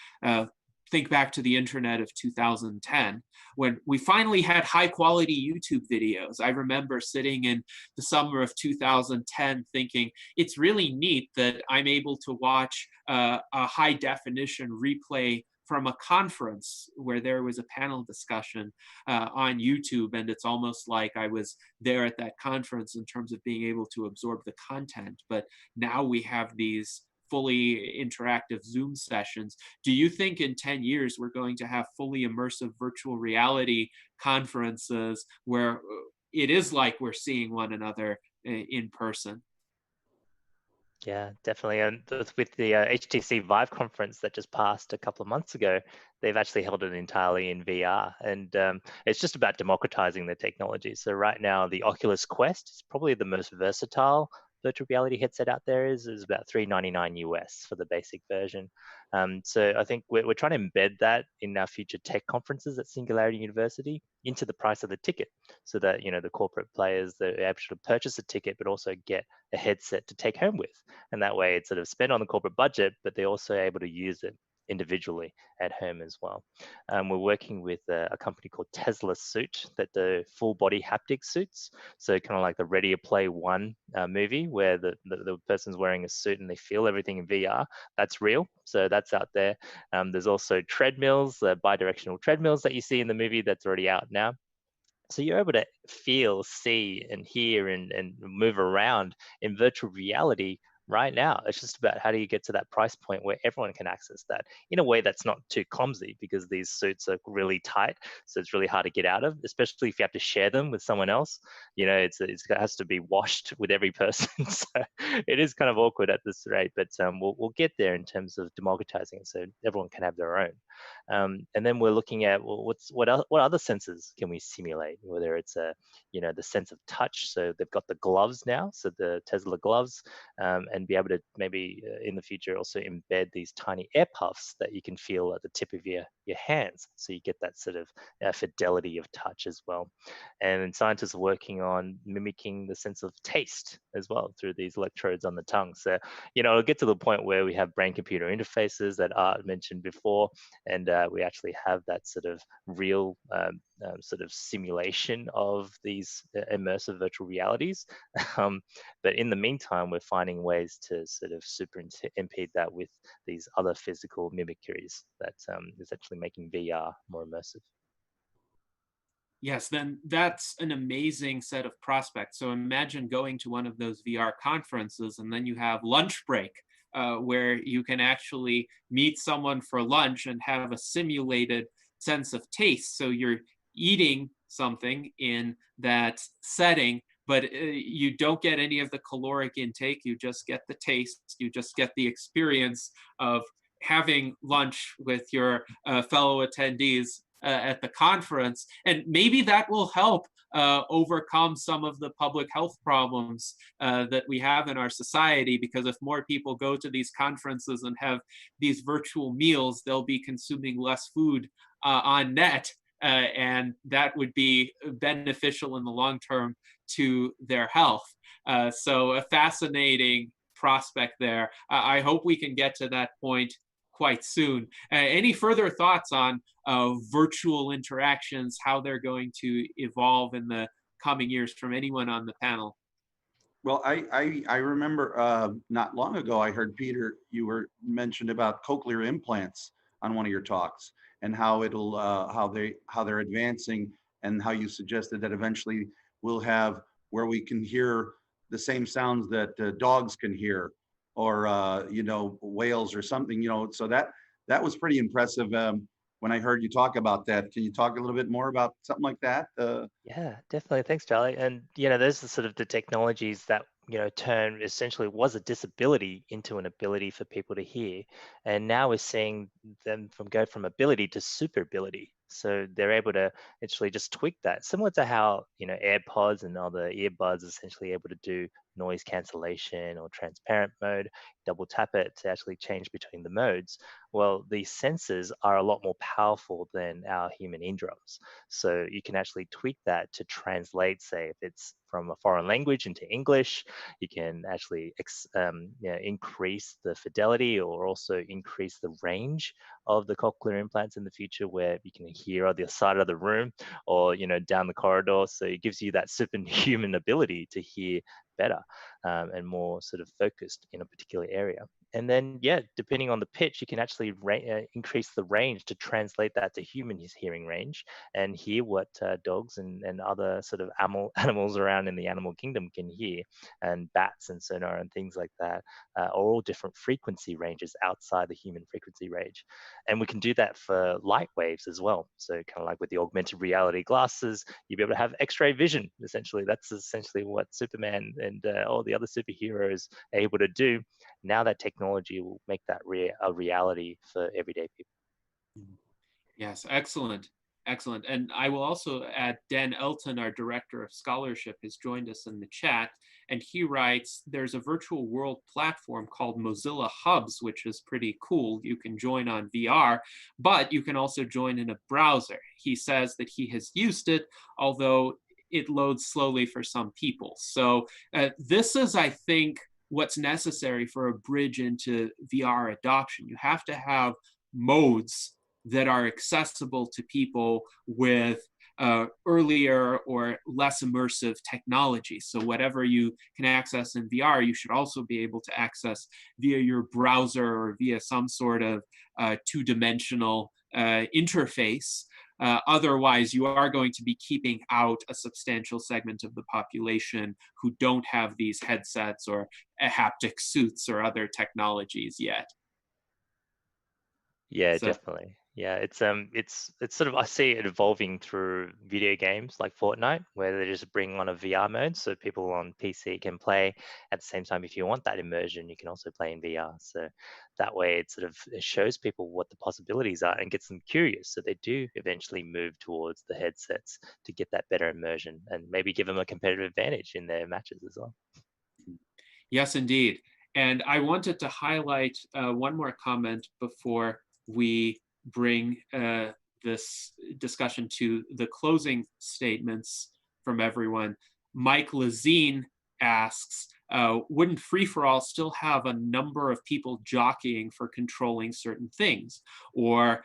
Think back to the internet of 2010, when we finally had high quality YouTube videos. I remember sitting in the summer of 2010 thinking, it's really neat that I'm able to watch a high definition replay from a conference where there was a panel discussion on YouTube, and it's almost like I was there at that conference in terms of being able to absorb the content. But now we have these fully interactive Zoom sessions. Do you think in 10 years we're going to have fully immersive virtual reality conferences where it is like we're seeing one another in person? Yeah, definitely. And with the HTC Vive conference that just passed a couple of months ago, they've actually held it entirely in VR. And it's just about democratizing the technology. So right now, the Oculus Quest is probably the most versatile virtual reality headset out there. Is about $399 US for the basic version. So I think we're trying to embed that in our future tech conferences at Singularity University into the price of the ticket, so that the corporate players, they're able to purchase a ticket but also get a headset to take home with. And that way it's sort of spent on the corporate budget, but they're also able to use it individually at home as well. We're working with a company called Tesla Suit that do full body haptic suits. So kind of like the Ready Player One movie, where the person's wearing a suit and they feel everything in VR. That's real. So that's out there. There's also treadmills, bi-directional treadmills that you see in the movie that's already out now. So you're able to feel, see, and hear and move around in virtual reality right now. It's just about how do you get to that price point where everyone can access that in a way that's not too clumsy, because these suits are really tight. So it's really hard to get out of, especially if you have to share them with someone else. It has to be washed with every person. So it is kind of awkward at this rate, but we'll get there in terms of democratizing it so everyone can have their own. And then we're looking at, well, what other senses can we simulate, whether it's the sense of touch. So they've got the gloves now, so the Tesla gloves, and be able to maybe in the future also embed these tiny air puffs that you can feel at the tip of your hands, so you get that sort of fidelity of touch as well. And scientists are working on mimicking the sense of taste as well through these electrodes on the tongue. So it'll get to the point where we have brain-computer interfaces that Art mentioned before, and we actually have that sort of real sort of simulation of these immersive virtual realities. But in the meantime, we're finding ways to sort of superimpede that with these other physical mimicries that is actually making VR more immersive. Yes, then that's an amazing set of prospects. So imagine going to one of those VR conferences and then you have lunch break, where you can actually meet someone for lunch and have a simulated sense of taste. So you're eating something in that setting, but you don't get any of the caloric intake. You just get the taste. You just get the experience of having lunch with your fellow attendees at the conference. And maybe that will help overcome some of the public health problems that we have in our society, because if more people go to these conferences and have these virtual meals, they'll be consuming less food on net, and that would be beneficial in the long term to their health. So a fascinating prospect there. I hope we can get to that point quite soon. Any further thoughts on virtual interactions, how they're going to evolve in the coming years from anyone on the panel? Well, I remember not long ago, I heard Peter, you mentioned about cochlear implants on one of your talks, and how it'll how they're advancing, and how you suggested that eventually we'll have where we can hear the same sounds that dogs can hear, or whales or something. So that was pretty impressive. when I heard you talk about that. Can you talk a little bit more about something like that? Yeah, definitely. Thanks, Charlie. And those are sort of the technologies that turn essentially was a disability into an ability for people to hear, and now we're seeing them go from ability to super ability. So they're able to actually just tweak that, similar to how AirPods and other earbuds essentially able to do noise cancellation or transparent mode. Double tap it to actually change between the modes. Well, these sensors are a lot more powerful than our human eardrums. So you can actually tweak that to translate, say, if it's from a foreign language into English, you can actually increase the fidelity or also increase the range of the cochlear implants in the future, where you can hear on the side of the room or down the corridor. So it gives you that superhuman ability to hear better and more sort of focused in a particular area. And then, yeah, depending on the pitch, you can actually increase the range to translate that to human hearing range and hear what dogs and other sort of animals around in the animal kingdom can hear, and bats and sonar and things like that are all different frequency ranges outside the human frequency range. And we can do that for light waves as well. So kind of like with the augmented reality glasses, you'll be able to have X-ray vision. Essentially, that's essentially what Superman and all the other superheroes are able to do. Now that technology will make that a reality for everyday people. Yes, excellent. Excellent. And I will also add Dan Elton, our Director of Scholarship, has joined us in the chat. And he writes, there's a virtual world platform called Mozilla Hubs, which is pretty cool. You can join on VR, but you can also join in a browser. He says that he has used it, although it loads slowly for some people. So this is, I think, what's necessary for a bridge into VR adoption. You have to have modes that are accessible to people with earlier or less immersive technology. So whatever you can access in VR, you should also be able to access via your browser or via some sort of two-dimensional interface. Otherwise, you are going to be keeping out a substantial segment of the population who don't have these headsets or haptic suits or other technologies yet. Yeah, So, definitely. Yeah, it's sort of, I see it evolving through video games like Fortnite, where they just bring on a VR mode so people on PC can play. At the same time, if you want that immersion, you can also play in VR. So that way it shows people what the possibilities are and gets them curious. So they do eventually move towards the headsets to get that better immersion and maybe give them a competitive advantage in their matches as well. yes, indeed. And I wanted to highlight one more comment before we bring this discussion to the closing statements from everyone. Mike Lazine asks, wouldn't free-for-all still have a number of people jockeying for controlling certain things? Or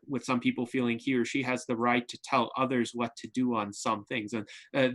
with some people feeling he or she has the right to tell others what to do on some things? And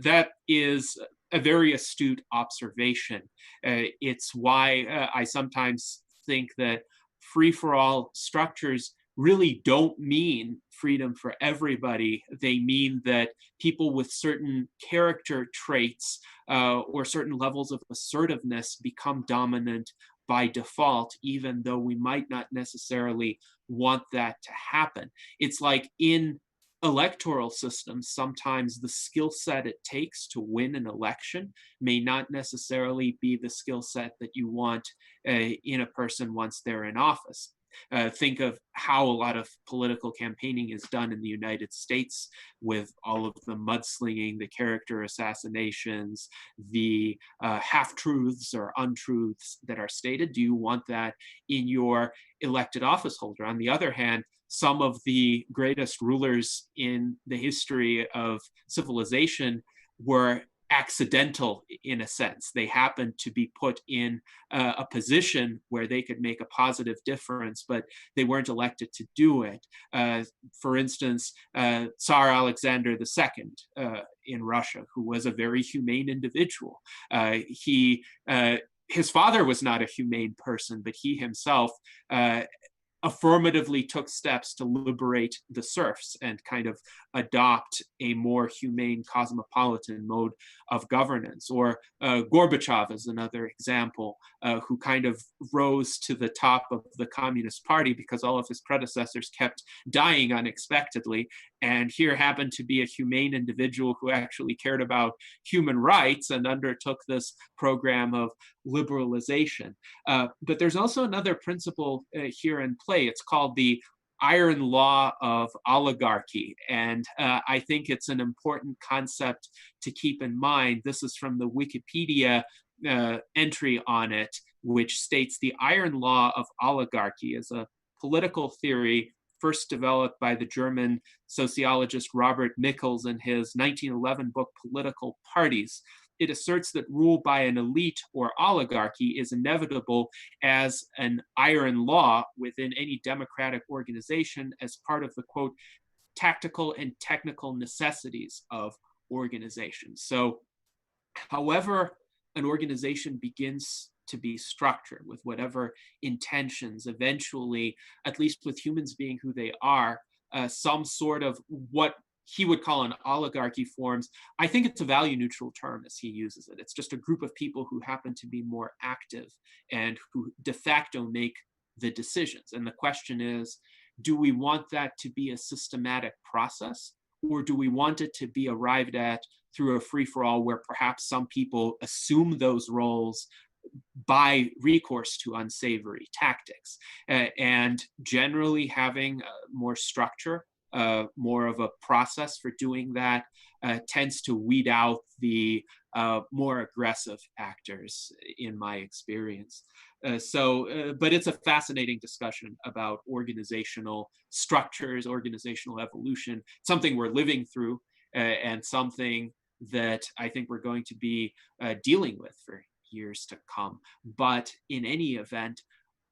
that is a very astute observation. It's why I sometimes think that free-for-all structures really don't mean freedom for everybody. They mean that people with certain character traits or certain levels of assertiveness become dominant by default, even though we might not necessarily want that to happen. It's like in electoral systems, sometimes the skill set it takes to win an election may not necessarily be the skill set that you want in a person once they're in office. Think of how a lot of political campaigning is done in the United States with all of the mudslinging, the character assassinations, the half-truths or untruths that are stated. Do you want that in your elected office holder? On the other hand, some of the greatest rulers in the history of civilization were accidental in a sense. They happened to be put in a position where they could make a positive difference, but they weren't elected to do it. For instance, Tsar Alexander II in Russia, who was a very humane individual. His father was not a humane person, but he himself affirmatively took steps to liberate the serfs and kind of adopt a more humane cosmopolitan mode of governance. Or Gorbachev is another example, who kind of rose to the top of the Communist Party because all of his predecessors kept dying unexpectedly. And here happened to be a humane individual who actually cared about human rights and undertook this program of liberalization. But there's also another principle here in play. It's called the iron law of oligarchy. And I think it's an important concept to keep in mind. This is from the Wikipedia entry on it, which states the iron law of oligarchy is a political theory first developed by the German sociologist Robert Michels in his 1911 book, Political Parties. It asserts that rule by an elite or oligarchy is inevitable as an iron law within any democratic organization as part of the, quote, tactical and technical necessities of organizations. So, however an organization begins to be structured with whatever intentions, eventually, at least with humans being who they are, some sort of what he would call an oligarchy forms. I think it's a value neutral term as he uses it. It's just a group of people who happen to be more active and who de facto make the decisions. And the question is, do we want that to be a systematic process, or do we want it to be arrived at through a free-for-all where perhaps some people assume those roles by recourse to unsavory tactics? And generally having more structure, more of a process for doing that tends to weed out the more aggressive actors, in my experience. But it's a fascinating discussion about organizational structures, organizational evolution, something we're living through, and something that I think we're going to be dealing with for years to come. But in any event,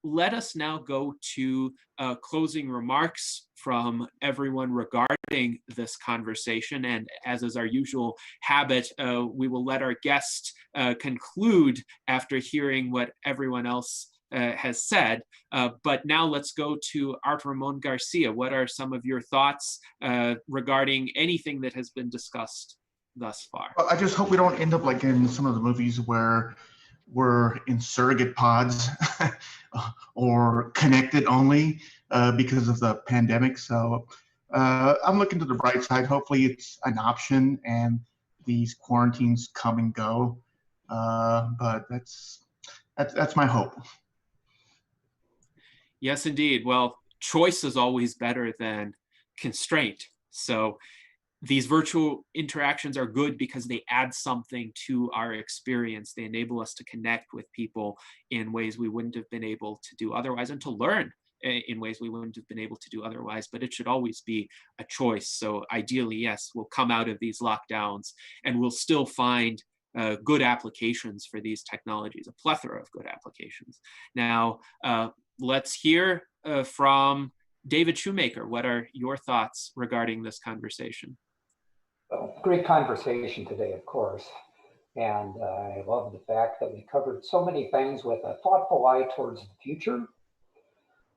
let us now go to closing remarks from everyone regarding this conversation. And as is our usual habit, we will let our guest conclude after hearing what everyone else has said. But now let's go to Art Ramon Garcia. What are some of your thoughts regarding anything that has been discussed thus far? Well, I just hope we don't end up like in some of the movies where we're in surrogate pods or connected only because of the pandemic. So I'm looking to the bright side. Hopefully it's an option and these quarantines come and go. But that's my hope. Yes, indeed. Well, choice is always better than constraint. So these virtual interactions are good because they add something to our experience. They enable us to connect with people in ways we wouldn't have been able to do otherwise, and to learn in ways we wouldn't have been able to do otherwise. But it should always be a choice. So ideally, yes, we'll come out of these lockdowns and we'll still find good applications for these technologies, a plethora of good applications. Now, let's hear from David Shoemaker. What are your thoughts regarding this conversation? Well, great conversation today, of course. And I love the fact that we covered so many things with a thoughtful eye towards the future.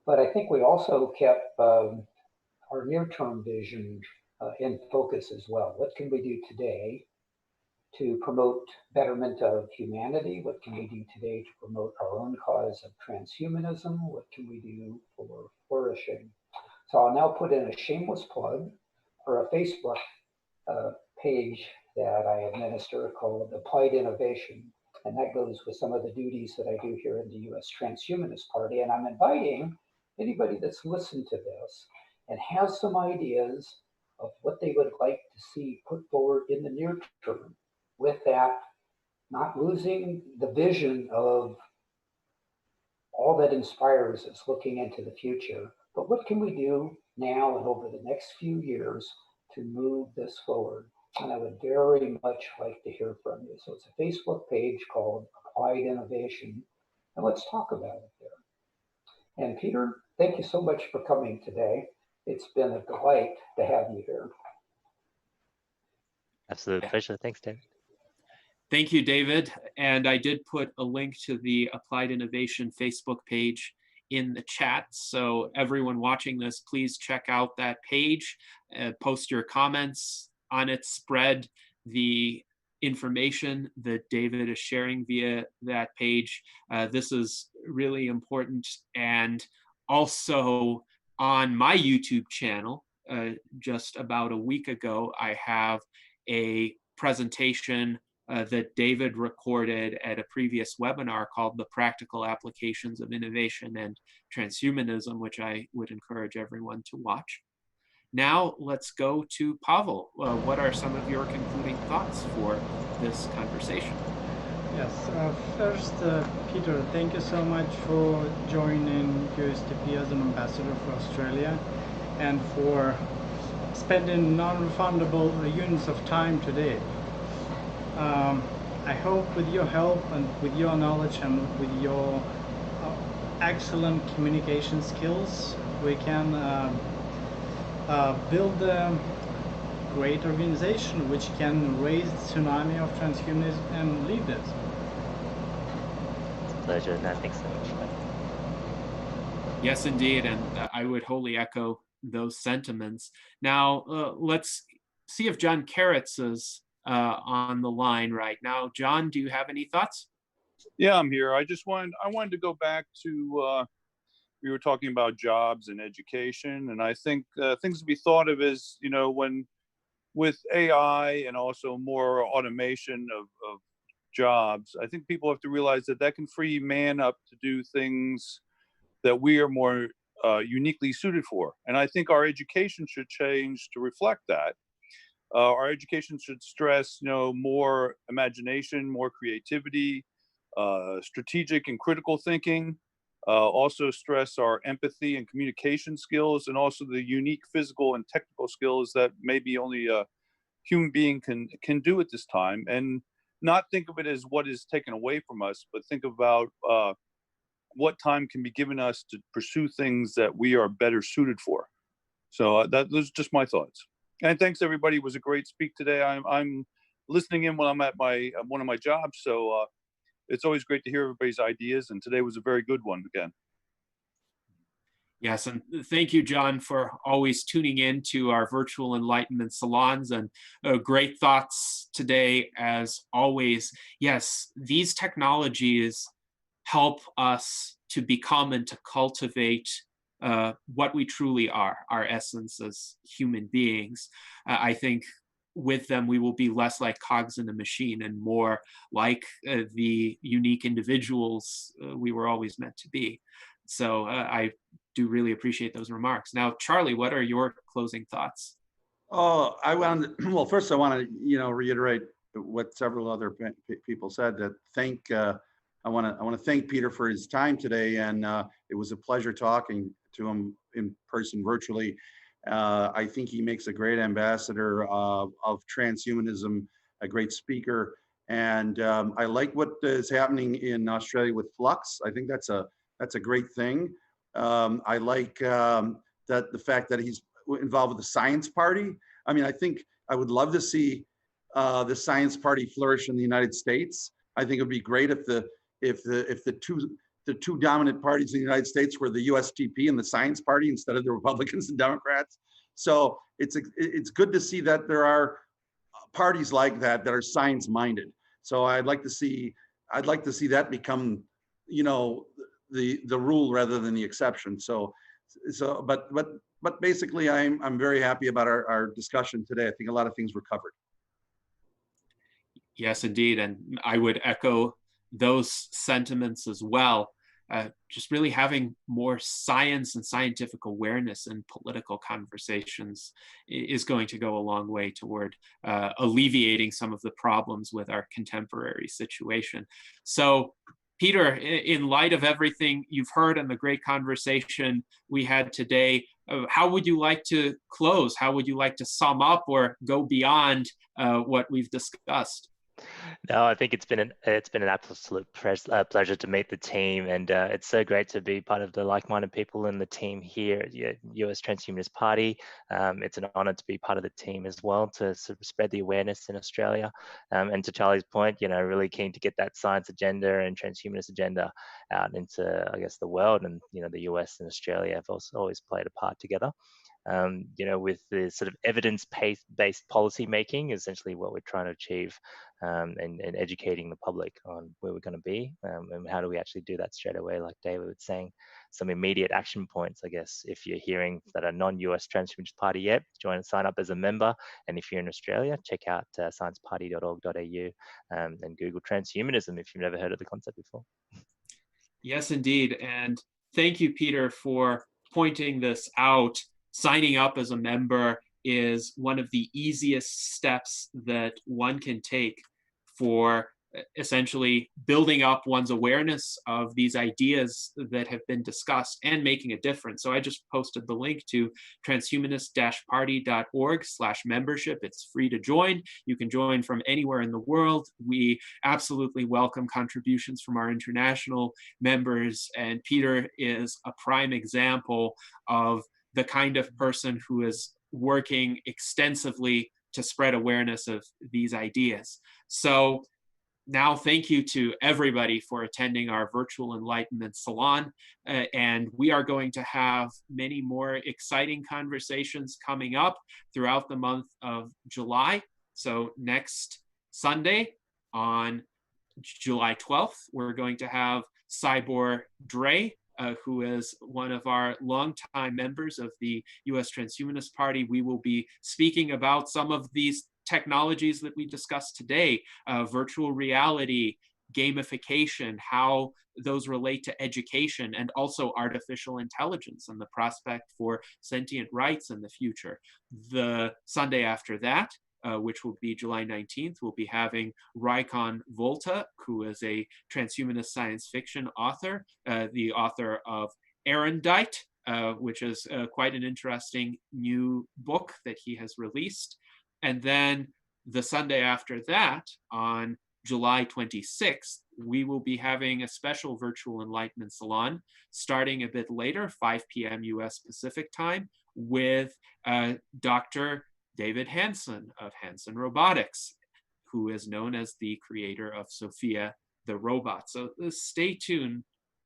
But I think we also kept our near-term vision in focus as well. What can we do today to promote betterment of humanity? What can we do today to promote our own cause of transhumanism? What can we do for flourishing? So I'll now put in a shameless plug for a Facebook page that I administer called Applied Innovation. And that goes with some of the duties that I do here in the U.S. Transhumanist Party. And I'm inviting anybody that's listened to this and has some ideas of what they would like to see put forward in the near term. With that, not losing the vision of all that inspires us looking into the future, but what can we do now and over the next few years to move this forward? And I would very much like to hear from you. So it's a Facebook page called Applied Innovation, and let's talk about it there. And Peter, thank you so much for coming today. It's been a delight to have you here. Absolute pleasure. Thanks, David. Thank you, David. And I did put a link to the Applied Innovation Facebook page in the chat. So everyone watching this, please check out that page, post your comments on it, spread the information that David is sharing via that page. This is really important. And also on my YouTube channel, just about a week ago, I have a presentation that David recorded at a previous webinar called The Practical Applications of Innovation and Transhumanism, which I would encourage everyone to watch. Now let's go to Pavel. What are some of your concluding thoughts for this conversation? Yes, first, Peter, thank you so much for joining USTP as an ambassador for Australia and for spending non-refundable units of time today. I hope with your help and with your knowledge and with your excellent communication skills, we can build a great organization which can raise the tsunami of transhumanism and lead it. It's a pleasure. No, thanks so much. Yes, indeed. And I would wholly echo those sentiments. Now, let's see if John Carrots is on the line right now. John, do you have any thoughts? Yeah, I'm here. I wanted to go back to, we were talking about jobs and education, and I think things to be thought of is, you know, when with AI and also more automation of jobs, I think people have to realize that that can free man up to do things that we are more uniquely suited for. And I think our education should change to reflect that. Our education should stress, you know, more imagination, more creativity, strategic and critical thinking. Also stress our empathy and communication skills, and also the unique physical and technical skills that maybe only a human being can do at this time. And not think of it as what is taken away from us, but think about what time can be given us to pursue things that we are better suited for. So those are just my thoughts. And thanks everybody. It was a great speak today. I'm listening in when I'm at my one of my jobs. So it's always great to hear everybody's ideas. And today was a very good one again. Yes, and thank you, John, for always tuning in to our virtual Enlightenment salons, and great thoughts today as always. Yes, these technologies help us to become and to cultivate what we truly are, our essence as human beings. I think with them, we will be less like cogs in a machine and more like the unique individuals we were always meant to be. So I do really appreciate those remarks. Now, Charlie, what are your closing thoughts? Oh, well, first I want to, you know, reiterate what several other people said, that I want to thank Peter for his time today. And it was a pleasure talking to him in person, virtually. I think he makes a great ambassador of transhumanism, a great speaker. And I like what is happening in Australia with Flux. I think that's a great thing. I like that the fact that he's involved with the Science Party. I mean, I think I would love to see the Science Party flourish in the United States. I think it would be great if the two dominant parties in the United States were the USTP and the Science Party instead of the Republicans and Democrats. So it's good to see that there are parties like that are science-minded. So I'd like to see that become, you know, the rule rather than the exception. But basically, I'm very happy about our discussion today. I think a lot of things were covered. Yes, indeed, and I would echo those sentiments as well. Just really having more science and scientific awareness in political conversations is going to go a long way toward alleviating some of the problems with our contemporary situation. So, Peter, in light of everything you've heard and the great conversation we had today, how would you like to close? How would you like to sum up or go beyond what we've discussed? No, I think it's been an absolute pleasure to meet the team, and it's so great to be part of the like-minded people in the team here at the US Transhumanist Party. It's an honor to be part of the team as well to sort of spread the awareness in Australia. And to Charlie's point, really keen to get that science agenda and transhumanist agenda out into, I guess, the world, and the US and Australia have also always played a part together. With the sort of evidence-based policy making, essentially what we're trying to achieve, and educating the public on where we're going to be, and how do we actually do that straight away, like David was saying. Some immediate action points, I guess, if you're hearing that are non-US Transhumanist Party yet, join and sign up as a member. And if you're in Australia, check out scienceparty.org.au, and Google transhumanism if you've never heard of the concept before. Yes, indeed. And thank you, Peter, for pointing this out. Signing up as a member is one of the easiest steps that one can take for essentially building up one's awareness of these ideas that have been discussed and making a difference. So I just posted the link to transhumanist-party.org/membership. It's free to join. You can join from anywhere in the world. We absolutely welcome contributions from our international members, and Peter is a prime example of the kind of person who is working extensively to spread awareness of these ideas. So now, thank you to everybody for attending our virtual Enlightenment Salon. And we are going to have many more exciting conversations coming up throughout the month of July. So next Sunday on July 12th, we're going to have Cybor Dre, who is one of our longtime members of the US Transhumanist Party. We will be speaking about some of these technologies that we discussed today, virtual reality, gamification, how those relate to education, and also artificial intelligence and the prospect for sentient rights in the future. The Sunday after that, which will be July 19th, we'll be having Raikon Volta, who is a transhumanist science fiction author, the author of Erendite, which is quite an interesting new book that he has released. And then the Sunday after that, on July 26th, we will be having a special virtual Enlightenment Salon starting a bit later, 5 p.m. US Pacific time, with Dr. David Hanson of Hanson Robotics, who is known as the creator of Sophia the robot. So stay tuned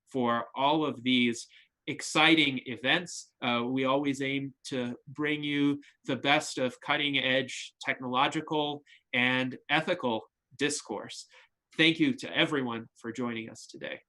for all of these exciting events. We always aim to bring you the best of cutting edge technological and ethical discourse. Thank you to everyone for joining us today.